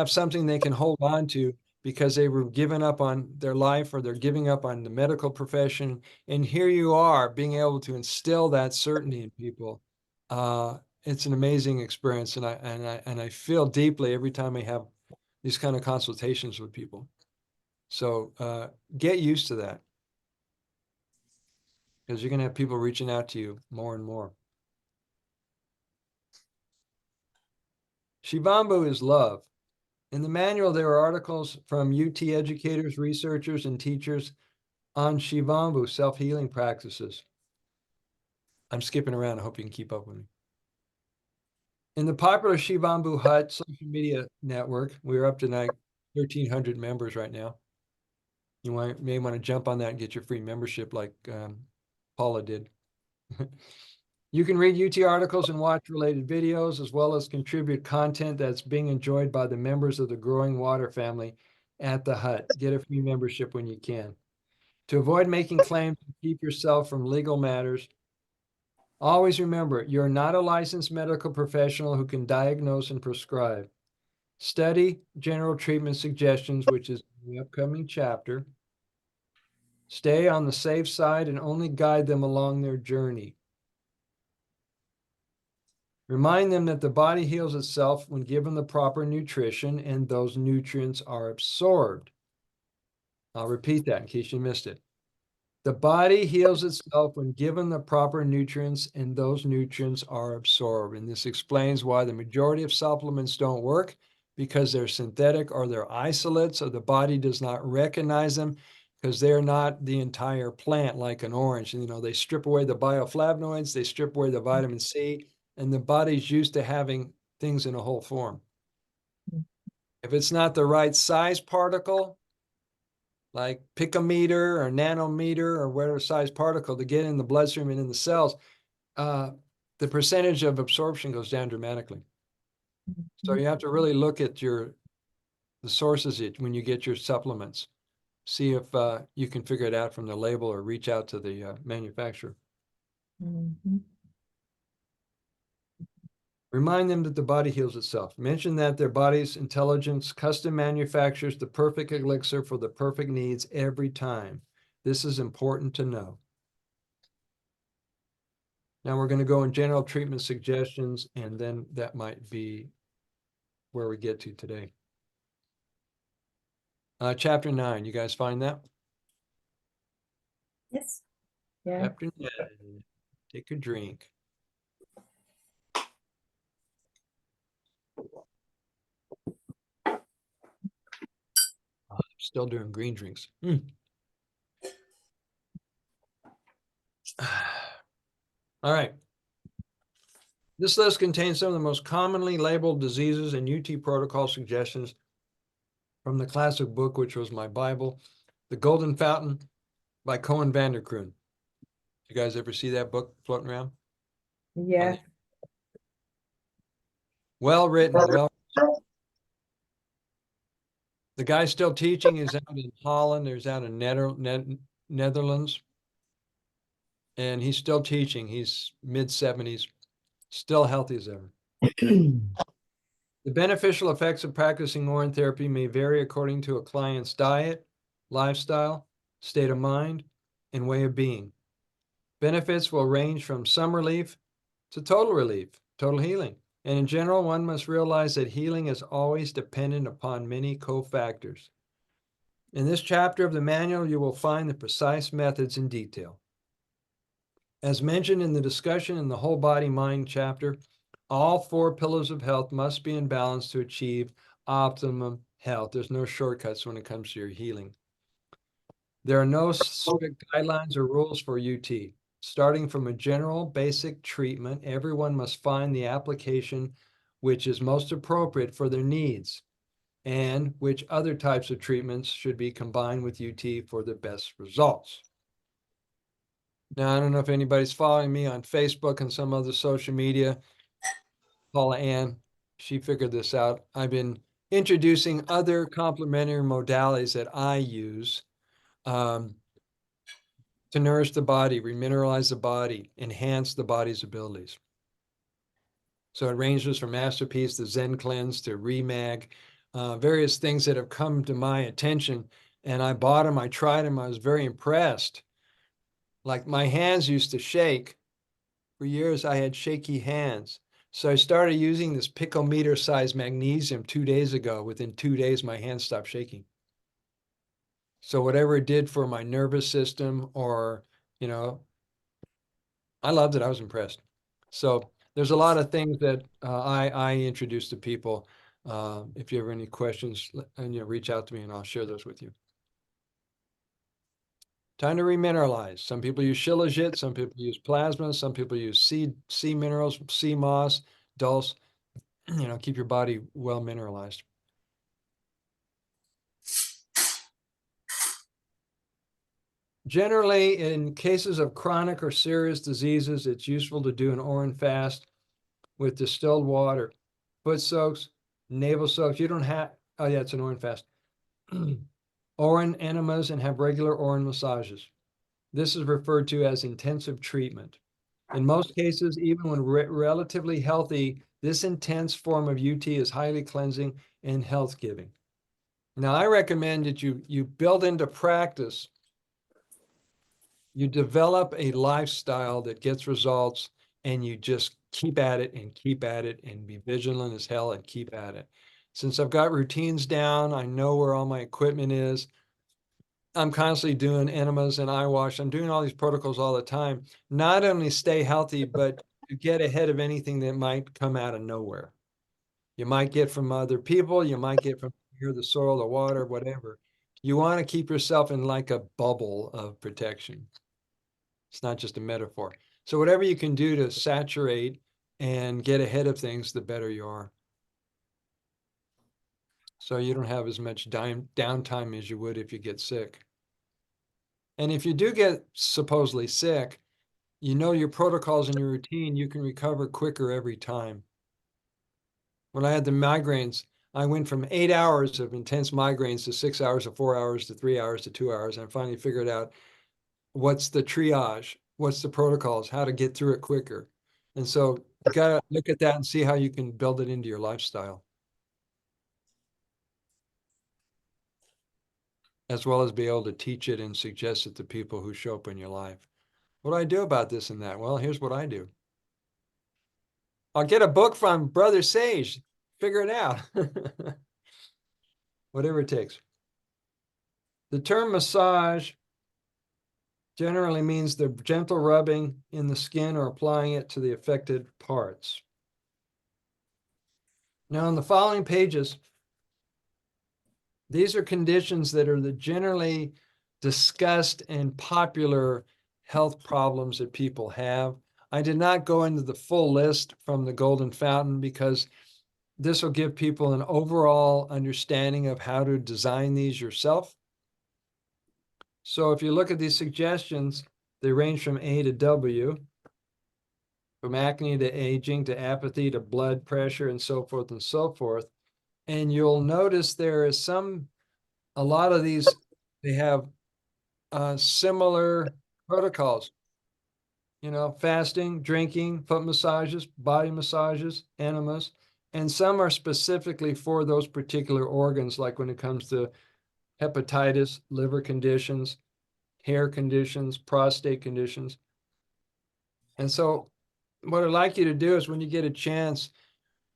something they can hold on to because they were giving up on their life or they're giving up on the medical profession. And here you are being able to instill that certainty in people. It's an amazing experience. And I feel deeply every time I have these kind of consultations with people. So get used to that because you're going to have people reaching out to you more and more. Shivambu is love. In the manual, there are articles from UT educators, researchers, and teachers on Shivambu self-healing practices. I'm skipping around. I hope you can keep up with me. In the popular Shivambu Hut social media network, we're up to 1,300 members right now. You may want to jump on that and get your free membership like Paula did. You can read UT articles and watch related videos, as well as contribute content that's being enjoyed by the members of the growing water family at the hut. Get a free membership when you can. To avoid making claims and keep yourself from legal matters, always remember, you're not a licensed medical professional who can diagnose and prescribe. Study general treatment suggestions, which is in the upcoming chapter. Stay on the safe side and only guide them along their journey. Remind them that the body heals itself when given the proper nutrition and those nutrients are absorbed. I'll repeat that in case you missed it. The body heals itself when given the proper nutrients and those nutrients are absorbed. And this explains why the majority of supplements don't work, because they're synthetic or they're isolates, so the body does not recognize them because they're not the entire plant like an orange. And, they strip away the bioflavonoids, they strip away the vitamin C, and the body's used to having things in a whole form. If it's not the right size particle, like picometer or nanometer or whatever size particle to get in the bloodstream and in the cells, the percentage of absorption goes down dramatically. So you have to really look at the sources when you get your supplements. See if you can figure it out from the label or reach out to the manufacturer. Mhm. Remind them that the body heals itself. Mention that their body's intelligence custom manufactures the perfect elixir for the perfect needs every time. This is important to know. Now we're going to go in general treatment suggestions, and then that might be where we get to today. Chapter 9, you guys find that? Yes. Yeah. Chapter 9, take a drink. I'm still doing green drinks. All right. This list contains some of the most commonly labeled diseases and UT protocol suggestions from the classic book, which was my Bible, The Golden Fountain by Cohen Vanderkroon. You guys ever see that book floating around? Yeah. Well written. The guy's still teaching. He's out in Holland. There's out in Netherlands. And he's still teaching. He's mid-70s, still healthy as ever. The beneficial effects of practicing Urotherapy may vary according to a client's diet, lifestyle, state of mind, and way of being. Benefits will range from some relief to total relief, total healing. And in general, one must realize that healing is always dependent upon many cofactors. In this chapter of the manual, you will find the precise methods in detail. As mentioned in the discussion in the whole body mind chapter, all 4 pillars of health must be in balance to achieve optimum health. There's no shortcuts when it comes to your healing. There are no strict guidelines or rules for UT. Starting from a general basic treatment, everyone must find the application which is most appropriate for their needs and which other types of treatments should be combined with UT for the best results. Now, I don't know if anybody's following me on Facebook and some other social media. Paula Ann, she figured this out. I've been introducing other complementary modalities that I use to nourish the body, remineralize the body, enhance the body's abilities. So it ranges from Masterpiece to Zen Cleanse to Remag, various things that have come to my attention. And I bought them, I tried them, I was very impressed. Like my hands used to shake. For years, I had shaky hands. So I started using this picometer size magnesium 2 days ago. Within 2 days, my hands stopped shaking. So whatever it did for my nervous system or, I loved it. I was impressed. So there's a lot of things that I introduce to people. If you have any questions, reach out to me and I'll share those with you. Time to remineralize. Some people use Shilajit, some people use plasma, some people use sea minerals, sea moss, dulse. keep your body well mineralized. Generally, in cases of chronic or serious diseases, it's useful to do an orin fast with distilled water, foot soaks, navel soaks. You don't have, oh yeah, it's an orin fast. Orin enemas and have regular orin massages. This is referred to as intensive treatment. In most cases, even when relatively healthy, this intense form of UT is highly cleansing and health-giving. Now, I recommend that you build into practice, you develop a lifestyle that gets results, and you just keep at it and keep at it and be vigilant as hell and keep at it. Since I've got routines down, I know where all my equipment is. I'm constantly doing enemas and eye wash. I'm doing all these protocols all the time, not only stay healthy, but to get ahead of anything that might come out of nowhere. You might get from other people, you might get from here, the soil, the water, whatever. You want to keep yourself in like a bubble of protection. It's not just a metaphor. So whatever you can do to saturate and get ahead of things, the better you are. So you don't have as much downtime as you would if you get sick. And if you do get supposedly sick, you know your protocols and your routine, you can recover quicker every time. When I had the migraines, I went from 8 hours of intense migraines to 6 hours to 4 hours to 3 hours to 2 hours. And I finally figured out what's the triage, what's the protocols, how to get through it quicker. And so you got to look at that and see how you can build it into your lifestyle, as well as be able to teach it and suggest it to people who show up in your life. What do I do about this and that? Well, here's what I do. I'll get a book from Brother Sage, figure it out. Whatever it takes. The term massage generally means the gentle rubbing in the skin or applying it to the affected parts. Now, in the following pages, these are conditions that are the generally discussed and popular health problems that people have. I did not go into the full list from the Golden Fountain because this will give people an overall understanding of how to design these yourself. So if you look at these suggestions, they range from A to W, from acne to aging to apathy to blood pressure and so forth and so forth. And you'll notice there is a lot of these, they have similar protocols. Fasting, drinking, foot massages, body massages, enemas, and some are specifically for those particular organs, like when it comes to hepatitis, liver conditions, hair conditions, prostate conditions. And so what I'd like you to do is when you get a chance,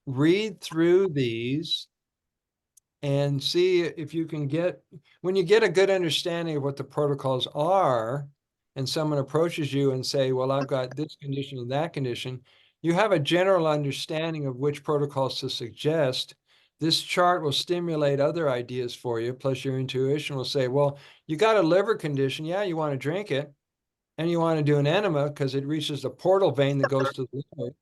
read through these and see if you can when you get a good understanding of what the protocols are, and someone approaches you and say, well, I've got this condition and that condition, you have a general understanding of which protocols to suggest. This chart will stimulate other ideas for you, plus your intuition will say, well, you got a liver condition, yeah, you want to drink it, and you want to do an enema because it reaches the portal vein that goes to the liver.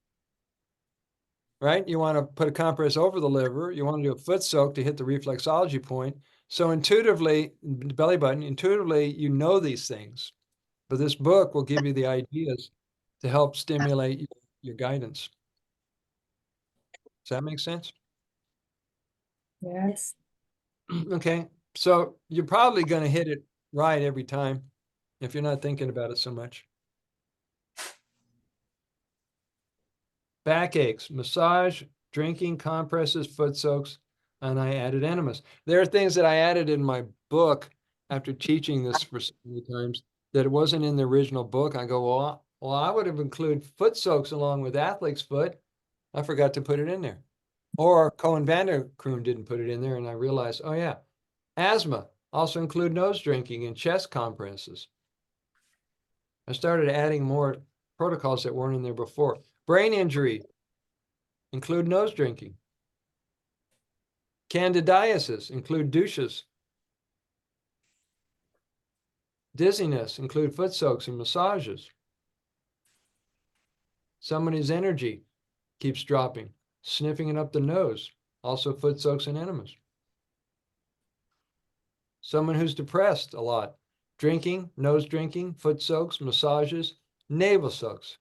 Right? You want to put a compress over the liver. You want to do a foot soak to hit the reflexology point. So intuitively, belly button, intuitively, you know these things. But this book will give you the ideas to help stimulate your guidance. Does that make sense? Yes. Okay. So you're probably going to hit it right every time if you're not thinking about it so much. Backaches, massage, drinking, compresses, foot soaks, and I added enemas. There are things that I added in my book after teaching this for so many times that it wasn't in the original book. I go, well, I would have included foot soaks along with athlete's foot. I forgot to put it in there. Or Cohen Vanderkroon didn't put it in there, and I realized, oh yeah, asthma, also include nose drinking and chest compresses. I started adding more protocols that weren't in there before. Brain injury, include nose drinking. Candidiasis, include douches. Dizziness, include foot soaks and massages. Somebody's energy keeps dropping. Sniffing it up the nose, also foot soaks and enemas. Someone who's depressed a lot, drinking, nose drinking, foot soaks, massages, navel soaks.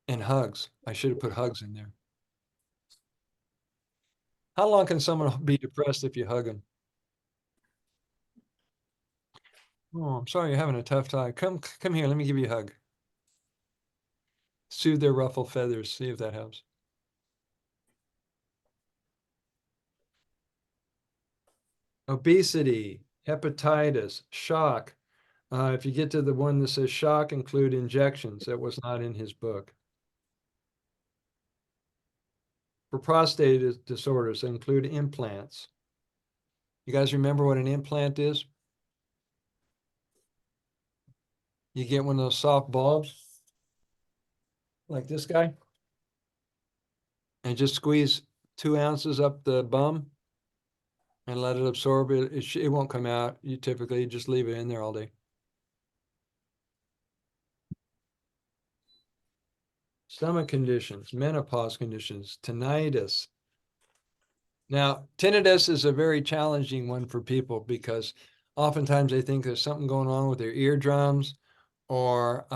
And hugs. I should have put hugs in there. How long can someone be depressed if you hug them? Oh, I'm sorry you're having a tough time. Come here. Let me give you a hug. Soothe their ruffled feathers. See if that helps. Obesity, hepatitis, shock. If you get to the one that says shock, include injections. That was not in his book. For prostate disorders, include implants. You guys remember what an implant is? You get one of those soft bulbs, like this guy, and just squeeze 2 ounces up the bum and let it absorb it. It won't come out. You typically just leave it in there all day. Stomach conditions, menopause conditions, tinnitus. Now, tinnitus is a very challenging one for people because oftentimes they think there's something going on with their eardrums or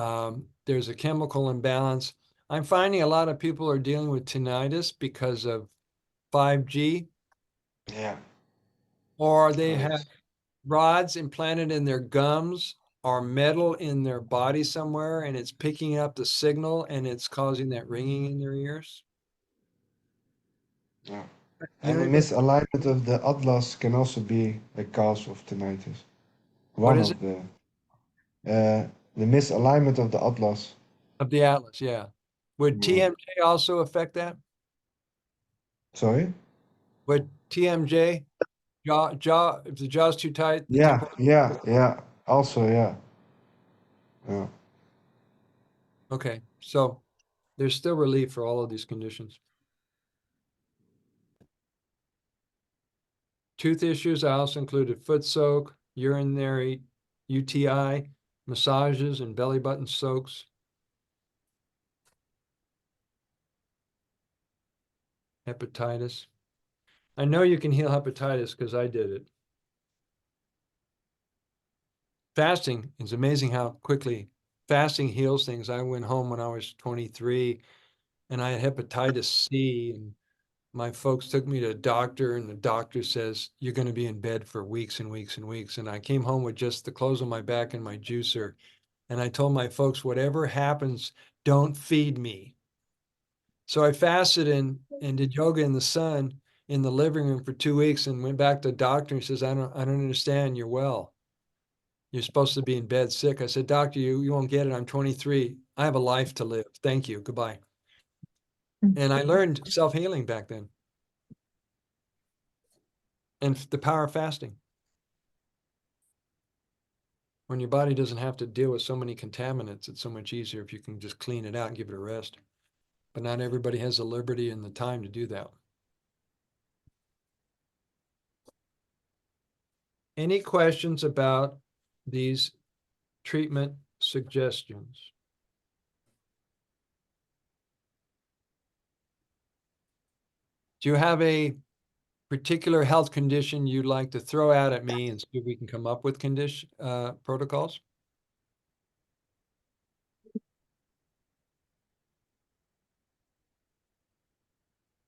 there's a chemical imbalance. I'm finding a lot of people are dealing with tinnitus because of 5G, Yeah. or they have Correct. rods implanted in their gums or metal in their body somewhere, and it's picking up the signal and it's causing that ringing in their ears. Yeah. You know And the anything? misalignment of the atlas can also be a cause of tinnitus. What One is it? of the misalignment of the atlas. Of the atlas, yeah. Would Yeah. TMJ also affect that? Sorry? Would TMJ, if the jaw's too tight, the Yeah, temple? yeah. Also, yeah. Yeah. Okay, so there's still relief for all of these conditions. Tooth issues, I also included foot soak, urinary UTI, massages, and belly button soaks. Hepatitis. I know you can heal hepatitis because I did it. Fasting is amazing how quickly fasting heals things. I went home when I was 23 and I had hepatitis C, and my folks took me to a doctor, and the doctor says, you're going to be in bed for weeks and weeks and weeks. And I came home with just the clothes on my back and my juicer. And I told my folks, whatever happens, don't feed me. So I fasted and did yoga in the sun in the living room for 2 weeks and went back to the doctor, and he says, I don't understand. You're well. You're supposed to be in bed sick. I said, doctor, you won't get it. I'm 23. I have a life to live. Thank you. Goodbye. And I learned self-healing back then. And the power of fasting. When your body doesn't have to deal with so many contaminants, it's so much easier if you can just clean it out and give it a rest. But not everybody has the liberty and the time to do that. Any questions about these treatment suggestions? Do you have a particular health condition you'd like to throw out at me and see if we can come up with protocols?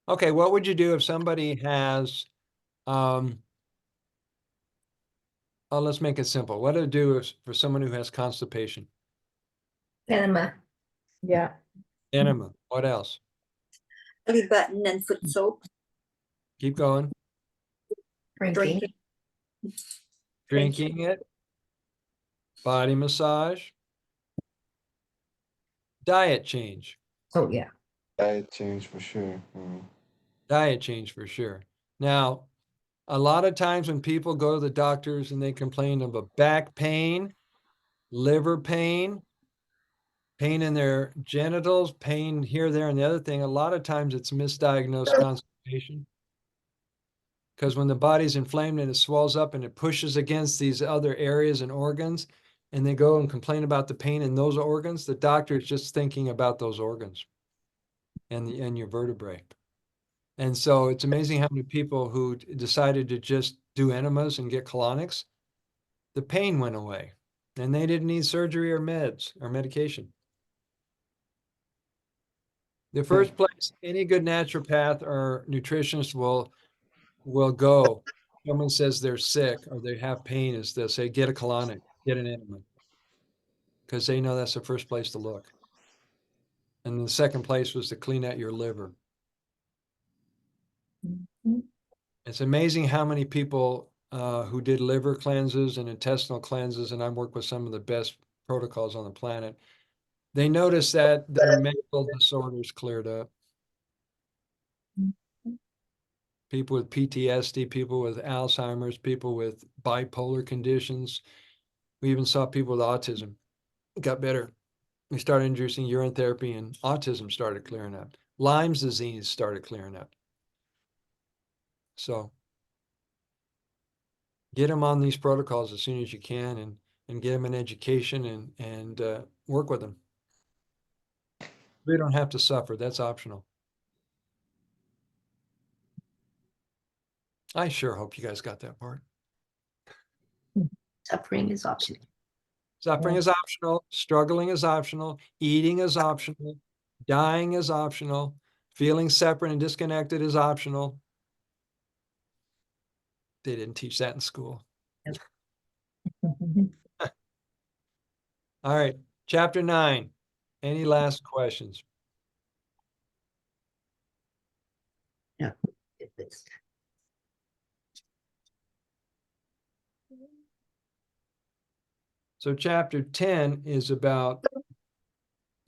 Okay, what would you do if somebody has, let's make it simple. What do you do for someone who has constipation? Enema. Yeah. Enema. What else? Belly button and foot soak, Keep going. Drinking. Drinking it. Body massage. Diet change. Oh, yeah. Diet change for sure. Diet change for sure. Now, a lot of times when people go to the doctors and they complain of a back pain, liver pain, pain in their genitals, pain here, there, and the other thing, a lot of times it's misdiagnosed constipation. Because when the body's inflamed and it swells up and it pushes against these other areas and organs, and they go and complain about the pain in those organs, the doctor is just thinking about those organs. and your vertebrae. And so it's amazing how many people who decided to just do enemas and get colonics, the pain went away and they didn't need surgery or meds or medication. The first place any good naturopath or nutritionist will go, someone says they're sick or they have pain, is they'll say, get a colonic, get an enema. Because they know that's the first place to look. And the second place was to clean out your liver. It's amazing how many people who did liver cleanses and intestinal cleanses, and I've worked with some of the best protocols on the planet, they noticed that their mental disorders cleared up. People with PTSD, people with Alzheimer's, people with bipolar conditions. We even saw people with autism got better. We started introducing urine therapy and autism started clearing up. Lyme's disease started clearing up. So get them on these protocols as soon as you can and get them an education and work with them. They don't have to suffer. That's optional. I sure hope you guys got that part. Suffering is optional. Suffering is optional. Struggling is optional. Eating is optional. Dying is optional. Feeling separate and disconnected is optional. They didn't teach that in school. All right. Chapter 9. Any last questions? Yeah. Get this. So chapter 10 is about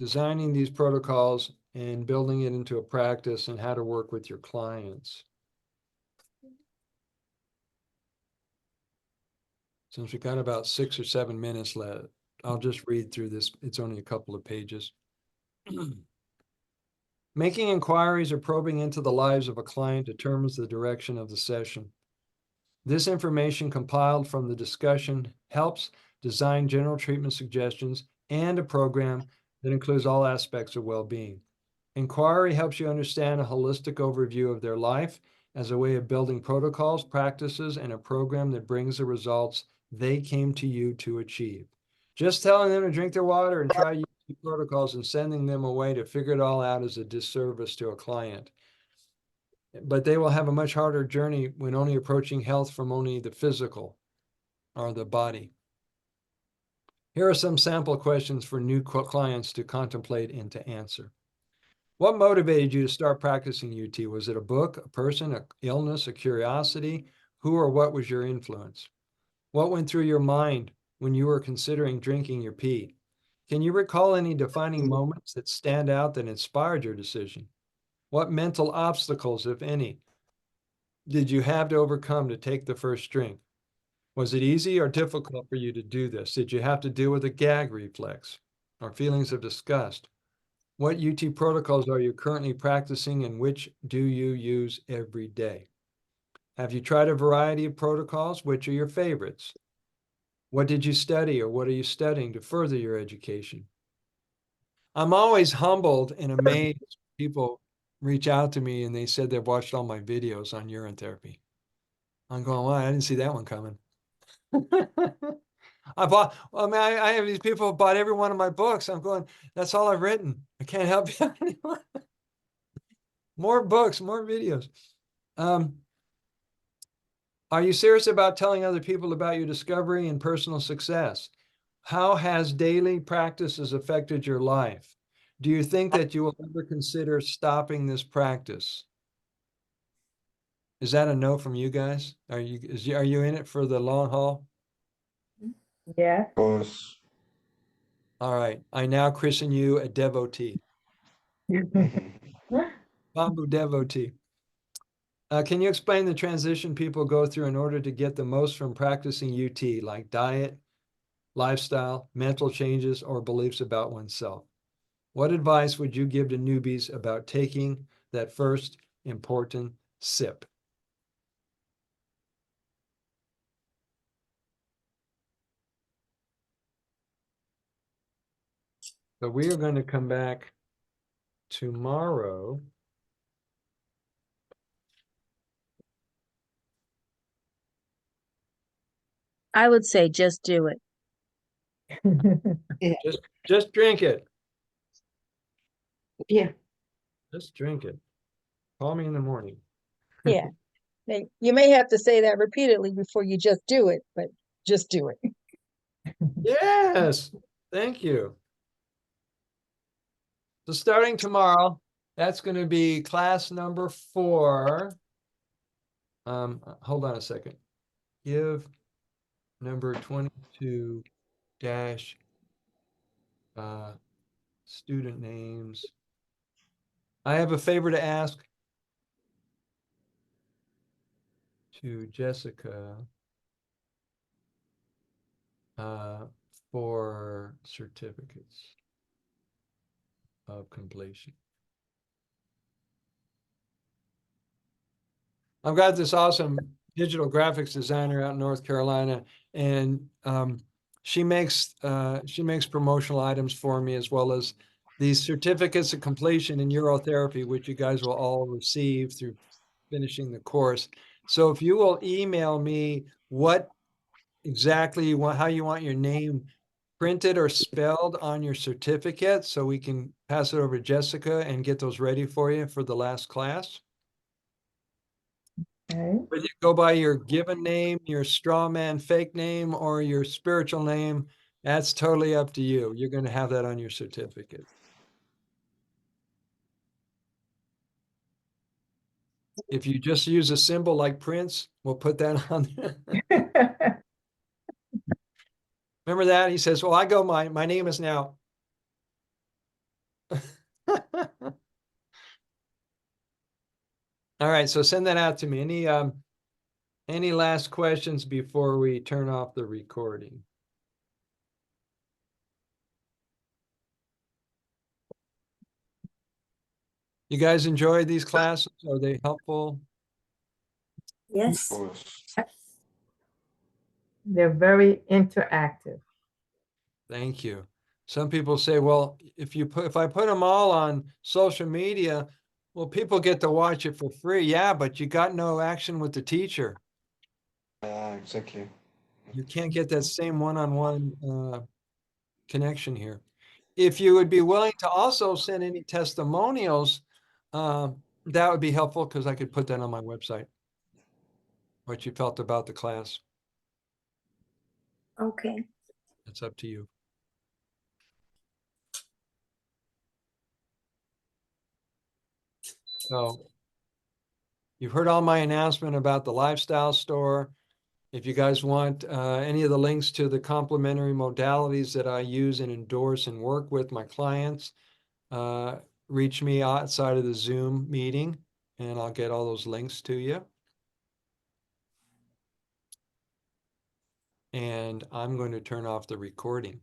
designing these protocols and building it into a practice and how to work with your clients. Since we've got about 6 or 7 minutes left, I'll just read through this. It's only a couple of pages. Making inquiries or probing into the lives of a client determines the direction of the session. This information compiled from the discussion helps design general treatment suggestions and a program that includes all aspects of well-being. Inquiry helps you understand a holistic overview of their life as a way of building protocols, practices, and a program that brings the results they came to you to achieve. Just telling them to drink their water and try UT protocols and sending them away to figure it all out is a disservice to a client. But they will have a much harder journey when only approaching health from only the physical or the body. Here are some sample questions for new clients to contemplate and to answer. What motivated you to start practicing UT? Was it a book, a person, an illness, a curiosity? Who or what was your influence? What went through your mind when you were considering drinking your pee? Can you recall any defining moments that stand out that inspired your decision? What mental obstacles, if any, did you have to overcome to take the first drink? Was it easy or difficult for you to do this? Did you have to deal with a gag reflex or feelings of disgust? What UT protocols are you currently practicing and which do you use every day? Have you tried a variety of protocols? Which are your favorites? What did you study or what are you studying to further your education? I'm always humbled and amazed. People reach out to me and they said they've watched all my videos on urine therapy. I'm going, well, I didn't see that one coming. I have these people who bought every one of my books. I'm going, that's all I've written. I can't help you anymore. More books, more videos. Are you serious about telling other people about your discovery and personal success? How has daily practices affected your life? Do you think that you will ever consider stopping this practice? Is that a no from you guys? Are you in it for the long haul? Yeah. Of course. All right. I now christen you a devotee. Bamboo devotee. Can you explain the transition people go through in order to get the most from practicing UT, like diet, lifestyle, mental changes, or beliefs about oneself? What advice would you give to newbies about taking that first important sip? So we are going to come back tomorrow. I would say just do it. Just drink it. Yeah. Just drink it. Call me in the morning. Yeah. You may have to say that repeatedly before you just do it, but just do it. Yes, thank you. So starting tomorrow, that's going to be class number 4. Hold on a second. Give number 22 dash student names. I have a favor to ask to Jessica for certificates of completion. I've got this awesome digital graphics designer out in North Carolina, and she makes promotional items for me, as well as these certificates of completion in urotherapy, which you guys will all receive through finishing the course. So if you will email me what exactly you want, how you want your name printed or spelled on your certificate, so we can pass it over to Jessica and get those ready for you for the last class. Okay. Whether you go by your given name, your straw man fake name, or your spiritual name, that's totally up to you. You're going to have that on your certificate. If you just use a symbol like Prince, we'll put that on there. Remember that? He says, well, I go, my name is now. All right, so send that out to me. Any last questions before we turn off the recording? You guys enjoyed these classes? Are they helpful? Yes. They're very interactive. Thank you. Some people say, well, if I put them all on social media, well, people get to watch it for free. Yeah, but you got no action with the teacher. Yeah, exactly. You can't get that same one-on-one connection here. If you would be willing to also send any testimonials, that would be helpful, because I could put that on my website, what you felt about the class. Okay. It's up to you. So you've heard all my announcement about the lifestyle store. If you guys want any of the links to the complementary modalities that I use and endorse and work with my clients, reach me outside of the Zoom meeting, and I'll get all those links to you. And I'm going to turn off the recording.